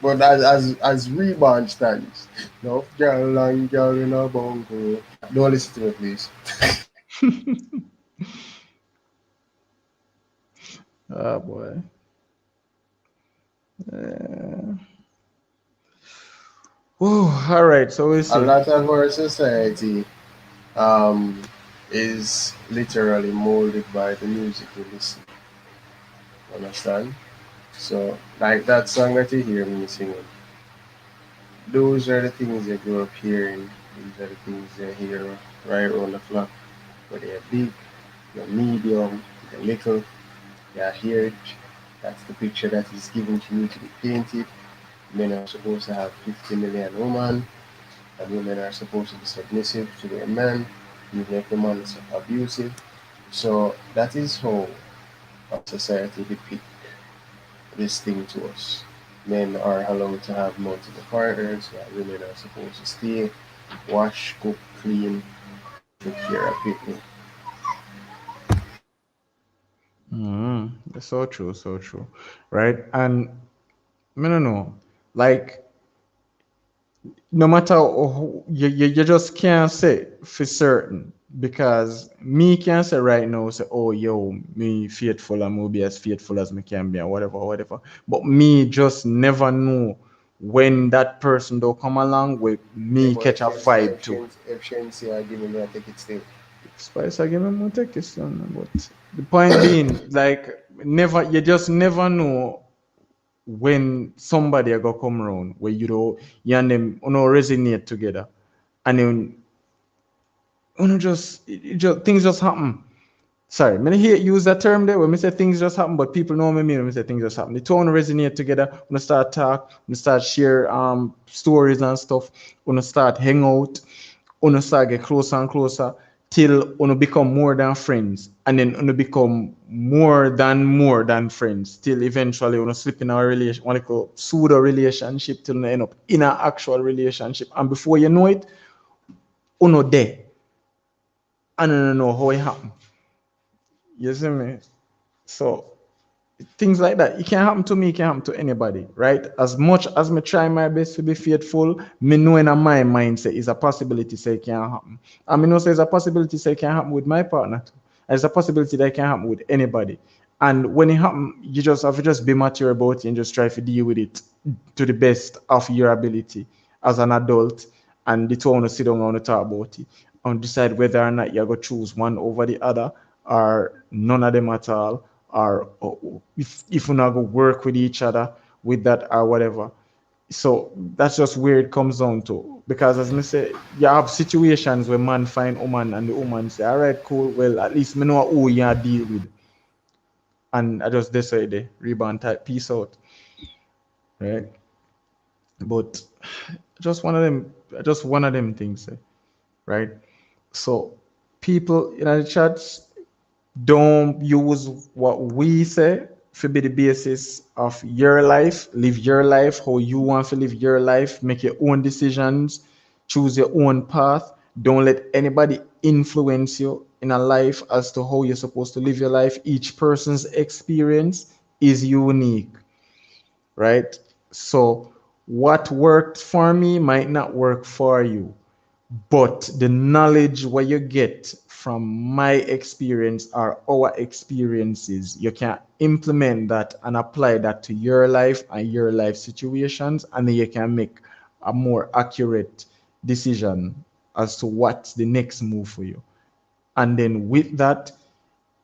But as rebound stands, no girl and girl in a bungle. Don't listen to me, please. Oh boy. Whew, all right, so we A see. lot of our society um, is literally molded by the music we listen. Understand? So, like that song that you hear me singing, those are the things you grow up hearing. These are the things you hear right around the clock. Whether you're big, you're medium, you're little, you're huge. That's the picture that is given to you to be painted. Men are supposed to have 50 million women. and women are supposed to be submissive to their men, even if the man is abusive. So that is how our society depict this thing to us. Men are allowed to have multiple partners, while women are supposed to stay, wash, cook, clean, and take care of people. So true, so true, right? And I don't know, like no matter you just can't say for certain because me can't say right now say oh yo me faithful and will be as faithful as me can be and whatever but me just never know when that person don't come along with Yeah, me but catch a vibe too. if Shen say I give me, I take it still. Spice I give him more take his son, but the point being like never you just never know when somebody a go come around where you know you and them you know resonate together and then you know just things just happen. Sorry, I hate use that term there when we say things just happen, but people know what I mean when we say things just happen. The two wanna resonate together, when start talk, when start share stories and stuff, when start hang out, when start get closer and closer till when become more than friends, and then when become more than friends, till eventually when slip in our relation, one like pseudo relationship till we end up in an actual relationship, and before you know it, uno there, and I don't know how it happened. You see me? So things like that. It can happen to me, it can happen to anybody, right? As much as me try my best to be faithful, me know in my mind say it's a possibility say it can happen. And me know say it's a possibility say it can happen with my partner too. And it's a possibility that it can happen with anybody. And when it happens, you just have to just be mature about it and just try to deal with it to the best of your ability as an adult. And the two want to sit down and want to talk about it and decide whether or not you're going to choose one over the other or none of them at all or if we're not going to work with each other with that or whatever. So that's just where it comes down to. Because as I say, you have situations where man find woman and the woman say, all right, cool, well, at least me know who you deal with. And I just decide the rebound type, peace out. Right? But just one of them things, right? So people in the chats don't use what we say to be the basis of your life. Live your life how you want to live your life. Make your own decisions. Choose your own path. Don't let anybody influence you in a life as to how you're supposed to live your life. Each person's experience is unique, right? So what worked for me might not work for you, but the knowledge what you get from my experience or our experiences, you can implement that and apply that to your life and your life situations, and then you can make a more accurate decision as to what's the next move for you. And then with that,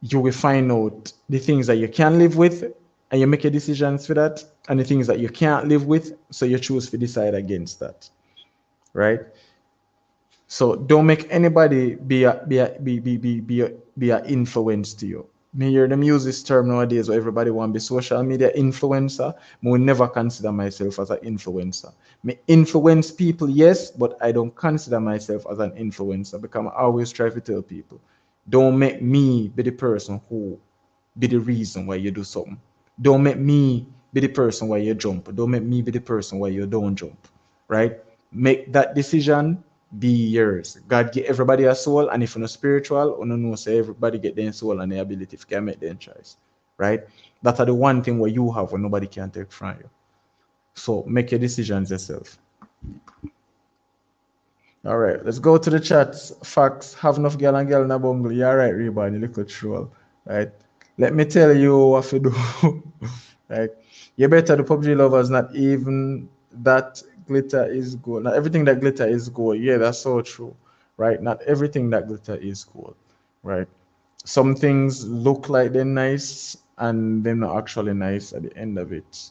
you will find out the things that you can live with and you make your decisions for that, and the things that you can't live with, so you choose to decide against that, right? So don't make anybody be a influence to you. Me hear them use this term nowadays where everybody want to be social media influencer. Me will never consider myself as an influencer. Me influence people, yes, but I don't consider myself as an influencer because I always try to tell people, don't make me be the person who be the reason why you do something. Don't make me be the person why you jump. Don't make me be the person why you don't jump. Right? Make that decision be yours. God give everybody a soul, and if you're not spiritual, you know say everybody get their soul and their ability if can make their choice. Right? That's the one thing where you have when nobody can take from you. So make your decisions yourself. All right, let's go to the chats. Facts. Have enough girl and girl in a bungle. Yeah, right, Reba, you little troll. Right. Let me tell you what to do. Right. You better the PUBG lovers, not even that glitter is gold. Not everything that glitter is gold. Yeah, that's so true. Right. Not everything that glitter is gold. Right. Some things look like they're nice and they're not actually nice at the end of it.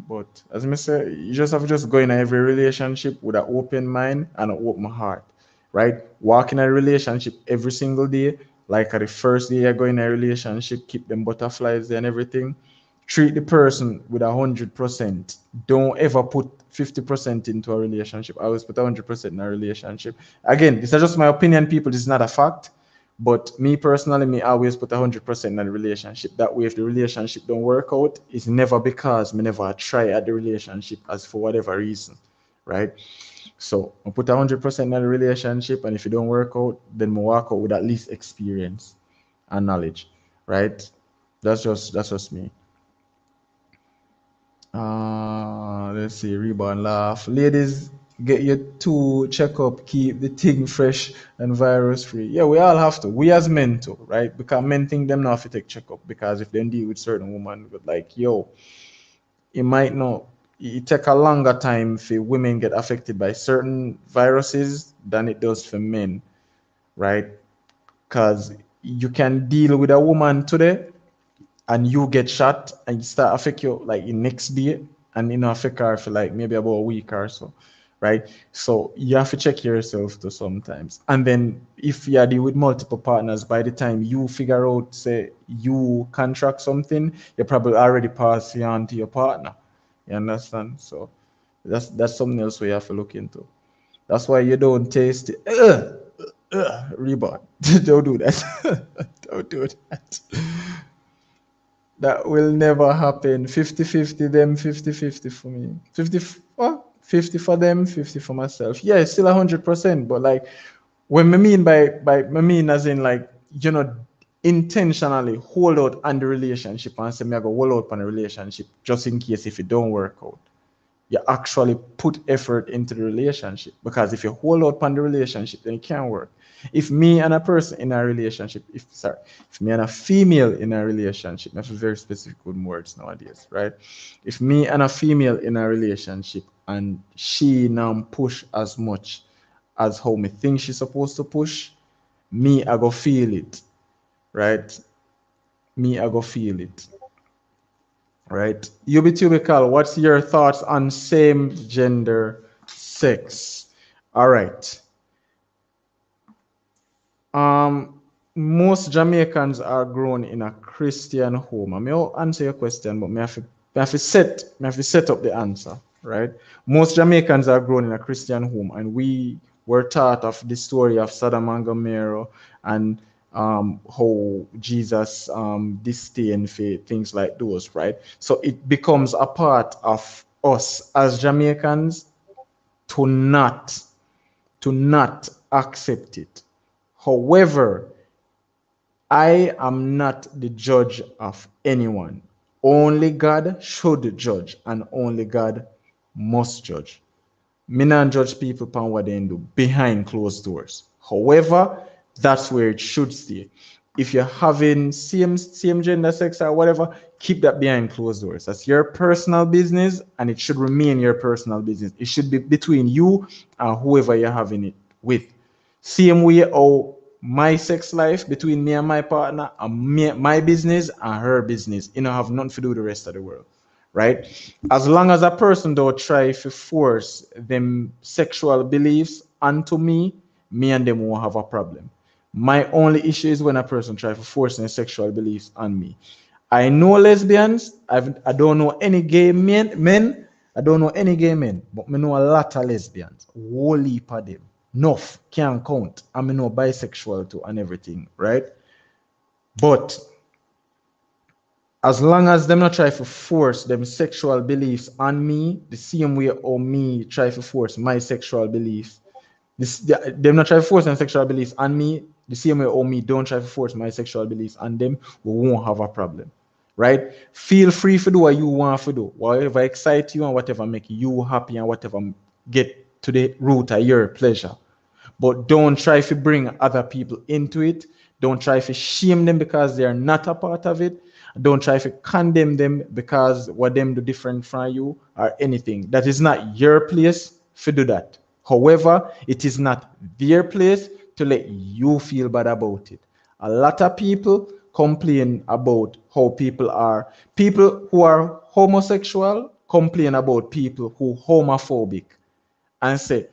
But as I say, you just have to just go in every relationship with an open mind and an open heart, right? Walk in a relationship every single day, like at the first day you're going in a relationship, keep them butterflies and everything. treat the person with 100%. Don't ever put 50% into a relationship. I always put 100% in a relationship. Again, this is just my opinion, people. This is not a fact. But me personally, me always put 100% in a relationship. That way, if the relationship don't work out, it's never because me never try at the relationship as for whatever reason, right? So I put 100% in a relationship, and if it don't work out, then we walk out with at least experience and knowledge, right? That's just me. Let's see, rebound laugh. Ladies, get your two checkup, keep the thing fresh and virus free. Yeah, we all have to. We as men too, right? Because men think them not have to take checkup because if they deal with certain women with like, yo, it might not it take a longer time for women get affected by certain viruses than it does for men, right? Because you can deal with a woman today and you get shot and you start affect you like the next day and affect her for like maybe about a week or so, right? So you have to check yourself too sometimes. And then if you are dealing with multiple partners, by the time you figure out say you contract something, you probably already pass it on to your partner. You understand? So that's something else we have to look into. That's why you don't taste it. Rebound. Don't do that. Don't do that. That will never happen. 50-50 them, 50-50 for me. 50 for them, 50 for myself. Yeah, it's still 100%, but like when I mean by I mean as in like, you know, intentionally hold out on the relationship and say me I go hold out on a relationship just in case if it don't work out. You actually put effort into the relationship, because if you hold out on the relationship, then it can't work. If me and a person in a relationship, if me and a female in a relationship, that's very specific with words nowadays, right? If me and a female in a relationship and she now push as much as how me think she's supposed to push, me I go feel it, right? Me I go feel it. Right. Ubitubical, what's your thoughts on same gender sex? All right. Most Jamaicans are grown in a Christian home. I may answer your question, but me have to set up the answer, right? Most Jamaicans are grown in a Christian home, and we were taught of the story of Sodom and Gomorrah and how Jesus disdained for things like those, right? So it becomes a part of us as Jamaicans to not accept it. However, I am not the judge of anyone. Only God should judge, and only God must judge. Me not judge people upon what they do behind closed doors. However, that's where it should stay. If you're having same gender sex or whatever, keep that behind closed doors. That's your personal business, and it should remain your personal business. It should be between you and whoever you're having it with. Same way how my sex life between me and my partner and my business and her business, you know, have nothing to do with the rest of the world, right? As long as a person don't try to force them sexual beliefs onto me, me and them won't have a problem. My only issue is when a person try to force their sexual beliefs on me. I know lesbians. I don't know any gay men. I don't know any gay men, but I know a lot of lesbians. Whole heap of them. Enough, can't count. I know bisexual too and everything, right? But as long as them not try to force them sexual beliefs on me, the same way or me try to force my sexual beliefs, them not try to force them sexual beliefs on me, the same way or me don't try to force my sexual beliefs on them, we won't have a problem, right? Feel free to do what you want to do, whatever excite you and whatever make you happy and whatever get to the root of your pleasure. But don't try to bring other people into it. Don't try to shame them because they are not a part of it. Don't try to condemn them because what them do different from you or anything. That is not your place to do that. However, it is not their place to let you feel bad about it. A lot of people complain about how people are. People who are homosexual complain about people who are homophobic and say,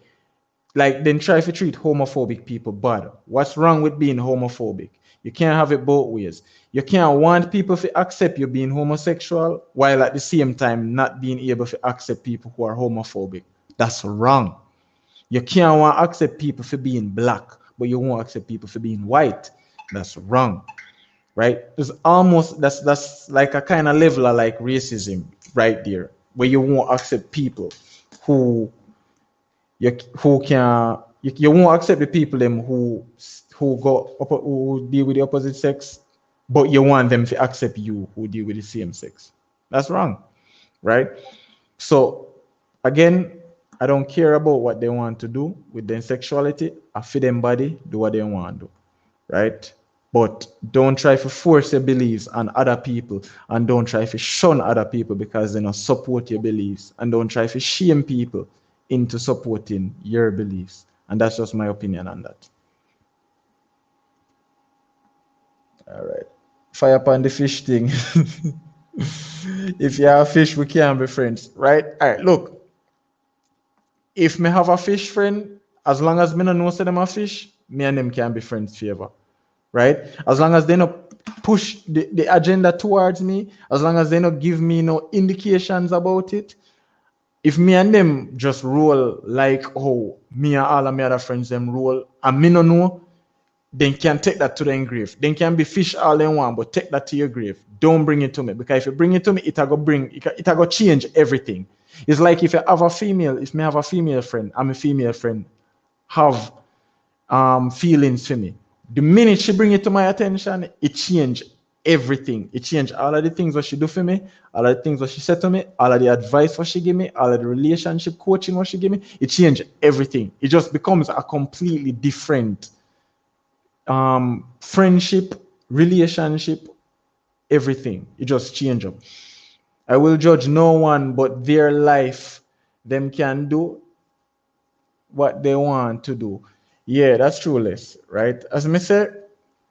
like then try to treat homophobic people bad. What's wrong with being homophobic? You can't have it both ways. You can't want people to accept you being homosexual while at the same time not being able to accept people who are homophobic. That's wrong. You can't want to accept people for being black, but you won't accept people for being white. That's wrong, right? It's almost that's like a kind of level of like racism right there, where you won't accept people who you won't accept the people them who deal with the opposite sex, but you want them to accept you who deal with the same sex. That's wrong, right? So again, I don't care about what they want to do with their sexuality. I feed them body, do what they want to do, right? But don't try to force your beliefs on other people, and don't try to shun other people because they don't support your beliefs, and don't try to shame people into supporting your beliefs. And that's just my opinion on that. All right. Fire upon the fish thing. If you have a fish, we can't be friends, right? All right, look. If me have a fish friend, as long as me no know say them a fish, me and them can be friends forever, right? As long as they don't push the agenda towards me, as long as they don't give me no indications about it, if me and them just roll like how me and all of my other friends them roll, and me no know, then can take that to the grave. Then can be fish all in one, but take that to your grave. Don't bring it to me, because if you bring it to me, it go change everything. It's like if you have a female, if me have a female friend, I'm a female friend, have feelings for me. The minute she bring it to my attention, it change everything. It change all of the things what she do for me, all of the things what she said to me, all of the advice what she give me, all of the relationship coaching what she give me. It change everything. It just becomes a completely different friendship, relationship, everything. It just change up. I will judge no one, but their life, them can do what they want to do. Yeah, that's true, Les, right? As I said,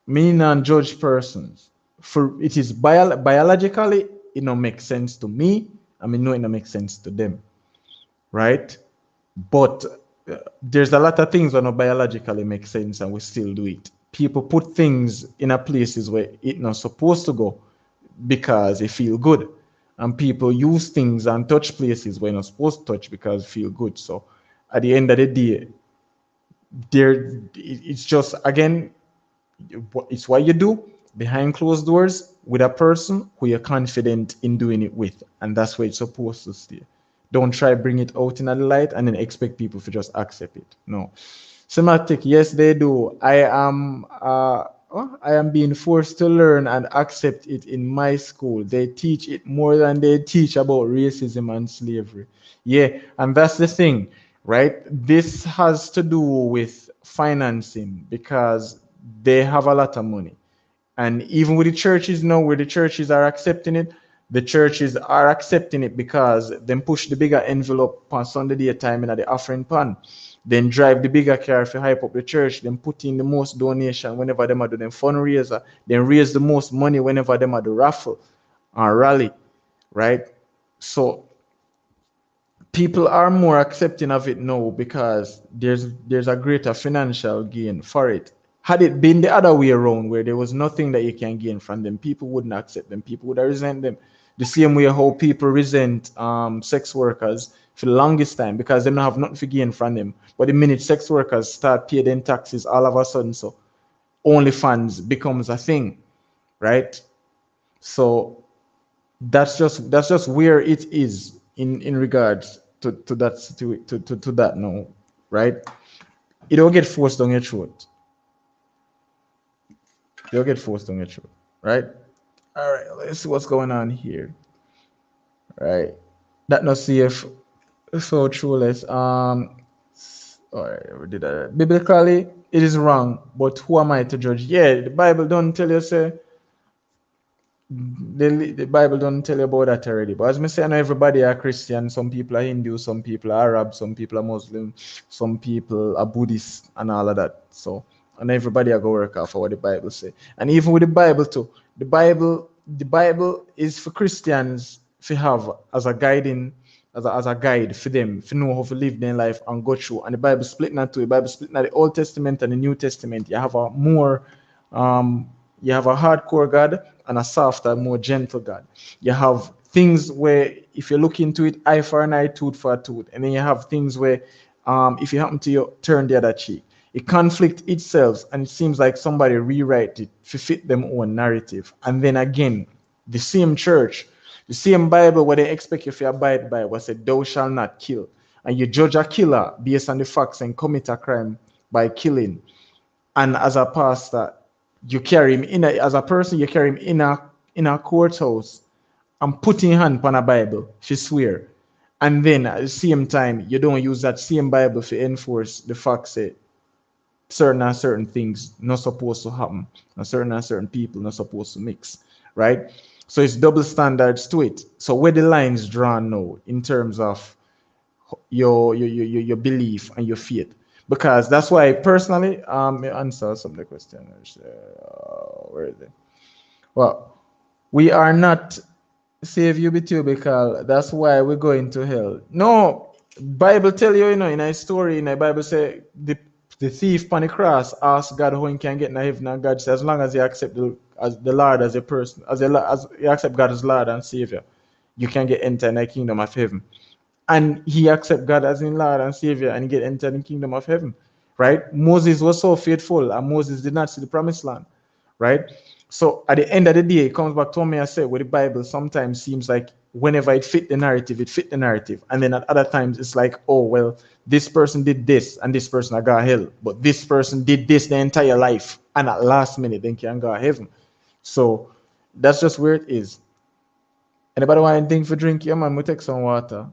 me not judge persons. For it is biologically, it don't make sense to me. I mean, no, it don't make sense to them, right? But there's a lot of things that don't biologically make sense, and we still do it. People put things in a places where it not supposed to go because they feel good, and people use things and touch places where you're not supposed to touch because they feel good. So at the end of the day, it's just, again, it's what you do behind closed doors with a person who you're confident in doing it with, and that's where it's supposed to stay. Don't try bring it out in the light and then expect people to just accept it. No. Semantic, yes, they do. I am being forced to learn and accept it in my school. They teach it more than they teach about racism and slavery. Yeah, and that's the thing, right? This has to do with financing because they have a lot of money. And even with the churches now, where the churches are accepting it, the churches are accepting it because then push the bigger envelope on Sunday daytime in the offering pan. Then drive the bigger car if you hype up the church, then put in the most donation whenever them are doing fundraiser, then raise the most money whenever them are the raffle or rally, right? So people are more accepting of it now because there's a greater financial gain for it. Had it been the other way around, where there was nothing that you can gain from them, people wouldn't accept them. People would resent them. The same way how people resent sex workers for the longest time because they don't have nothing to gain from them. But the minute sex workers start paying them taxes, all of a sudden, so OnlyFans becomes a thing, right? So that's just where it is in regards to that now, right? It don't get forced down your throat. You'll get forced on your throat, right? All right, let's see what's going on here. Right, that not safe. So true. Let's all right, we did that. Biblically, it is wrong, but who am I to judge? Yeah, the Bible don't tell you say. The Bible don't tell you about that already. But as I say, I know everybody are Christian. Some people are Hindu, some people are Arab, some people are Muslim, some people are Buddhist, and all of that. So, and everybody are go work out for what the Bible say. And even with the Bible too, the Bible is for Christians to have as a as a guide for them, to know how to live their life and go through. And the Bible split into two. The Bible split into the Old Testament and the New Testament. You have a more you have a hardcore God and a softer, more gentle God. You have things where if you look into it, eye for an eye, tooth for a tooth. And then you have things where if you happen to turn the other cheek, it conflict itself, and it seems like somebody rewrite it to fit them own narrative. And then again, the same church, the same Bible where they expect you to abide by was said, thou shalt not kill. And you judge a killer based on the facts and commit a crime by killing. And as a pastor, you carry him as a person, you carry him in a courthouse and putting hand on a Bible, she swear. And then at the same time, you don't use that same Bible to enforce the fact that certain things not supposed to happen, and certain people not supposed to mix, right? So it's double standards to it. So where the lines drawn now in terms of your belief and your faith, because that's why personally, answer some of the questions. Where is it? Well, we are not save you because that's why we're going to hell. No, Bible tell you, in a story, in the Bible say the thief on the cross asked God how he can get in heaven, and God says as long as you accept the Lord as a person, as you accept God as Lord and Savior, you can get enter in the kingdom of heaven. And he accept God as in Lord and Savior and get entered in the kingdom of heaven, right? Moses was so faithful, and Moses did not see the promised land, right? So at the end of the day, it comes back to me. I said, with the Bible, sometimes seems like whenever it fit the narrative, it fit the narrative. And then at other times, it's like, oh, well, this person did this and this person I got hell. But this person did this the entire life. And at last minute, they can go heaven. So that's just where it is. Anybody want anything for drink? Yeah, man, we take some water.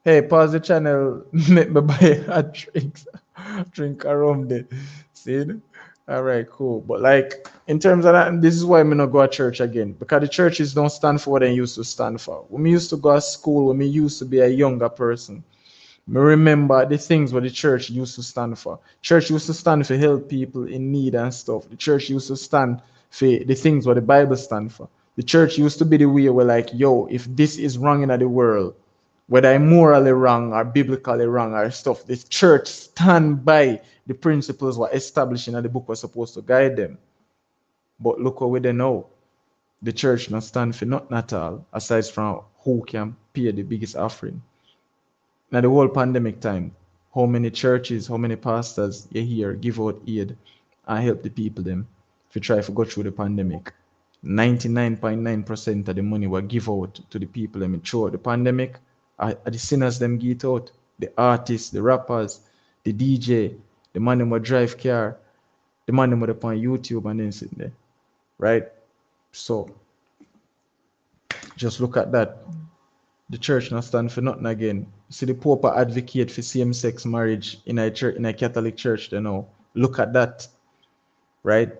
Hey, pause the channel. Make me buy a drink. Drink a rum there. See? All right, cool. But like in terms of that, this is why I'm not go to church again, because the churches don't stand for what they used to stand for. When we used to go to school, when we used to be a younger person, me remember the things what the church used to stand for. Church used to stand for help people in need and stuff. The church used to stand for the things what the Bible stand for. The church used to be the way where like, yo, if this is wrong in the world, whether I'm morally wrong or biblically wrong or stuff, the church stand by the principles were established in the book was supposed to guide them. But look what we they know. The church not stand for nothing at all, aside from who can pay the biggest offering. Now the whole pandemic time, how many churches, how many pastors you hear give out aid and help the people them if you try to go through the pandemic. 99.9% of the money were give out to the people them throughout the pandemic. Are the sinners them get out, the artists, the rappers, the DJ, the man them will drive car, the man them will upon YouTube and then sit there, right? So just look at that. The church not stand for nothing again. See the Pope advocate for same-sex marriage in a church, in a Catholic church, you know. Look at that, right?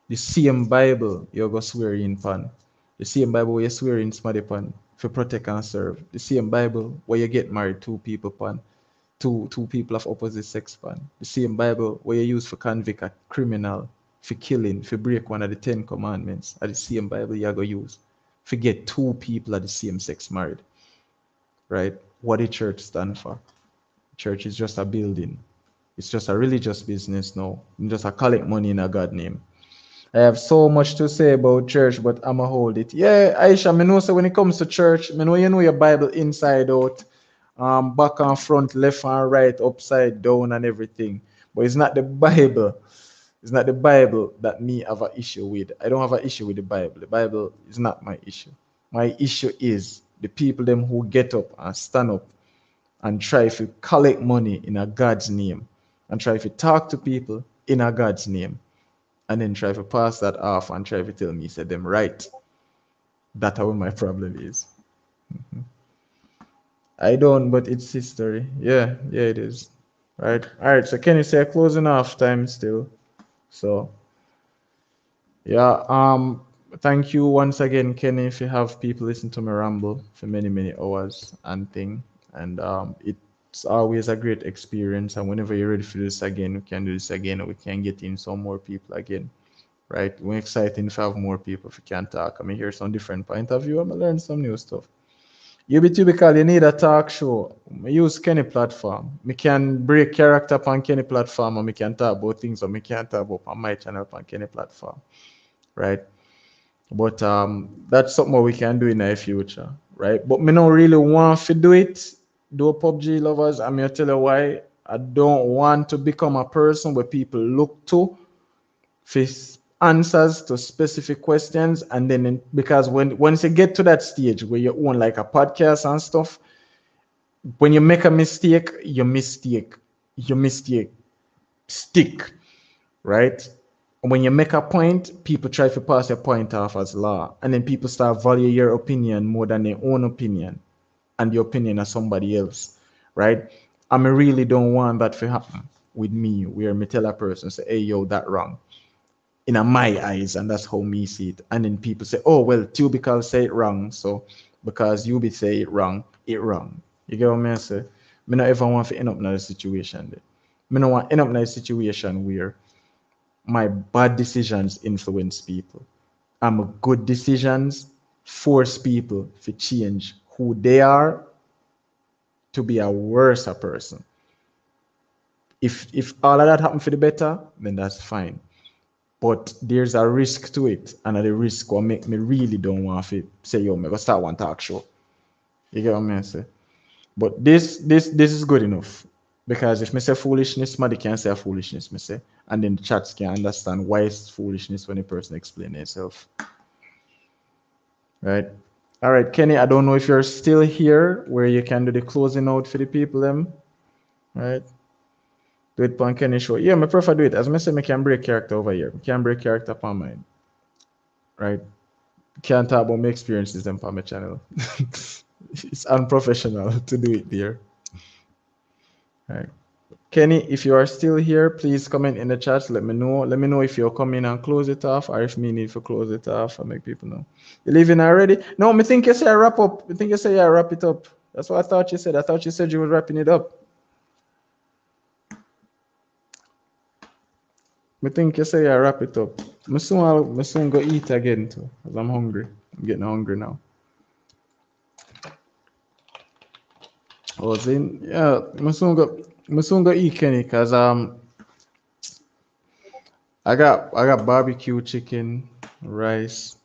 The same Bible you go swear in pan. The same Bible where you swear in somebody pan for protect and serve. The same Bible where you get married two people pan, two people of opposite sex pan. The same Bible where you use for convict a criminal for killing, for break one of the 10 commandments. Are the same Bible you go use for get two people of the same sex married. Right? What the church stand for? Church is just a building. It's just a religious business now. You just a collect money in a God name. I have so much to say about church, but I'ma hold it. Yeah, Aisha, me know so when it comes to church, me know you know your Bible inside out, back and front, left and right, upside down and everything. But it's not the Bible. It's not the Bible that me have an issue with. I don't have an issue with the Bible. The Bible is not my issue. My issue is the people them who get up and stand up and try to collect money in a God's name and try to talk to people in a God's name and then try to pass that off and try to tell me, say them right. That's how my problem is. I don't, but it's history. Yeah, it is. Right. All right. So can you say closing off time still? So yeah, thank you once again, Kenny, if you have people listen to me ramble for many hours and thing. And it's always a great experience. And whenever you're ready for this again, we can do this again, or we can get in some more people again. Right? We're excited to have more people if we can talk. I mean, hear some different point of view. I'm gonna learn some new stuff. Typical, you need a talk show. I use Kenny platform. Me can break character upon Kenny platform and me can talk about things that me can't talk about on my channel upon Kenny platform. Right? But that's something we can do in the future. Right? But me don't really want to do it, do PUBG lovers. I'm gonna tell you why. I don't want to become a person where people look to for answers to specific questions, and then because once you get to that stage where you own like a podcast and stuff, when you make a mistake, your mistake stick, right? When you make a point, people try to pass your point off as law, and then people start value your opinion more than their own opinion and the opinion of somebody else, right? I really don't want that to happen with me, where me tell a person say, "Hey, yo, that wrong." In my eyes, and that's how me see it. And then people say, "Oh well, Tubical say it wrong, so because you be say it wrong." You get what me say? Me not ever want to end up in a situation there. Me not want to end up in a situation where my bad decisions influence people. And my good decisions force people to change who they are to be a worse person. If all of that happen for the better, then that's fine. But there's a risk to it, and the risk will make me really don't want to say, "Yo, me go start one talk show." You get what I say? But this is good enough, because if me say foolishness, somebody can say a foolishness, me say, and then the chats can understand why it's foolishness when a person explains itself, right? All right, Kenny, I don't know if you're still here, where you can do the closing out for the people, them, right? Do it on Kenny show. Yeah, me prefer do it. As I say, me can break character over here. Me can break character upon mine, right? Can't talk about my experiences them on my channel. It's unprofessional to do it there. Right. Kenny, if you are still here, please comment in the chat. Let me know. Let me know if you're coming and close it off, or if me need to close it off and make people know. You leaving already? No, me think you say I wrap up. Me think you say I wrap it up. That's what I thought you said. I thought you said you were wrapping it up. Me think you say I wrap it up. Me soon go eat again too, because I'm hungry. I'm getting hungry now. Oh, then yeah, me soon go eat Kenny, cause I got barbecue chicken, rice.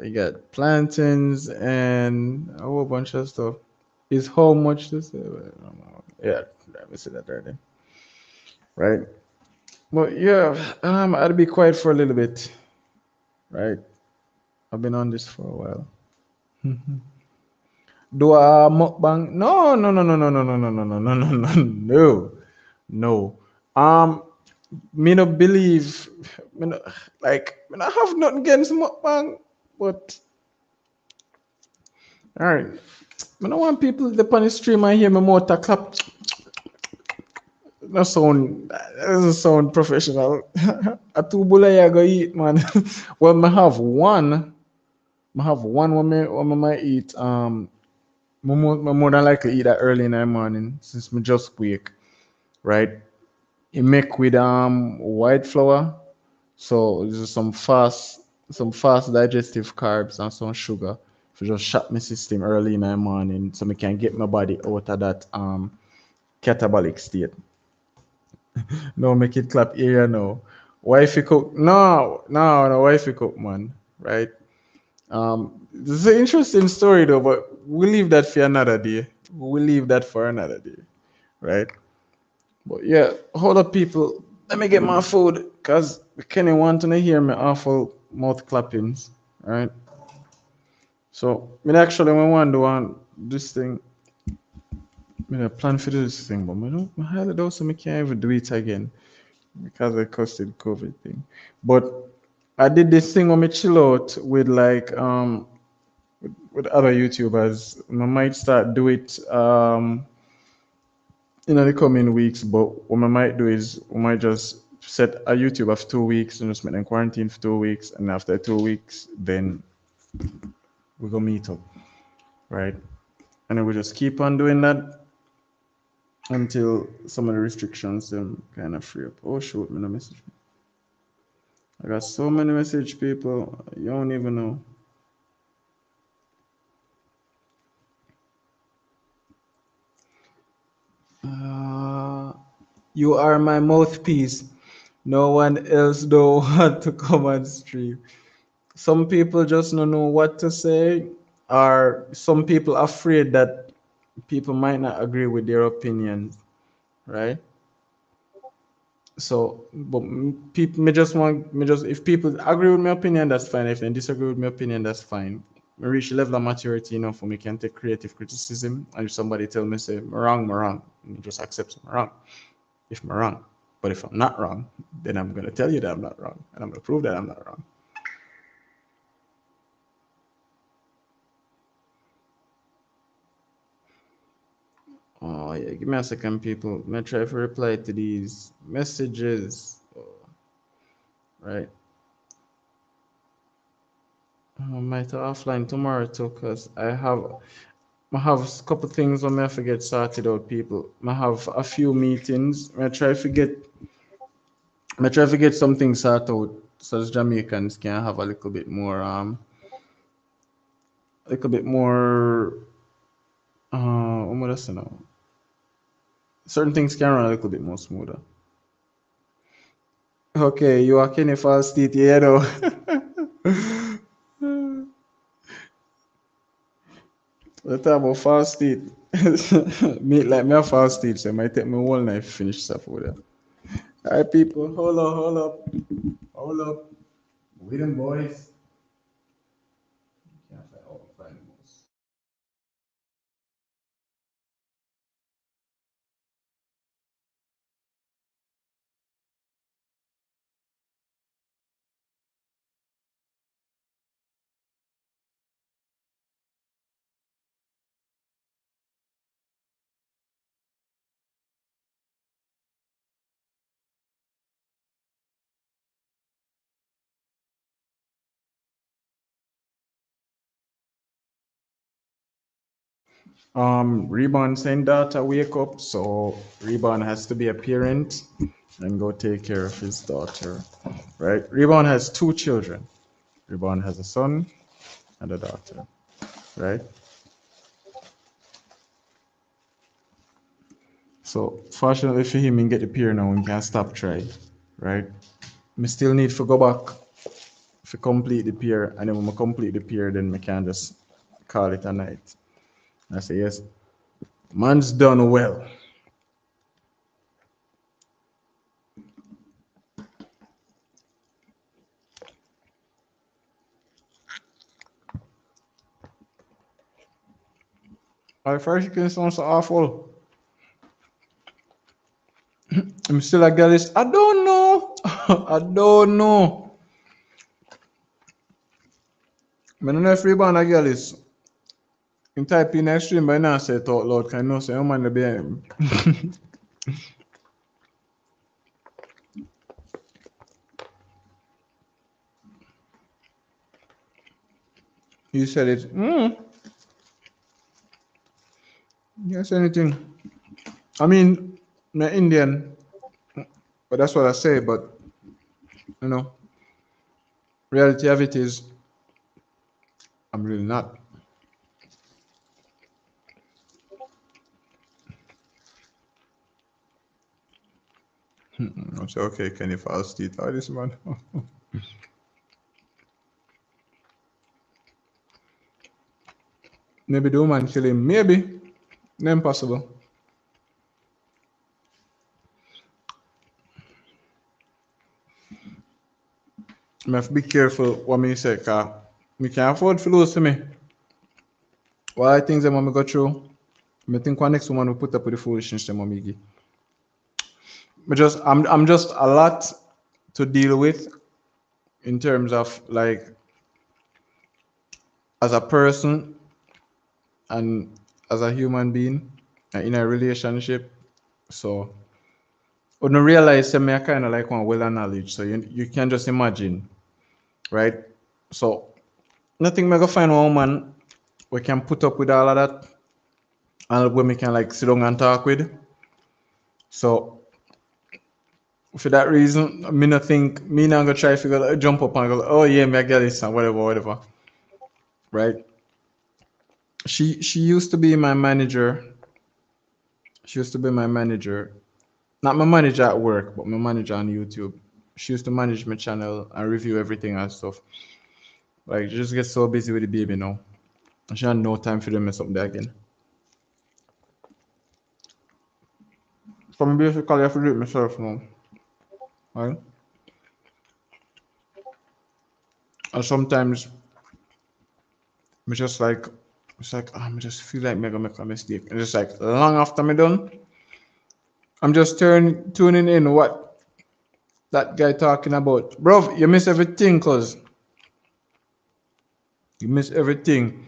I got plantains and a whole bunch of stuff. Is how much this? I don't know. Yeah, let me see that there then. Right. But yeah, I'll be quiet for a little bit. Right. I've been on this for a while. Do a mukbang? No, no, no, no, no, no, no, no, no, no, no, no, no, no, no. Um, me no believe. Me no, me not have nothing against mukbang, but all right. I don't want people up on the stream and hear me motor clap. That doesn't sound professional. A two bulla I go eat, man. Well, I have one. I have one when I might eat. I more than likely eat that early in the morning since me just wake, right? You make with white flour, so it's some fast digestive carbs and some sugar. To just shut my system early in the morning, so I can get my body out of that catabolic state. No, make it clap area now. Wifey cook? No, no, no. Wifey cook, man. Right? This is an interesting story though, but we'll leave that for another day. We'll leave that for another day, right? But yeah, hold up, people. Let me get my food, cause Kenny want to hear my awful mouth clappings, right? So, me actually when one do one this thing. I plan for this thing, but I don't. I highly doubt so I can't even do it again, because I costed COVID thing. But I did this thing when me chill out with with other YouTubers. I might start do it in the coming weeks. But what I might do is we might just set a YouTube of 2 weeks and just make them quarantine for 2 weeks, and after 2 weeks, then we go meet up, right? And then we just keep on doing that until some of the restrictions them kind of free up. Oh shoot, me no message. I got so many message people, you don't even know. You are my mouthpiece. No one else don't want to come on stream. Some people just don't know what to say, or some people afraid that people might not agree with their opinions, right? So, but people, me just if people agree with my opinion, that's fine. If they disagree with my opinion, that's fine. Me reach a level of maturity, for me can take creative criticism. And if somebody tell me say I'm wrong, me just accept I'm wrong. If I'm wrong, but if I'm not wrong, then I'm gonna tell you that I'm not wrong, and I'm gonna prove that I'm not wrong. Oh yeah, give me a second, people. May try to reply to these messages. Right. I might offline tomorrow too, cause I have a couple things on me I forget sorted out, people. I have a few meetings. I try to get something sorted out so as Jamaicans can have a little bit more what would I say now? Certain things can run a little bit more smoother. Okay, you are Kenny Falls State, Let's talk about Falls State. Me like me a Falls State, so it might take me one night to finish stuff over there. Alright, people, hold up. Wait them boys. Can't find most. Reborn saying daughter wake up, so Reborn has to be a parent and go take care of his daughter. Right? Reborn has two children. Reborn has a son and a daughter. Right? So fortunately for him, he get the peer now and can stop try. Right? Me still need to go back to complete the peer, and then when I complete the peer, then we can just call it a night. I say yes, man's done well. My first chicken sounds so awful. I'm still a girlist. I don't know. I don't know. I don't know if Reborn a girlist. In type in extreme, but now say it out loud. Can I know say I'm on the behind him. You said it. Yes, anything. I mean, I'm Indian, but that's what I say. But you know, reality of it is, I'm really not. I say, okay, can you fast eat all this man? Maybe the woman kill him. Maybe. No impossible. I have to be careful what me say, cause me can't afford to lose to me. What I things them when me go through, I think one next woman will put up with the foolishness them when me give. I'm just a lot to deal with in terms of like as a person and as a human being in a relationship. So when I realize that me I kind of like one well knowledge, so you can just imagine, right? So nothing me go find one woman we can put up with all of that and when we can like sit down and talk with. So for that reason, me not think me not gonna try to figure jump up and go, oh yeah, me I get this and whatever. Right? She used to be my manager. She used to be my manager Not my manager at work, but my manager on YouTube. She used to manage my channel and review everything and stuff. Like, she just gets so busy with the baby now. She had no time for them mess up there again. So I'm basically have to do it myself now. Right? And sometimes me just like it's like I just feel like me gonna make a mistake. And just like long after me done, I'm just tuning in what that guy talking about. Bro, you miss everything cause you miss everything.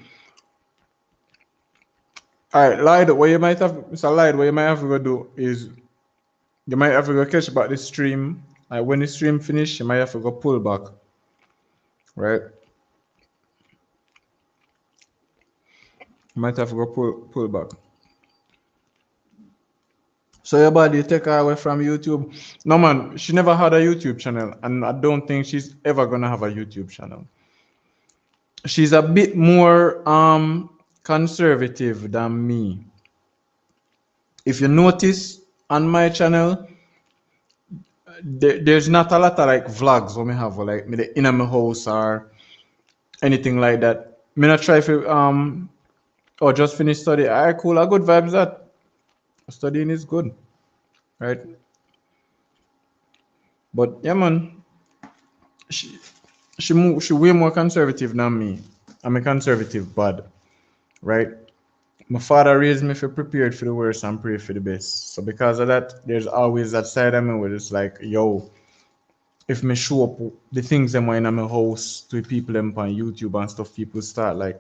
Alright, Lied, what you might have Mr. Lied, what you might have to go do is you might have to go catch about the stream. Like when the stream finish, you might have to go pull back. Right? You might have to go pull back. So your body take her away from YouTube. No man, she never had a YouTube channel, and I don't think she's ever gonna have a YouTube channel. She's a bit more conservative than me. If you notice on my channel, there's not a lot of like vlogs when we have like me in my house or anything like that. Me not try to or just finish study. Alright, cool, a good vibes that studying is good, right? But yeah, man, she she way more conservative than me. I'm a conservative bad, right? My father raised me for prepared for the worst and pray for the best. So because of that, there's always that side of me where it's like, yo, if me show up the things them in my house to people them on YouTube and stuff, people start like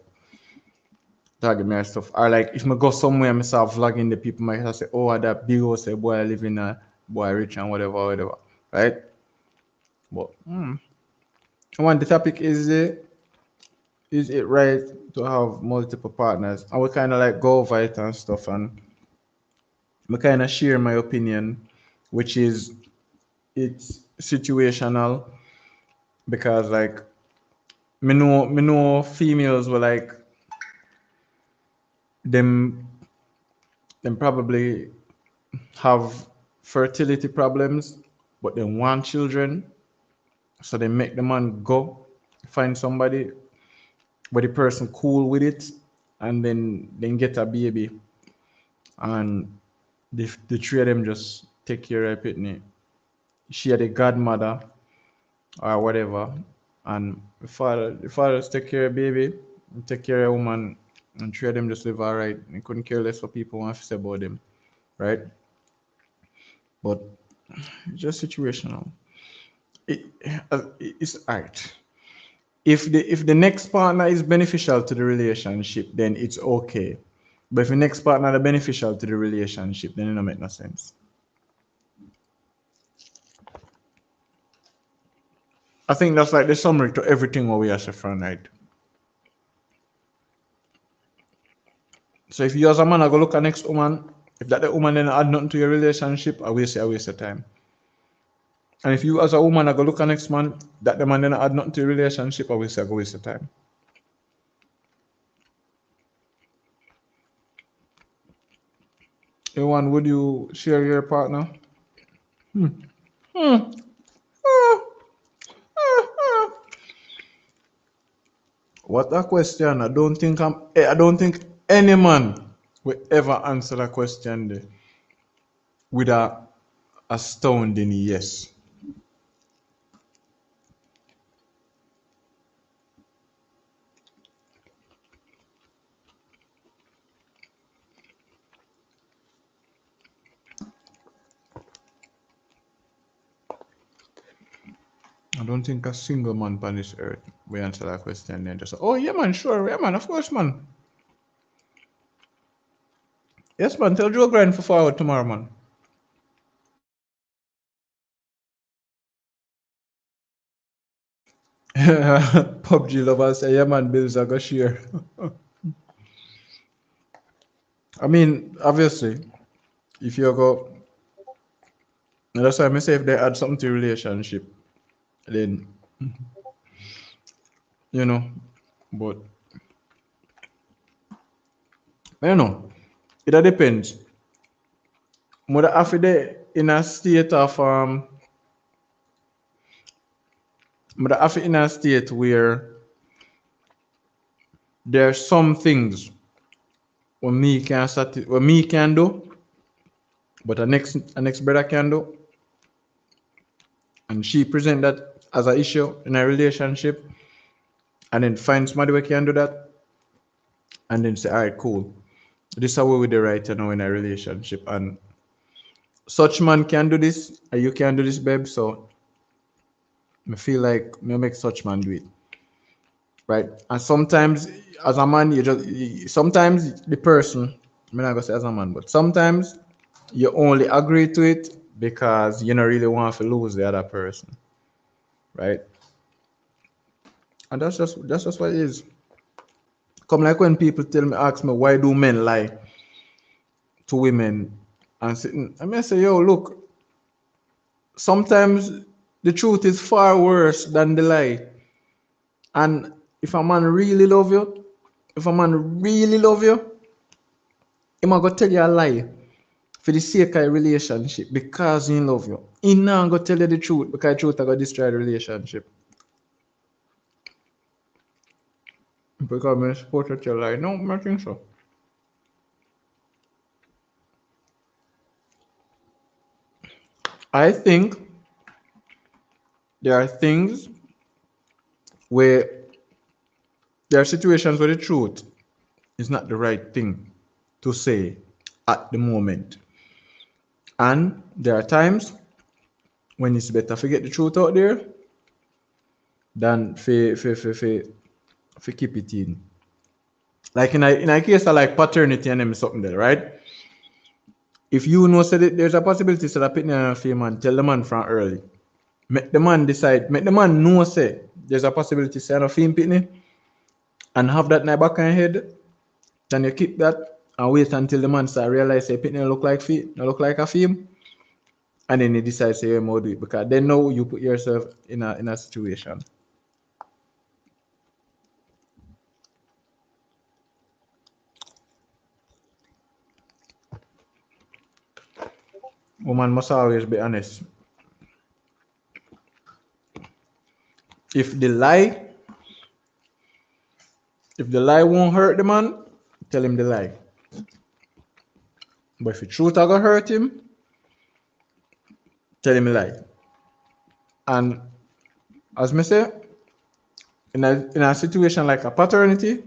tagging me and stuff. Or like if me go somewhere and me start vlogging, the people might say, oh, that big house, say boy I live in a boy rich and whatever, right? But one the topic is it right to have multiple partners? And we kind of like go over it and stuff, and I kind of share my opinion, which is it's situational because like me know females were like them probably have fertility problems, but they want children, so they make the man go find somebody where the person cool with it, and then get a baby, and the three of them just take care of Pitney. She had a godmother or whatever, and the fathers take care of baby, take care of woman, and three of them just live alright. They couldn't care less what people want to say about them, right? But it's just situational. It's art. If the next partner is beneficial to the relationship, then it's okay. But if the next partner is beneficial to the relationship, then it don't make no sense. I think that's like the summary to everything what we have said from right. So if you as a man are go look at next woman, if that the woman then add nothing to your relationship, I waste of time. And if you as a woman are go look at next man, that the man then add nothing to your relationship, I waste of time. Everyone, would you share your partner? What a question! I don't think any man will ever answer that question there with a astounding yes. I don't think a single man on this earth will answer that question and just say, oh yeah man, sure, yeah man, of course man. Yes man, tell Joe Grind for forward tomorrow man. PUBG lovers say, yeah man, bills are gonna share. I mean, obviously, if you go, that's why I say if they add something to relationship, then you know, but I don't know. It all depends. Mother after day in a state of but I feel in a state where there are some things what me can do, but a next brother can do, and she present that as an issue in a relationship, and then find somebody who can do that, and then say, all right, cool. This is how we do right now in a relationship, and such man can do this, and you can do this, babe. So I feel like me make such man do it, right? And sometimes as a man, sometimes the person, I'm not gonna say as a man, but sometimes you only agree to it because you don't really want to lose the other person, right? And that's just what it is. Come like when people ask me why do men lie to women, and sitting, I may say, yo, look, sometimes the truth is far worse than the lie. And if a man really love you, if a man really love you, he might go tell you a lie for the sake of a relationship because he love you. He not go tell you the truth because the truth are gonna destroy the relationship. Because I'm supposed to tell you lie. No, I don't think so. I think there are things where there are situations where the truth is not the right thing to say at the moment. And there are times when it's better to get the truth out there than for keep it in. Like in a case of like paternity and them something there, right? If you know say that there's a possibility to that pitney and a man, tell the man from early. Make the man decide, make the man know say there's a possibility say no film pitney and have that in the back of your head, then you keep that and wait until the man start realize say pitney look like a film, and then he decides say more do it because then now you put yourself in a situation. Woman must always be honest. If the lie, if the lie won't hurt the man, tell him the lie. But if the truth are gonna hurt him, tell him the lie. And as me say, in a situation like a paternity,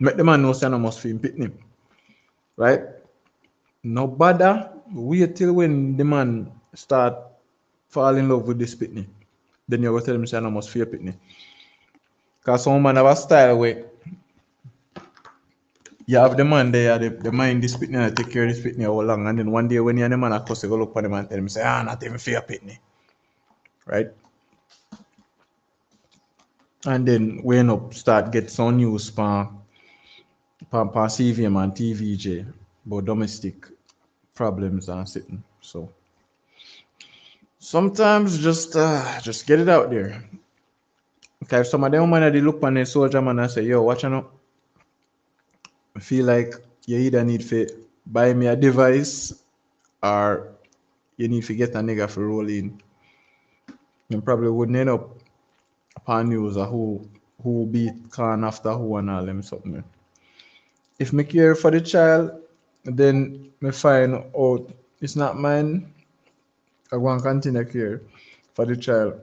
make the man know say no must feel pitney. Right? No bother wait till when the man start fall in love with this pitney. Then you go tell him say no must fear pitney. Cause some man have a style where you have the man there, the mind this pitney and take care of this pitney all along, and then one day when you and the man are close, you go look at him and tell him say, not even fear pitney. Right? And then we end up start get some news from CVM and TVJ about domestic problems and sitting. So sometimes just get it out there. Okay, if some of them man they look on a soldier man and say, yo, watch out. I feel like you either need to buy me a device or you need to get a nigga for roll in. You probably wouldn't end up upon news of who beat Khan after who and all them something. If me care for the child, then me find out it's not mine. I want to continue care for the child.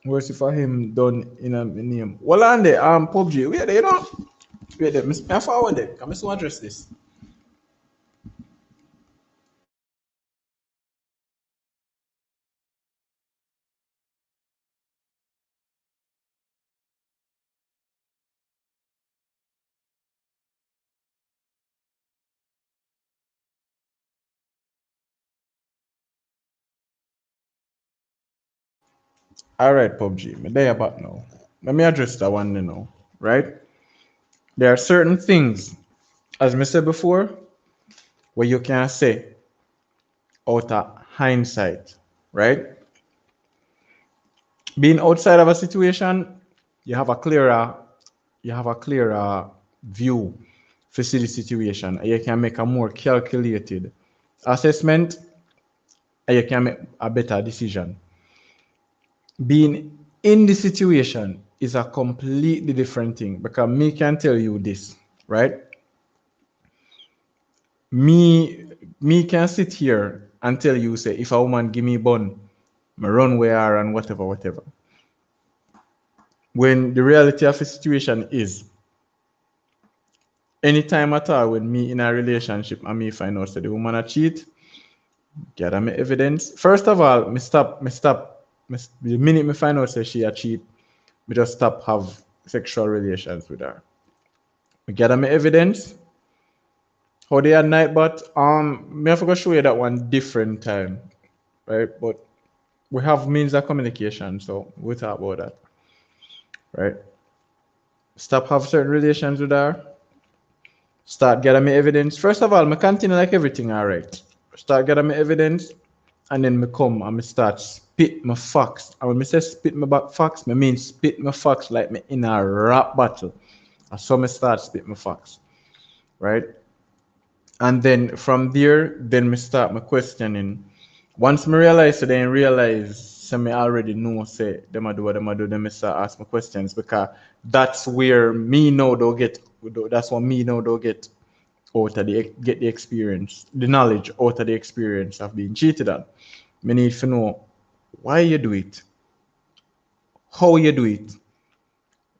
Where's for him done in a name? Well, on there, PUBG, wait there, you know. Wait there, I forward there. Come to address this. All right, PUBG, me there about now. Let me address that one now, right? There are certain things, as I said before, where you can say out of hindsight, right? Being outside of a situation, you have a clearer view to see the situation. You can make a more calculated assessment, and you can make a better decision. Being in the situation is a completely different thing because me can tell you this, right? Me can sit here and tell you, say, if a woman give me bun, me run where her and whatever. When the reality of the situation is, anytime at all when me in a relationship and me find out that the woman a cheat, gather me evidence. First of all, the minute me find out that she a cheat, me just stop have sexual relations with her. Me gather me evidence. How they at night, but me have to go show you that one different time, right? But we have means of communication, so we'll talk about that, right? Stop have certain relations with her. Start getting me evidence. First of all, me continue like everything, all right. Start getting me evidence, and then me come and me start spit my facts. And when me say spit my back facts, me mean spit my facts like me in a rap battle. And so me start spit my facts, right? And then from there, then me start my questioning. Once me realize, so then realize, so me already know, say, them I do what them I do, then me start ask my questions because that's where me know they'll get, that's what me know they'll get out of the experience, the knowledge out of the experience of being cheated on. Me need to know why you do it, how you do it,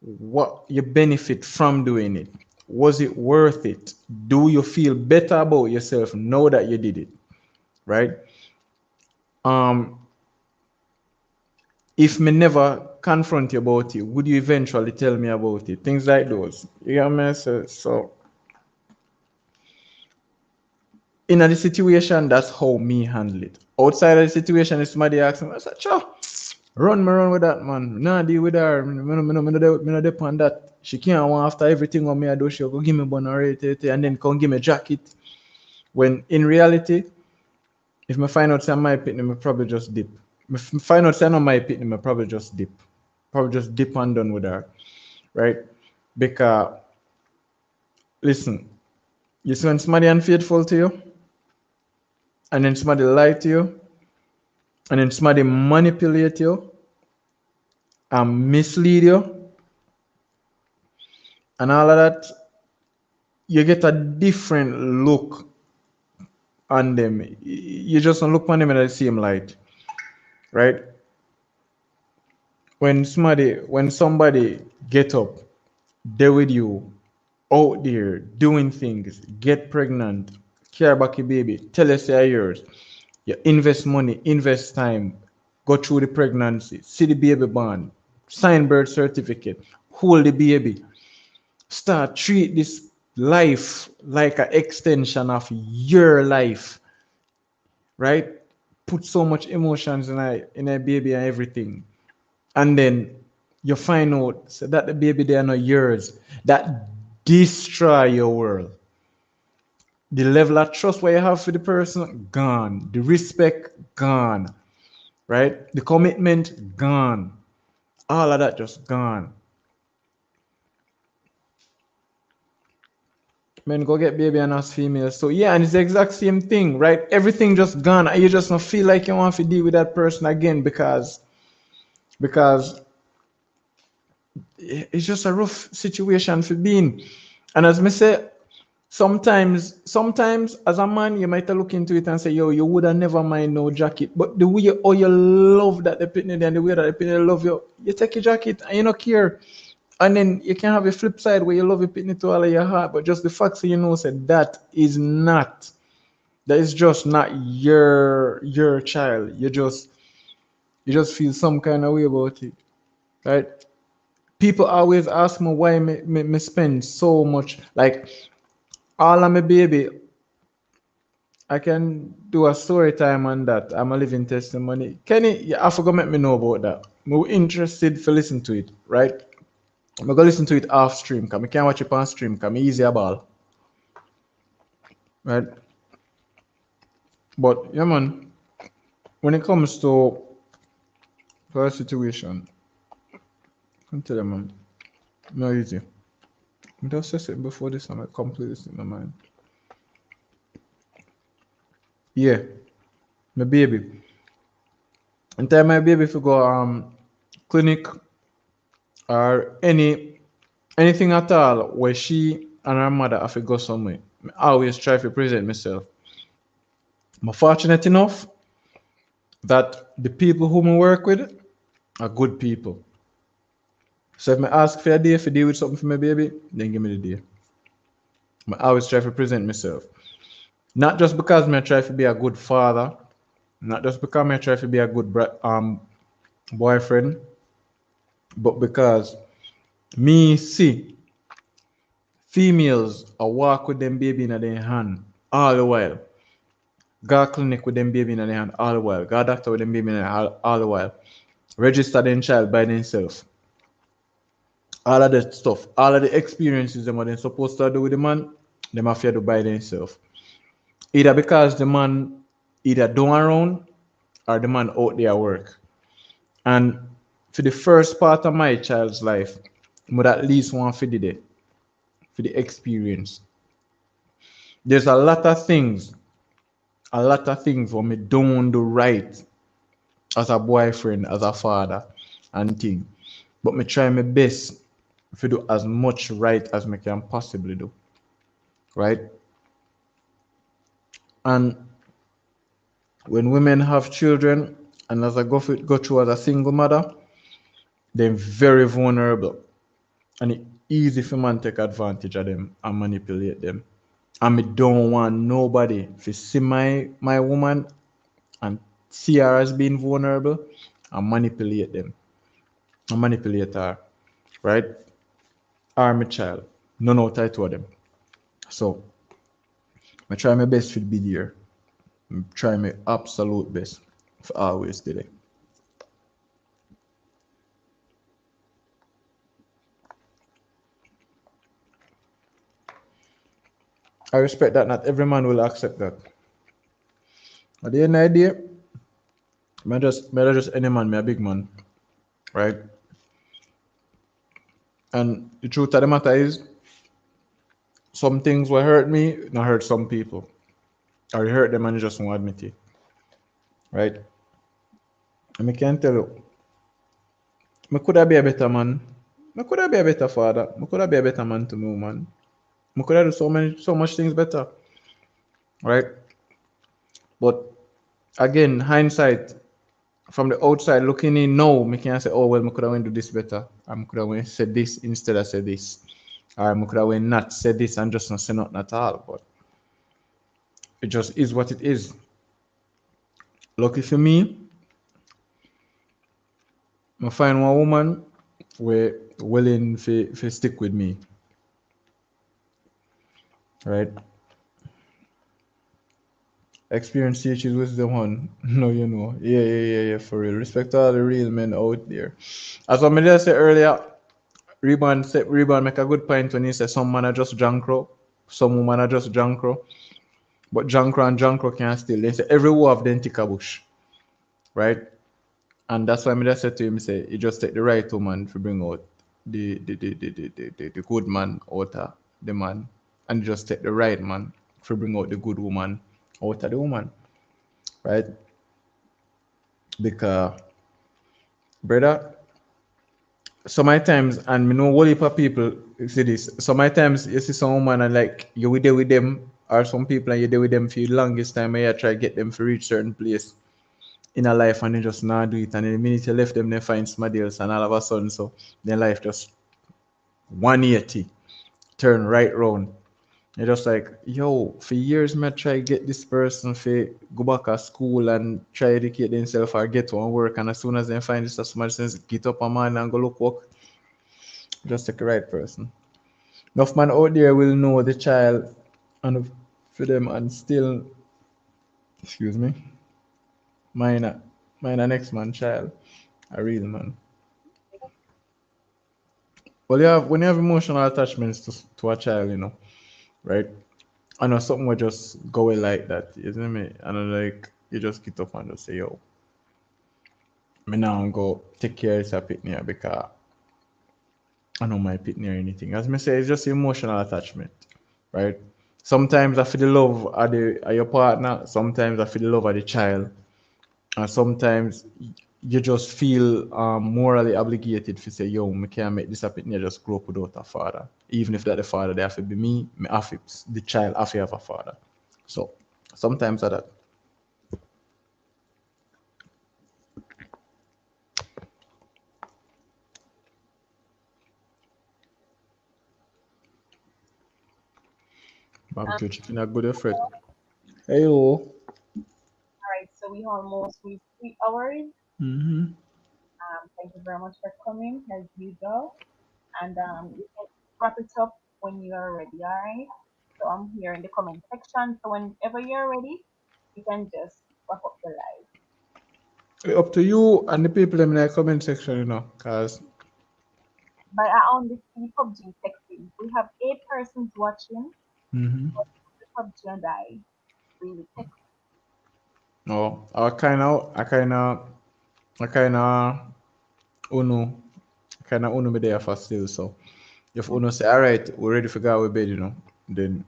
what you benefit from doing it. Was it worth it? Do you feel better about yourself now that you did it? Right? Um, if me never confront you about it, would you eventually tell me about it? Things like those. You get me? So in a situation, that's how me handle it. Outside of the situation, if somebody asks me, I say, sure, run me run with that man. Nah, deal with her. Me no depend that. She can't want after everything what me I do, she'll go give me bun and then come give me jacket. When in reality, if me find out say my pitney, me probably just dip. If me find out say not my pitney, me probably just dip. Probably just dip and done with her. Right? Because listen, you see when somebody unfaithful to you, and then somebody lie to you, and then somebody manipulate you and mislead you, and all of that, you get a different look on them. You just don't look on them in the same light, right? When somebody get up, they with you, out there doing things, get pregnant, care about your baby, tell us you're yours. You invest money, invest time, go through the pregnancy, see the baby born, sign birth certificate, hold the baby, start treat this life like an extension of your life, right? Put so much emotions in a baby and everything, and then you find out so that the baby they are not yours. That destroy your world. The level of trust where you have for the person gone. The respect gone, right? The commitment gone. All of that just gone. Men go get baby and us females. So yeah, and it's the exact same thing, right? Everything just gone, and you just don't feel like you want to deal with that person again because it's just a rough situation for being. And as me say, sometimes as a man, you might look into it and say, yo, you would have never mind no jacket. But the way you love that the pitney and the way that the pitney love you, you take your jacket and you don't care. And then you can have a flip side where you love your pitney to all of your heart, but just the fact that you know said that is just not your child. You just feel some kind of way about it. Right? People always ask me why me spend so much, like all of my baby. I can do a story time on that. I'm a living testimony. Kenny, yeah, I forgot make me know about that. I'm interested to listen to it, right? I'm gonna listen to it off stream because I can't watch it on stream because I'm easy about, right? But yeah, man, when it comes to first situation, I can tell you, man, not easy. I just said it before this, I'm completely in my mind. Yeah, my baby. And tell my baby if you go clinic or anything at all where she and her mother have to go somewhere. I always try to present myself. I'm fortunate enough that the people whom I work with are good people. So if I ask for a day to deal with something for my baby, then give me the day. I always try to present myself. Not just because I try to be a good father, not just because I try to be a good boyfriend, but because me see females a walk with them baby in their hand all the while. Go clinic with them baby in their hand all the while. Go doctor with them baby in their hand all the while. Register them child by themselves. All of that stuff, all of the experiences them what they're supposed to do with the man, them have to do by themselves. Either because the man either don't around or the man out there work. And for the first part of my child's life, I would at least want for the day, for the experience. There's a lot of things when me don't do right as a boyfriend, as a father, and thing. But me try my best to do as much right as me can possibly do. Right? And when women have children, and as I go through as a single mother, they're very vulnerable. And it's easy for man take advantage of them and manipulate them. And I don't want nobody to see my woman and see her as being vulnerable and manipulate them. And manipulate her. Right? Or my child. None out I told them. So I try my best to be there. I try my absolute best for always be there. I respect that not every man will accept that. At the end of the day, me just any man, me a big man. Right? And the truth of the matter is, some things will hurt me, not hurt some people. Or you hurt them and you just won't admit it. Right? And I can tell you, I could have be a better man. I could have be a better father. I could have be a better man to me, woman. I could have do so much things better. Right? But again, hindsight, from the outside looking in, no, me can say, oh well, I could have went do this better. I could have went said this instead of said this. Or I could have went not said this and just not say nothing at all. But it just is what it is. Lucky for me, I find one woman where willing to stick with me. Right? Experience teaches wisdom one. No, you know. Yeah, for real. Respect all the real men out there. As I just said earlier, Rebound make a good point when he said some man are just jankro, some woman are just jankro. But jankro and jankro can still. They say every wolf then tick a bush. Right? And that's why I just said to him, say, you just take the right woman to bring out the good man out of the man. And just take the right man to bring out the good woman out of the woman. Right? Because, brother, so many times, and me know whole heap of people see this. So many times you see some woman and like you with there with them, or some people and you there with them for the longest time and you try to get them to reach certain place in a life and they just not do it. And the minute you left them, they find somebody else and all of a sudden so their life just 180 turn right round. You're just like, yo, for years me try get this person to go back to school and try educate themselves or get to work, and as soon as they find this somebody says get up a man and go look work, just take the right person. Enough man out there will know the child and for them and still excuse me, mine next man child. A real man. Well, when you have emotional attachments to a child, right? I know something will just go away like that, isn't it? And like you just get up and just say, yo, me now go take care of this pitney because I know my pitney or anything. As me say, it's just emotional attachment, right? sometimes I feel the love of your partner, sometimes I feel the love of the child, and sometimes you just feel morally obligated to say, yo, me can't make this happen. You just grow up without a father. Even if that the father, they have to be me have to, the child have to have a father. So sometimes I that. Um, Barbecue chicken, a good friend. Hey, yo. all right, so we almost reached 3 hours. Mm-hmm. Thank you very much for coming as usual. And you can wrap it up when you are ready, all right? So I'm here in the comment section. So whenever you're ready, you can just wrap up the live. Up to you and the people in the comment section, because But I only see PUBG texting. We have 8 persons watching, but the PUBG and I really text. no, Uno, Uno me there for still. So if Mhm. Uno say, all right, we're ready for go to bed, then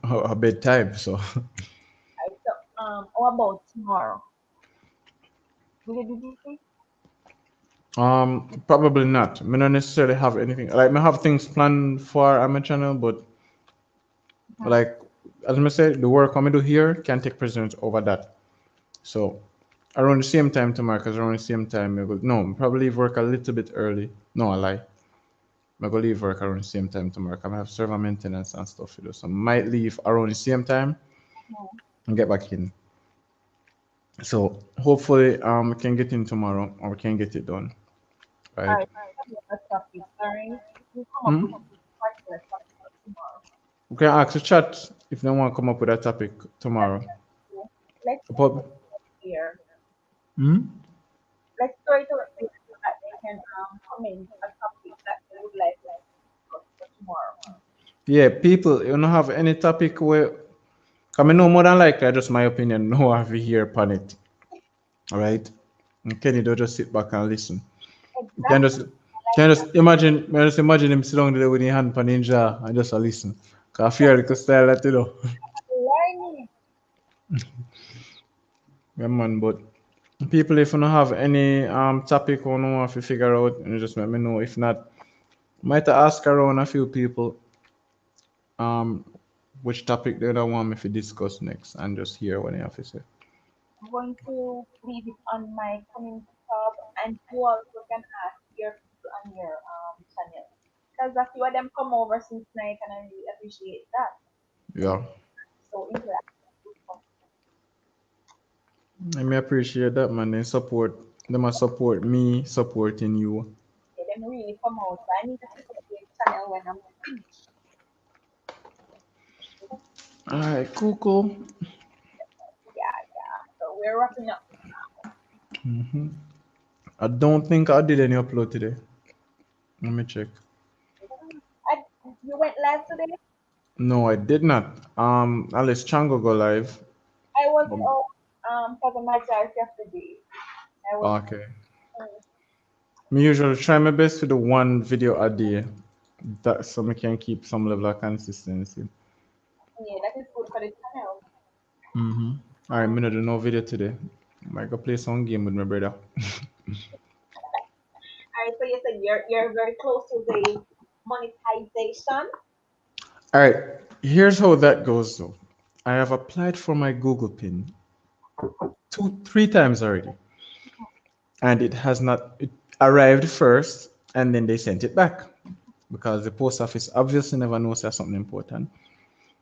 a bedtime. So Right, so how about tomorrow? Will you do this? probably not. Me not necessarily have anything. Like me have things planned for on my channel, but Mhm. like as I said, the work I'm do here can take precedence over that. So around the same time tomorrow, because around the same time, no, probably leave work a little bit early. No, I lie. I go leave work around the same time tomorrow. 'Cause I have server maintenance and stuff to do. So I might leave around the same time Mhm. and get back in. So hopefully we can get in tomorrow or we can get it done. All Right. right, we have a topic. All right, we come up with Hmm? a particular topic for tomorrow. We can ask the chat if they want to come up with a topic tomorrow. So let's But here. hmm? Let's throw it out there so that they can comment a topic that they would like to discuss for tomorrow. Yeah, people, you don't have any topic where I mean no more than likely, just my opinion, no have you hear upon it. All right. And Kenny don't just sit back and listen. You can Exactly. just just imagine him sit down there with his hand on his jaw and just a listen. Cause I fear the style that Learning. Yeah man, but people if you don't have any topic or no want to figure out, you just let me know. If not, might ask around a few people um which topic they don't want me to discuss next and just hear what they have to say. I'm going to leave it on my community tab, and you also can ask your people on your channel. Because a few of them come over since night, and I really appreciate that. Yeah. So interactive. I may appreciate that man. They must support me supporting you. They them really come out. So I need to pick up the channel when I'm Alright, cool. yeah, yeah. So we're wrapping up. I don't think I did any upload today. Let me check. I, you went live today? No, I did not. Unless Chango go live. I was Um, out for the majority of the day. I was Okay. mm, Me usually try my best to do one video a day. That so we can keep some level of consistency. yeah, that is good for the channel. Alright, me not do no video today. Might go play some game with my brother. Alright, so you said you're very close to the monetization. Alright, here's how that goes though. I have applied for my Google Pin three times already. And it has not it arrived first and then they sent it back. Because the post office obviously never knows that's something important.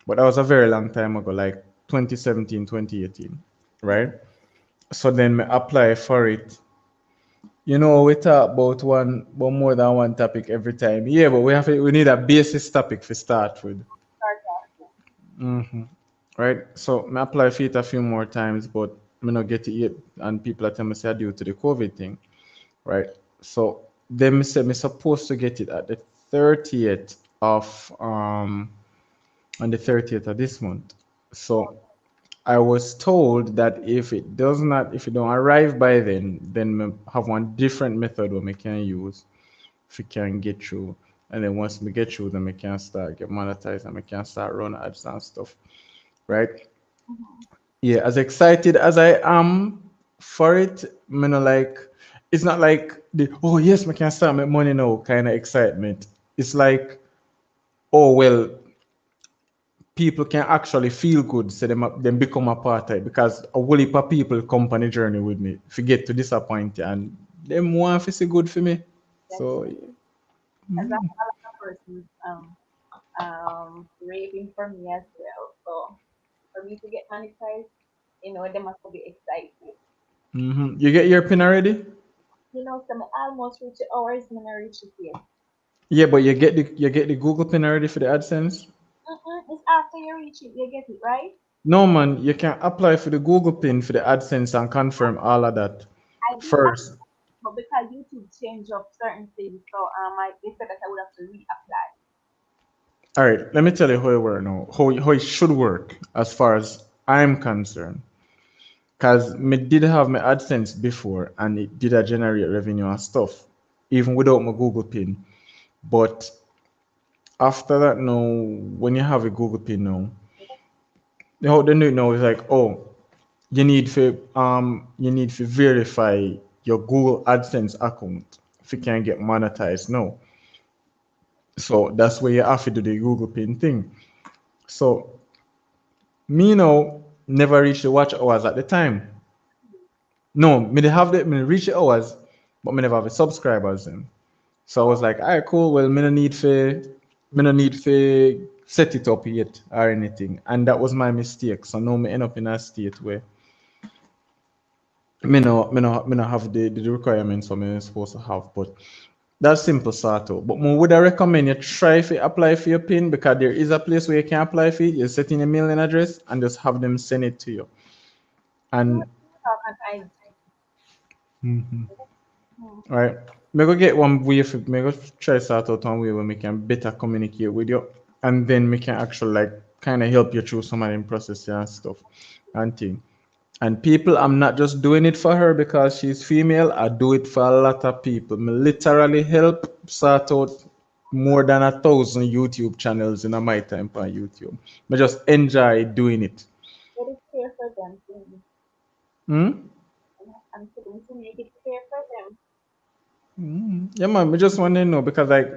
But that was a very long time ago, like 2017, 2018, right? So then I apply for it. We talk about more than one topic every time. Yeah, but we need a basis topic to start with. Start off. Right? So I apply for it a few more times, but I not get it yet. And people are telling me say due to the COVID thing. Right? So them said me supposed to get it at the 30th of on the 30th of this month. So I was told that if it don't arrive by then we have one different method we can use if we can get through. And then once me get through them, I can start get monetized and I can start run ads and stuff. Right? Mm-hmm. Yeah, as excited as I am for it, me no like it's not like the oh yes, I can start make money now kind of excitement. It's like, oh well, people can actually feel good, so them become a part of it because a whole heap of people come on the journey with me. Forget to disappoint you and them want to see good for me. So Definitely. As a lot of persons raving for me as well. So for me to get monetized, they must be excited. you get your pin already? So I almost reach the hours, and I reach it yet. Yeah, but you get the Google pin already for the AdSense? It's after you reach it, you get it, right? No man, you can apply for the Google pin for the AdSense and confirm all of that I did that, first. but because YouTube changed up certain things, so they said that I would have to reapply. All right, let me tell you how it works now. How it should work as far as I'm concerned. Cause me did have my AdSense before and it did a generate revenue and stuff, even without my Google pin. But after that now, when you have a Google pin now, how they do it now is like, oh, you need to verify your Google AdSense account if you can get monetized now. So that's where you have to do the Google pin thing. So me now never reach the watch hours at the time. No, me they have me reach the hours, but me never have the subscribers then. So I was like, all right, cool. Well, me no need for set it up yet or anything, and that was my mistake. So now me end up in a state where me no have the requirements what me supposed to have, but that's simple sort out. But more would I recommend you try to apply for your pin because there is a place where you can apply for it. You set in a mailing address and just have them send it to you. You And talk on IG. Hmm. right, me go get one way for me go try sort out one way where we can better communicate with you, and then we can actually like kind of help you through some of the process and stuff and thing. And people, I'm not just doing it for her because she's female. I do it for a lot of people. Me literally help sort out more than 1,000 YouTube channels in my time on YouTube. I just enjoy doing it. Get it clear for them, please. Hmm? I'm sitting to make it clear for them. Yeah, man. I just want to know because like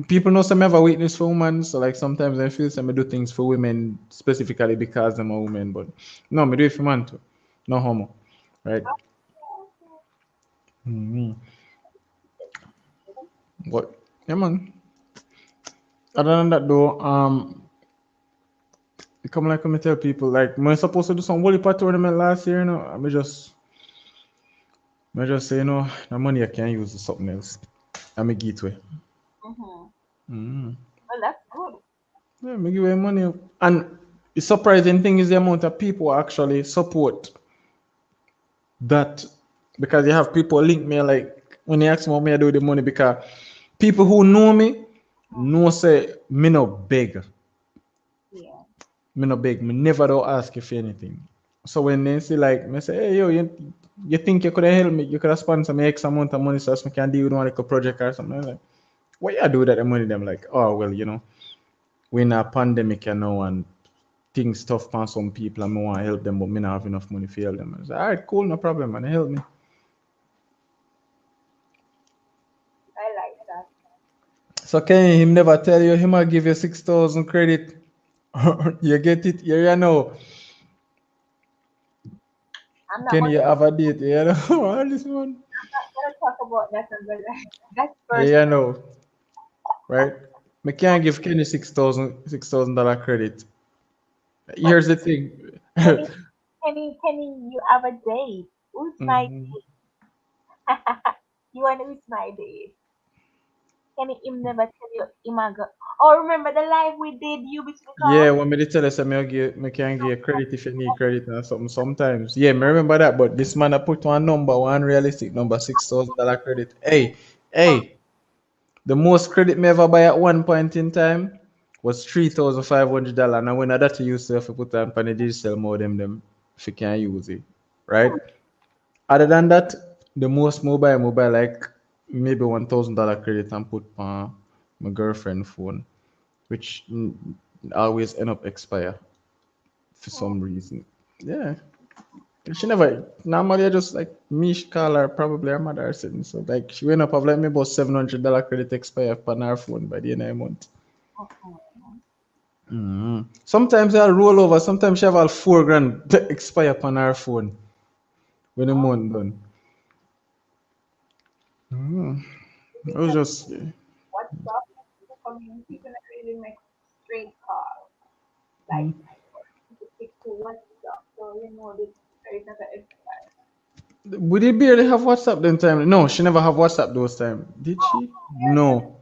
people know some have a weakness for women, so like sometimes I feel some do things for women specifically because I'm a woman, but no, me do it for man too. No homo, right? hmm But yeah, man. Other than that, though, come like me tell people like we're supposed to do some Wally Pot tournament last year, I just say the money I can use for something else. I'm a gateway. Mm-hmm. Mm-hmm. Well, that's good. Yeah, me give away money, and the surprising thing is the amount of people who actually support that because you have people link me like when they ask me what me I do with the money because people who know me know say me no beg. Yeah. Me no beg. Me never do ask you for anything. So when they say like me say, hey yo, you think you could have helped me, you could have sponsor me X amount of money so I can deal with one like a project or something. I'm like, what you do with that money? Them like, oh well, we're in a pandemic and things tough for some people and I want to help them, but me not have enough money for help them. I say, all right, cool, no problem, man. Help me. I like that. So can him never tell you him will give you 6,000 credit. You get it, yeah, you know. I'm not Can gonna, you have a date, you know? All this one. not gonna talk about that, but that's first. Yeah, you know, right? Me can't give Kenny $6,000 credit. But Here's the thing. Kenny, Kenny, you have a date. Who's my Mhm. You wanna with my date? Kenny, him never tell you him a go. Oh, remember the live we did you between Yeah, call? when me tell us me can give credit if you need credit and something sometimes. Yeah, me remember that, but this man I put one realistic number, $6,000 credit. Hey, the most credit me ever buy at one point in time was $3,500. And when I that you used to have to put on for the digital modem them if you can use it. Right? Other than that, the most mobile like maybe $1,000 credit and put on my girlfriend phone, which always end up expire for Oh, some reason. Yeah. She never normally I just like me she call her probably her mother or something. So like she went up of like me about $700 credit expire upon her phone by the end of the month. uh-uh. Sometimes I'll roll over, sometimes she have all 4 grand expire upon her phone when the Oh, month done. we I was can just WhatsApp community can really make straight calls. Like to stick to WhatsApp. So you know this very never expire. we did barely have WhatsApp then time. No, she never have WhatsApp those time. Did Oh, she? yes, yes. No.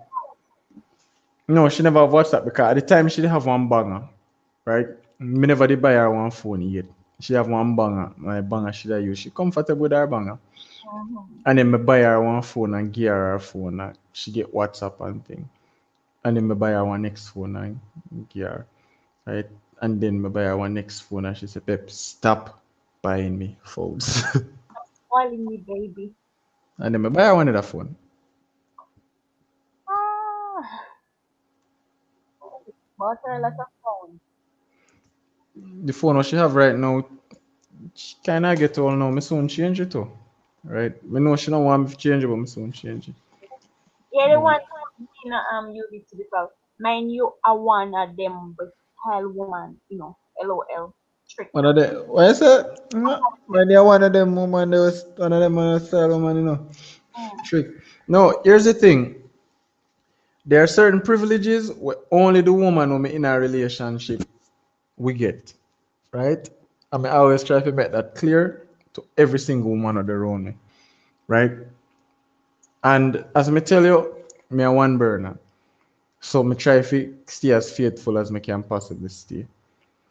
No, she never have WhatsApp because at the time she did have one banger, right? Me never did buy her one phone yet. She have one banger. My banger she da use. She comfortable with her banger. Mm-hmm. And then me buy her one phone and give her phone and she get WhatsApp and thing. And then me buy her one next phone and give her. Right? And then me buy her one next phone and she said, Pep, stop buying me phones. Calling me baby. And then me buy her one other phone. Ah, bought her a lot of phones. The phone what she have right now, she kinda get old now. Me soon change it too. Right? Me know she don't want me to change it, but me soon change it. Yeah, the one you know use it because mind you are one of them but style woman, you know, LOL trick. One of the what is it? When you're one of them woman, there was one of them on the style woman, you know. Mm. Trick. No, here's the thing. There are certain privileges where only the woman who me in a relationship we get. Right? I mean I always try to make that clear to every single woman of the around me. Right? And as me tell you, me a one burner. So me try to stay as faithful as me can possibly stay.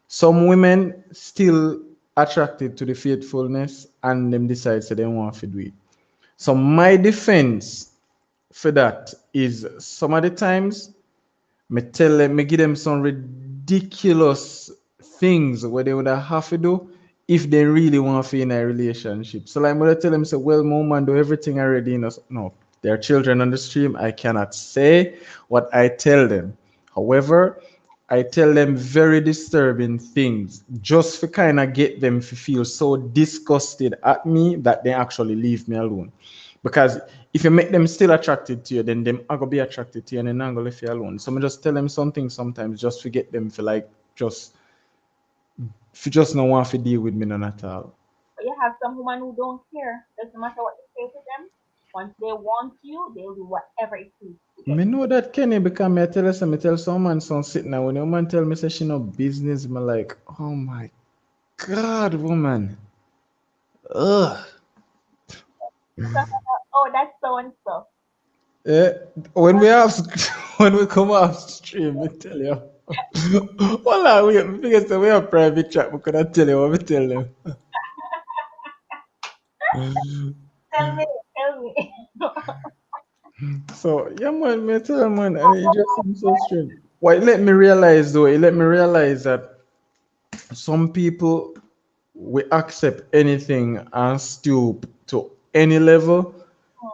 Some women still attracted to the faithfulness and them decide so they want to do it. So my defense for that is some of the times me tell them me give them some ridiculous things where they would have to do if they really want to be in a relationship. So like I'm gonna tell them say, well, my man do everything already in us. No, there are children on the stream. I cannot say what I tell them. However, I tell them very disturbing things just to kind of get them to feel so disgusted at me that they actually leave me alone. Because if you make them still attracted to you, then them are gonna be attracted to you and then I'm gonna leave you alone. So I just tell them something sometimes just to get them to like just if you just not want to deal with me none at all. But you have some women who don't care. Doesn't matter what you say to them. Once they want you, they'll do whatever it takes to get Me know that Kenny because me I tell us me tell someone some sitting now when a woman tell me say she no business, me like, oh my god, woman. Ugh. you. Oh, that's so and so. Eh, when we have when we come off stream, me tell you. Well, we because we have private chat, we cannot tell you what we tell them. Tell me, tell me. So yeah, man, me tell you, man, and it just seems so strange. What it let me realize though, it let me realize that some people we accept anything and stoop to any level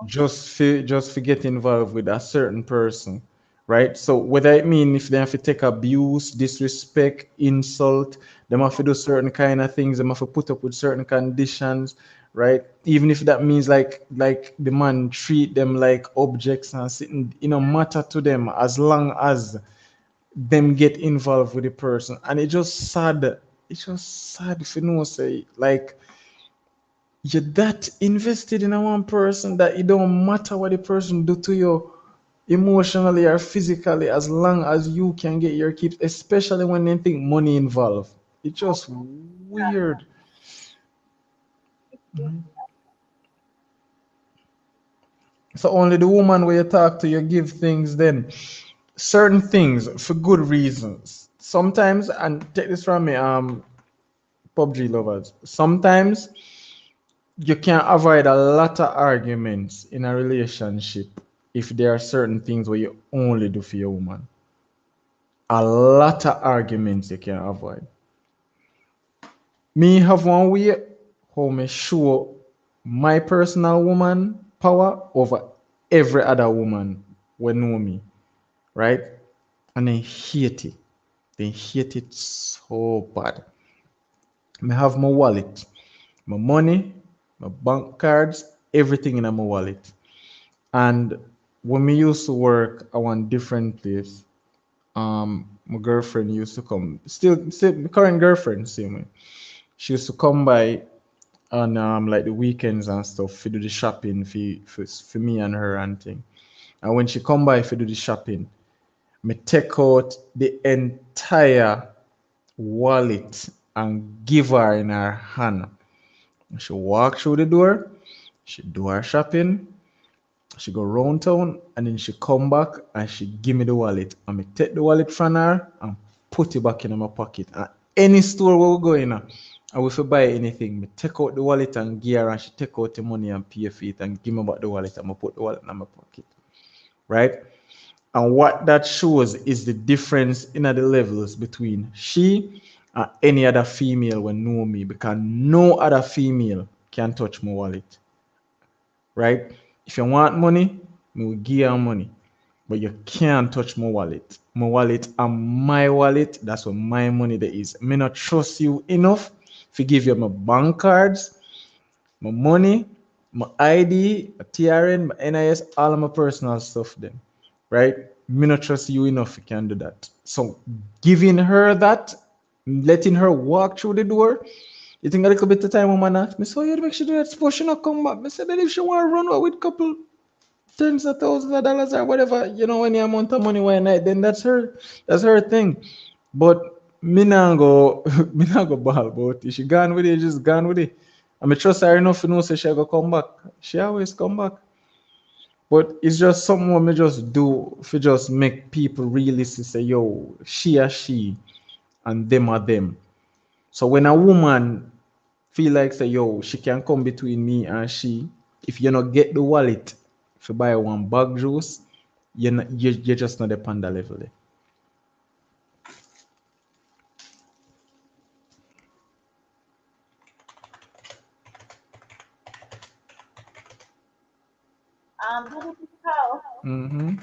just for get involved with a certain person, right? So whether it mean if they have to take abuse, disrespect, insult, they have to do certain kind of things, they have to put up with certain conditions, right? Even if that means like the man treat them like objects and sitting, matter to them as long as them get involved with the person. And it just sad. It's just sad if you know say like you're that invested in a one person that it don't matter what the person do to you emotionally or physically as long as you can get your keeps, especially when they think money involved. It's just weird. So only the woman where you talk to, you give things then certain things for good reasons. Sometimes, and take this from me, PUBG lovers. Sometimes you can avoid a lot of arguments in a relationship if there are certain things where you only do for your woman. A lot of arguments you can avoid. Me have one way how me show my personal woman power over every other woman when know me. right? And they hate it. They hate it so bad. I have my wallet, my money, my bank cards, everything in my wallet. And when we used to work at one different place, my girlfriend used to come. Still, my current girlfriend, same way. She used to come by on like the weekends and stuff to do the shopping for me and her and thing. And when she come by to do the shopping, me take out the entire wallet and give her in her hand. She walk through the door, she do her shopping, she go round town, and then she come back and she give me the wallet. And me take the wallet from her and put it back in my pocket. And any store where we go in, and if we buy anything, me take out the wallet and give her, and she take out the money and pay for it and give me back the wallet, and I put the wallet in my pocket. Right? And what that shows is the difference in the levels between she and any other female when know me, because no other female can touch my wallet. Right? If you want money, me will give you money. But you can't touch my wallet. My wallet and my wallet, that's where my money there is. I may not trust you enough to give you my bank cards, my money, my ID, my TRN, my NIS, all of my personal stuff then. Right? Me not trust you enough you can do that. So giving her that, letting her walk through the door, you think a little bit of time woman asked me, so you make sure that suppose she not come back. I said that if she want to run out with couple tens of thousands of dollars or whatever, any amount of money one night, then that's her thing. But me not go me not go ball about it. She gone with it, just gone with it. I mean trust her enough to know say she go come back. She always come back. But it's just something what me just do for just make people realistic say, yo, she are she and them are them. So when a woman feel like say, yo, she can come between me and she, if you not get the wallet to buy one bag juice, you're just not upon that level there. That is how. Mm-hmm.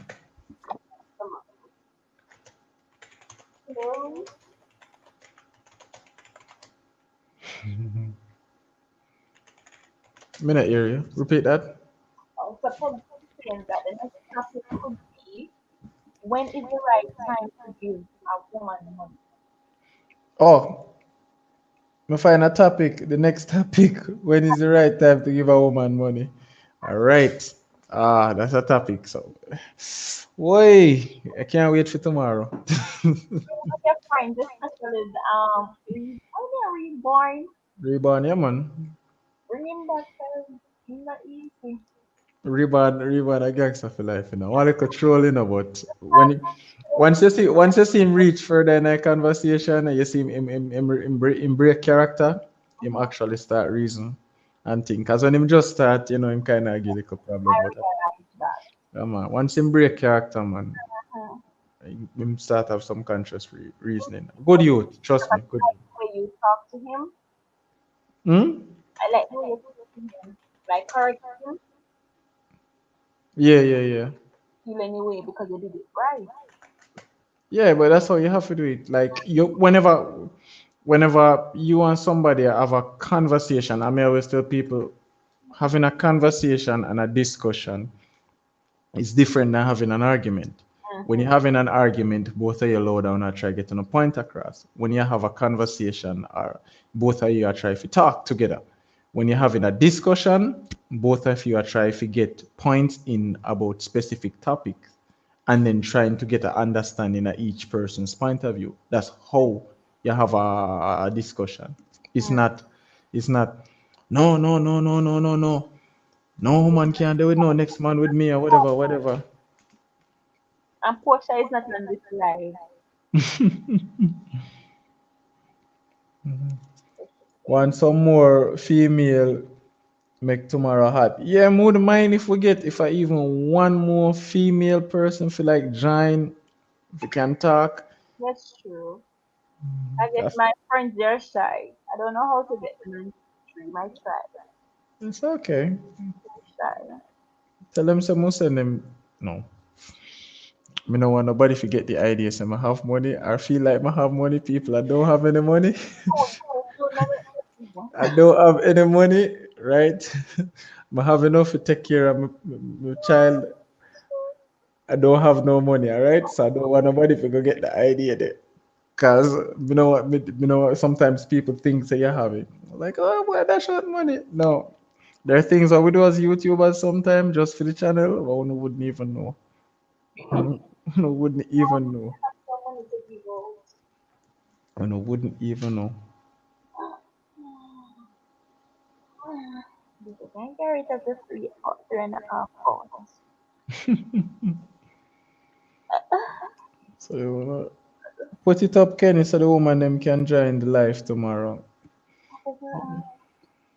Hello. Me not hear you. Repeat that. Suppose saying that the next topic could be when is the right time to give a woman money? Oh, me find a topic. The next topic. When is the right time to give a woman money? All right. Ah, that's a topic. So, why? I can't wait for tomorrow. Okay, fine. This special is how they are reborn. Reborn, yeah, man. Bring him back. Not easy. Reborn a gangster for life, One little troll, but once you see him reach further in a conversation and you see him break character, him actually start reason and think. Cause when him just start, him kinda get a little I problem. But realize that. yeah, man, once him break character, man, Hmm. him start have some conscious reasoning. Good youth, trust me, good youth. The way you talk to him, Hmm? I like the way you talk to him. Like correct him, Yeah, yeah, yeah. feel anyway because you did it right. Yeah, but that's how you have to do it. Like whenever you and somebody have a conversation, I may always tell people having a conversation and a discussion is different than having an argument. When you're Mm-hmm. having an argument, both of you low down and try getting a point across. When you have a conversation, or both of you are trying to talk together. When you're having a discussion, both of you are trying to get points in about specific topics and then trying to get an understanding of each person's point of view. That's how you have a discussion. It's Mm. not, it's not, no, no, no, no, no, no, no. No man can't do it. No, next man with me or whatever, whatever. And Portia is not on this live. Want some more female make tomorrow hot. Yeah, I wouldn't mind if we get if I even one more female person feel like join, if we can talk. That's true. I guess That's my friends they're shy. I don't know how to get them in tree. My tribe. it's okay. They're shy. Tell them some send them no. Me no want nobody to get the idea. So I have money. I feel like I have money. People, I don't have any money. Don't know what. I don't have any money, right? I have enough to take care of my child. I don't have no money, all right? So I don't want nobody to go get the idea there. Cause you know what, sometimes people think that you have it. Like, oh boy, that's short money. No. There are things that we do as YouTubers sometimes just for the channel, but one wouldn't even know. One wouldn't even know. Someone is a hero. One wouldn't even know. Because I carry it as a 3.5 hours. So put it up, Kenny, so the woman them can join the live tomorrow.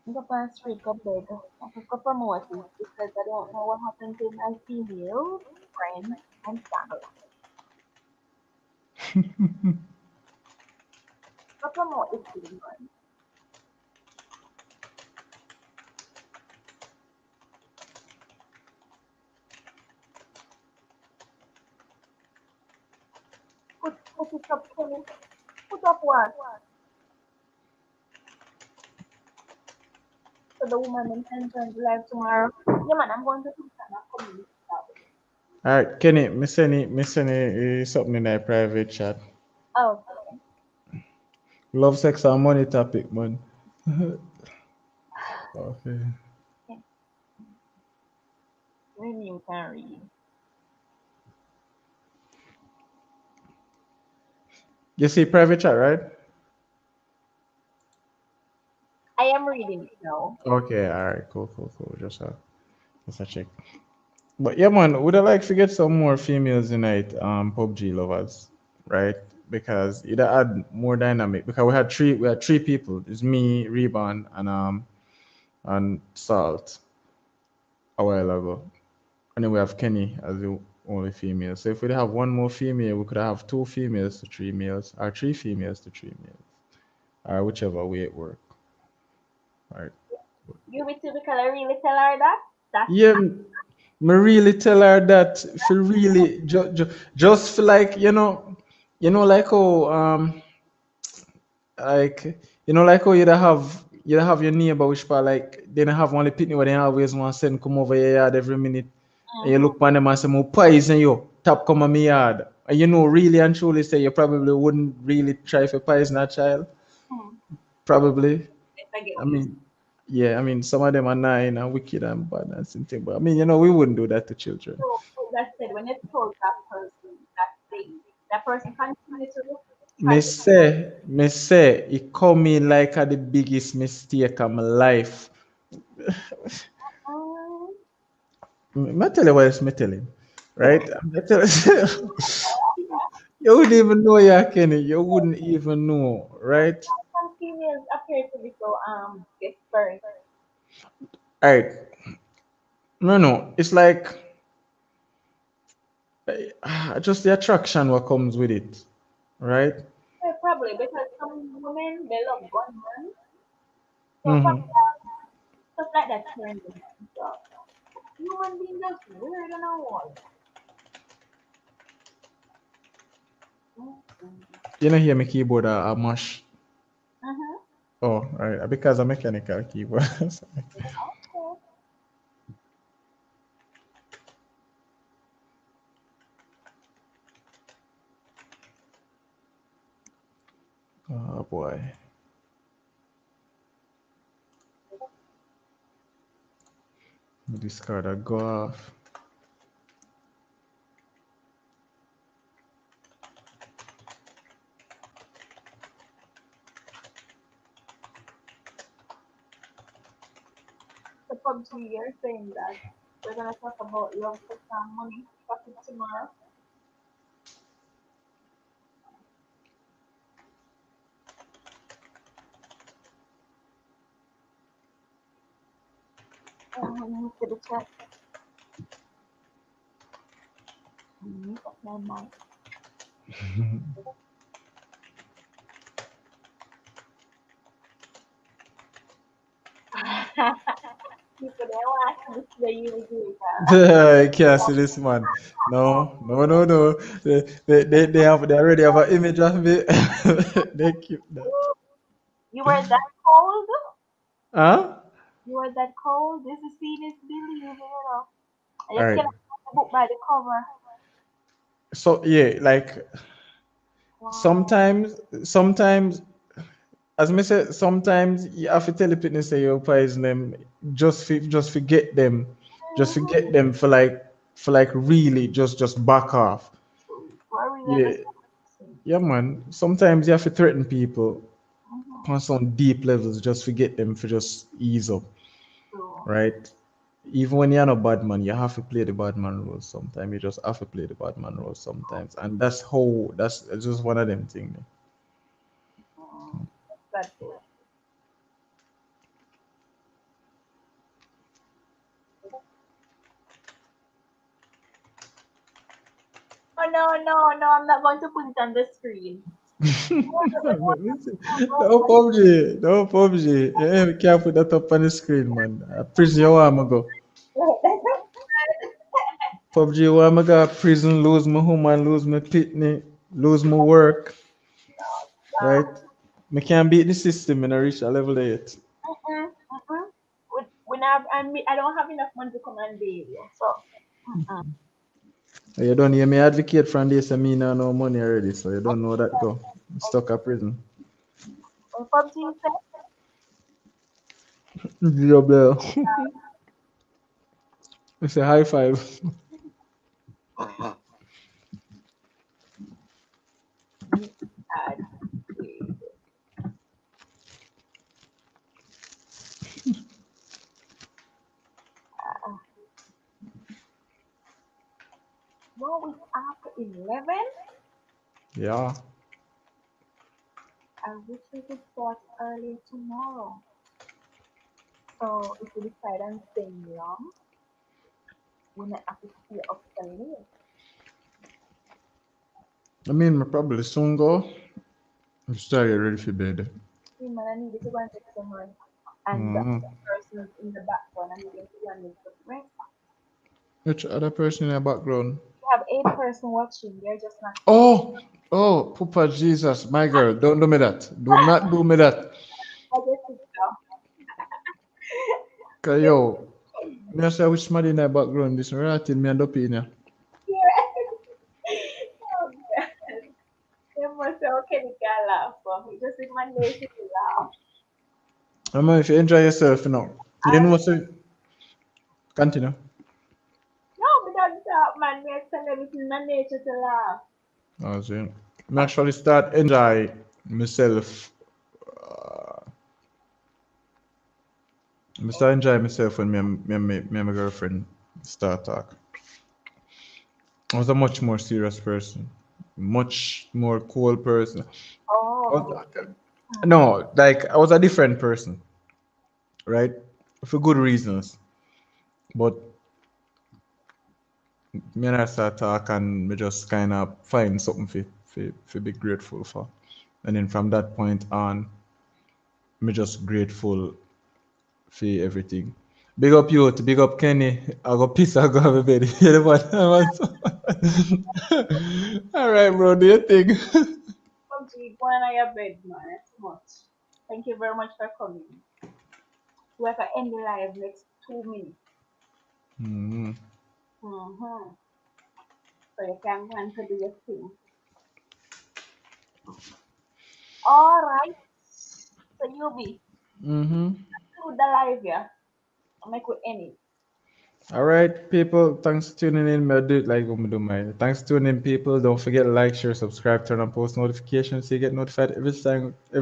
The past week of bed, I could promote it because I don't know what happened to my female friends and family. So promote it to them. Put it up, Kenny. Put up what? So the woman then can join the live tomorrow. Yeah, man, I'm going to do some community stuff. All right, Kenny, me send something in that private chat. Oh, Love, sex, and money topic, man. Okay. okay. Maybe you can read. You see private chat, right? I am reading it now. Okay, all right, cool. Just a check. But yeah, man, would I like to get some more females tonight, PUBG lovers, right? Because it add more dynamic. Because we had three people. It's me, Reban, and Salt a while ago. And then we have Kenny as the only female. So if we'd have one more female, we could have two females to three males, or three females to three males, or whichever way it work. Right. You will typically really tell her that? That's Yeah, me really tell her that for really just for like like how like like how you'd have your neighbor which part like they don't have only picnic where they always want to send come over your yard every minute and you look on them and say more poison you tap come on my yard and really and truly say you probably wouldn't really try for poison a child hmm, probably. I get I what you mean, yeah, I mean, some of them are nine and wicked and bad and something, but I mean, we wouldn't do that to children. so that said, when you told that person that thing, that person continued to try to Me say, it come in like a the biggest mistake of my life. um, Me tell you what else me tell him, right? Me tell you wouldn't even know, yeah, Kenny. You wouldn't even know, right? some females appear to be so desperate. All right. No. It's like just the attraction what comes with it, right? Yeah, probably because some women they love gunmen. So Mm-hmm. probably stuff like that turns them on. So human beings just weird and all. You know, hear my keyboard a mash. Mm-hmm. Oh, all right. Because a mechanical keyboard. Okay. Oh boy. This card I go off. So PUBG, you're saying that we're gonna talk about love, sex, and money topic tomorrow. To the chat. Make up my mind. people they want to see the UVA. I can't see this man. No, no, no, no. They already have an image of me. They keep that. You were that cold? Huh? You were that cold? This is seen as believing. And All you right. cannot judge the book by the cover. So yeah, like Wow. sometimes, as I said, sometimes you have to tell the people say you poison them, just forget them, just Mm-hmm. forget them for like really just back off. So I really Yeah, understand. yeah, man. Sometimes you have to threaten people Mm-hmm. on some deep levels, just forget them for just ease up, So, right? Even when you're not a bad man, you have to play the bad man role sometimes. You just have to play the bad man role sometimes, and that's just one of them things. mm, that's good. Oh, no, no, no, I'm not going to put it on the screen. No PUBG, no PUBG. We can't put that up on the screen, man. Prison, you want me go? PUBG, you want me go prison, lose my woman, lose my pitney, lose my work, right? Me can't beat the system and I reach a level there yet. Mm-mm, mm-mm. When I don't have enough money to come and bail you. So, mm-mm. You don't hear me advocate from this, I mean, I no money already, so you don't know that go. I'm stuck at prison. When PUBG said, Job there. It's a high five. God, well, it's after 11. Yeah. I wish we could start early tomorrow. So, if we decide on staying long, we might have to stay up till late. I mean, I probably soon go. I'm still get ready for bed. See, man, I needed to go and take someone, and the Mm. other person in the background, I needed to go and make the breakfast. Which other person in the background? We have 8 person watching, they're just not saying. Oh, oh, Papa Jesus, my girl, don't do me that. Do not do me that. I guess it's now. Cause yo, me I say which man in the background this right me end up in here. Oh, God. They must say, okay, we can laugh, but we just in my nation to laugh. I mean, if you enjoy yourself, you know. You I know what? Continue. no, we don't talk, man. We tell them it's in my nature to laugh. I was saying, I actually start enjoy myself. I start enjoy myself when me and my girlfriend start talk. I was a much more serious person, much more cool person. Oh, Oh, no, like I was a different person, right? For good reasons. But me and I start talk and me just kind of find something for be grateful for. And then from that point on, me just grateful for everything. Big up you, big up Kenny. I go piss, I go have a bed. You know what? All right, bro, do you think? come to go on your bed, man. That's too much. Thank you very much for coming. We have to end the live next 2 minutes. Mhm. Mm-hmm. So you can go and do your thing. All right. So you be Mhm. do the live, yeah. I make with any. All right, people. Thanks for tuning in. I'll do it like I'm do mine. Thanks for tuning in, people. Don't forget to like, share, subscribe, turn on post notifications so you get notified every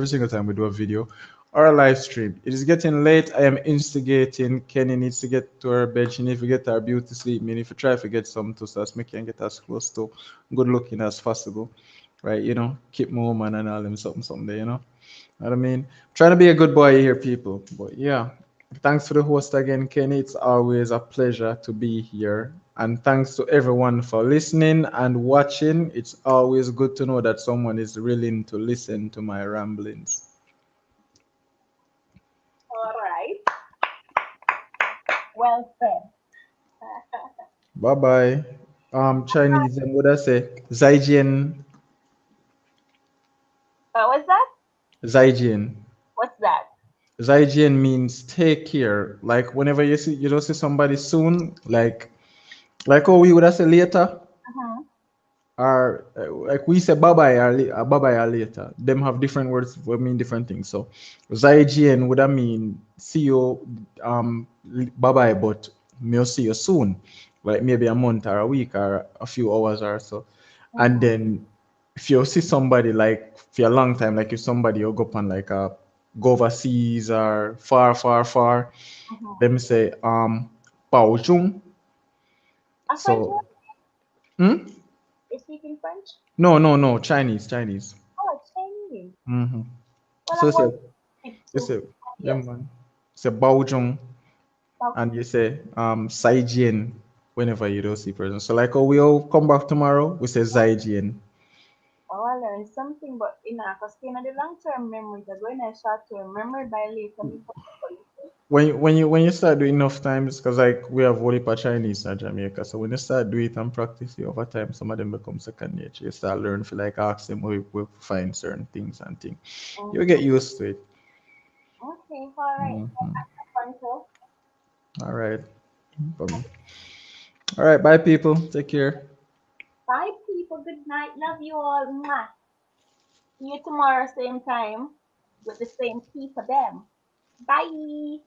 single time we do a video or a live stream. It is getting late. I am instigating. Kenny needs to get to her bed. She needs to get her beauty sleep. Me need to try to get some to so as me can get as close to good looking as possible. Right, keep my woman and all them something there, what I mean? Trying to be a good boy here, people. But yeah, thanks for the host again, Kenny. It's always a pleasure to be here. And thanks to everyone for listening and watching. It's always good to know that someone is willing to listen to my ramblings. All right. Well said. Bye bye. Chinese, and what I say? Zaijian, What was that? Zaijian. What's that? Zaijian means take care. Like whenever you don't see somebody soon, like oh we would have say later, Uh-huh. or like we say bye bye or, bye bye or later. Them have different words for mean different things. So Zaijian would have mean see you bye bye, but we'll see you soon. Like maybe a month or a week or a few hours or so. And Uh-huh. then if you see somebody like for a long time, like if somebody you go up on like a go overseas or far, Uh-huh. let me say Pao Chung. A French So word? hmm? You speak in French? No, Chinese. Oh, Chinese. Mm-hmm. Well, So I want to speak you to say yeah yes. man. Say Bao Chung Talk and you say Sai Jian whenever you don't see person. So like oh we all come back tomorrow, we say Zai Jian. Oh, I learned something, but you know, because in the long term memory, because when I start to remember by later, me forget. When you start doing enough times, because like we have only for Chinese in Jamaica, so when you start doing it and practice it over time, some of them become second nature. You start learn for like ask them where we find certain things and things. You Mm-hmm. get used to it. Okay, all right. Mhm. Fun too. All right. Um, All right. Bye, people. Take care. Bye, people. Good night. Love you all. Mwah. See you tomorrow, same time, with the same people. Them. Bye.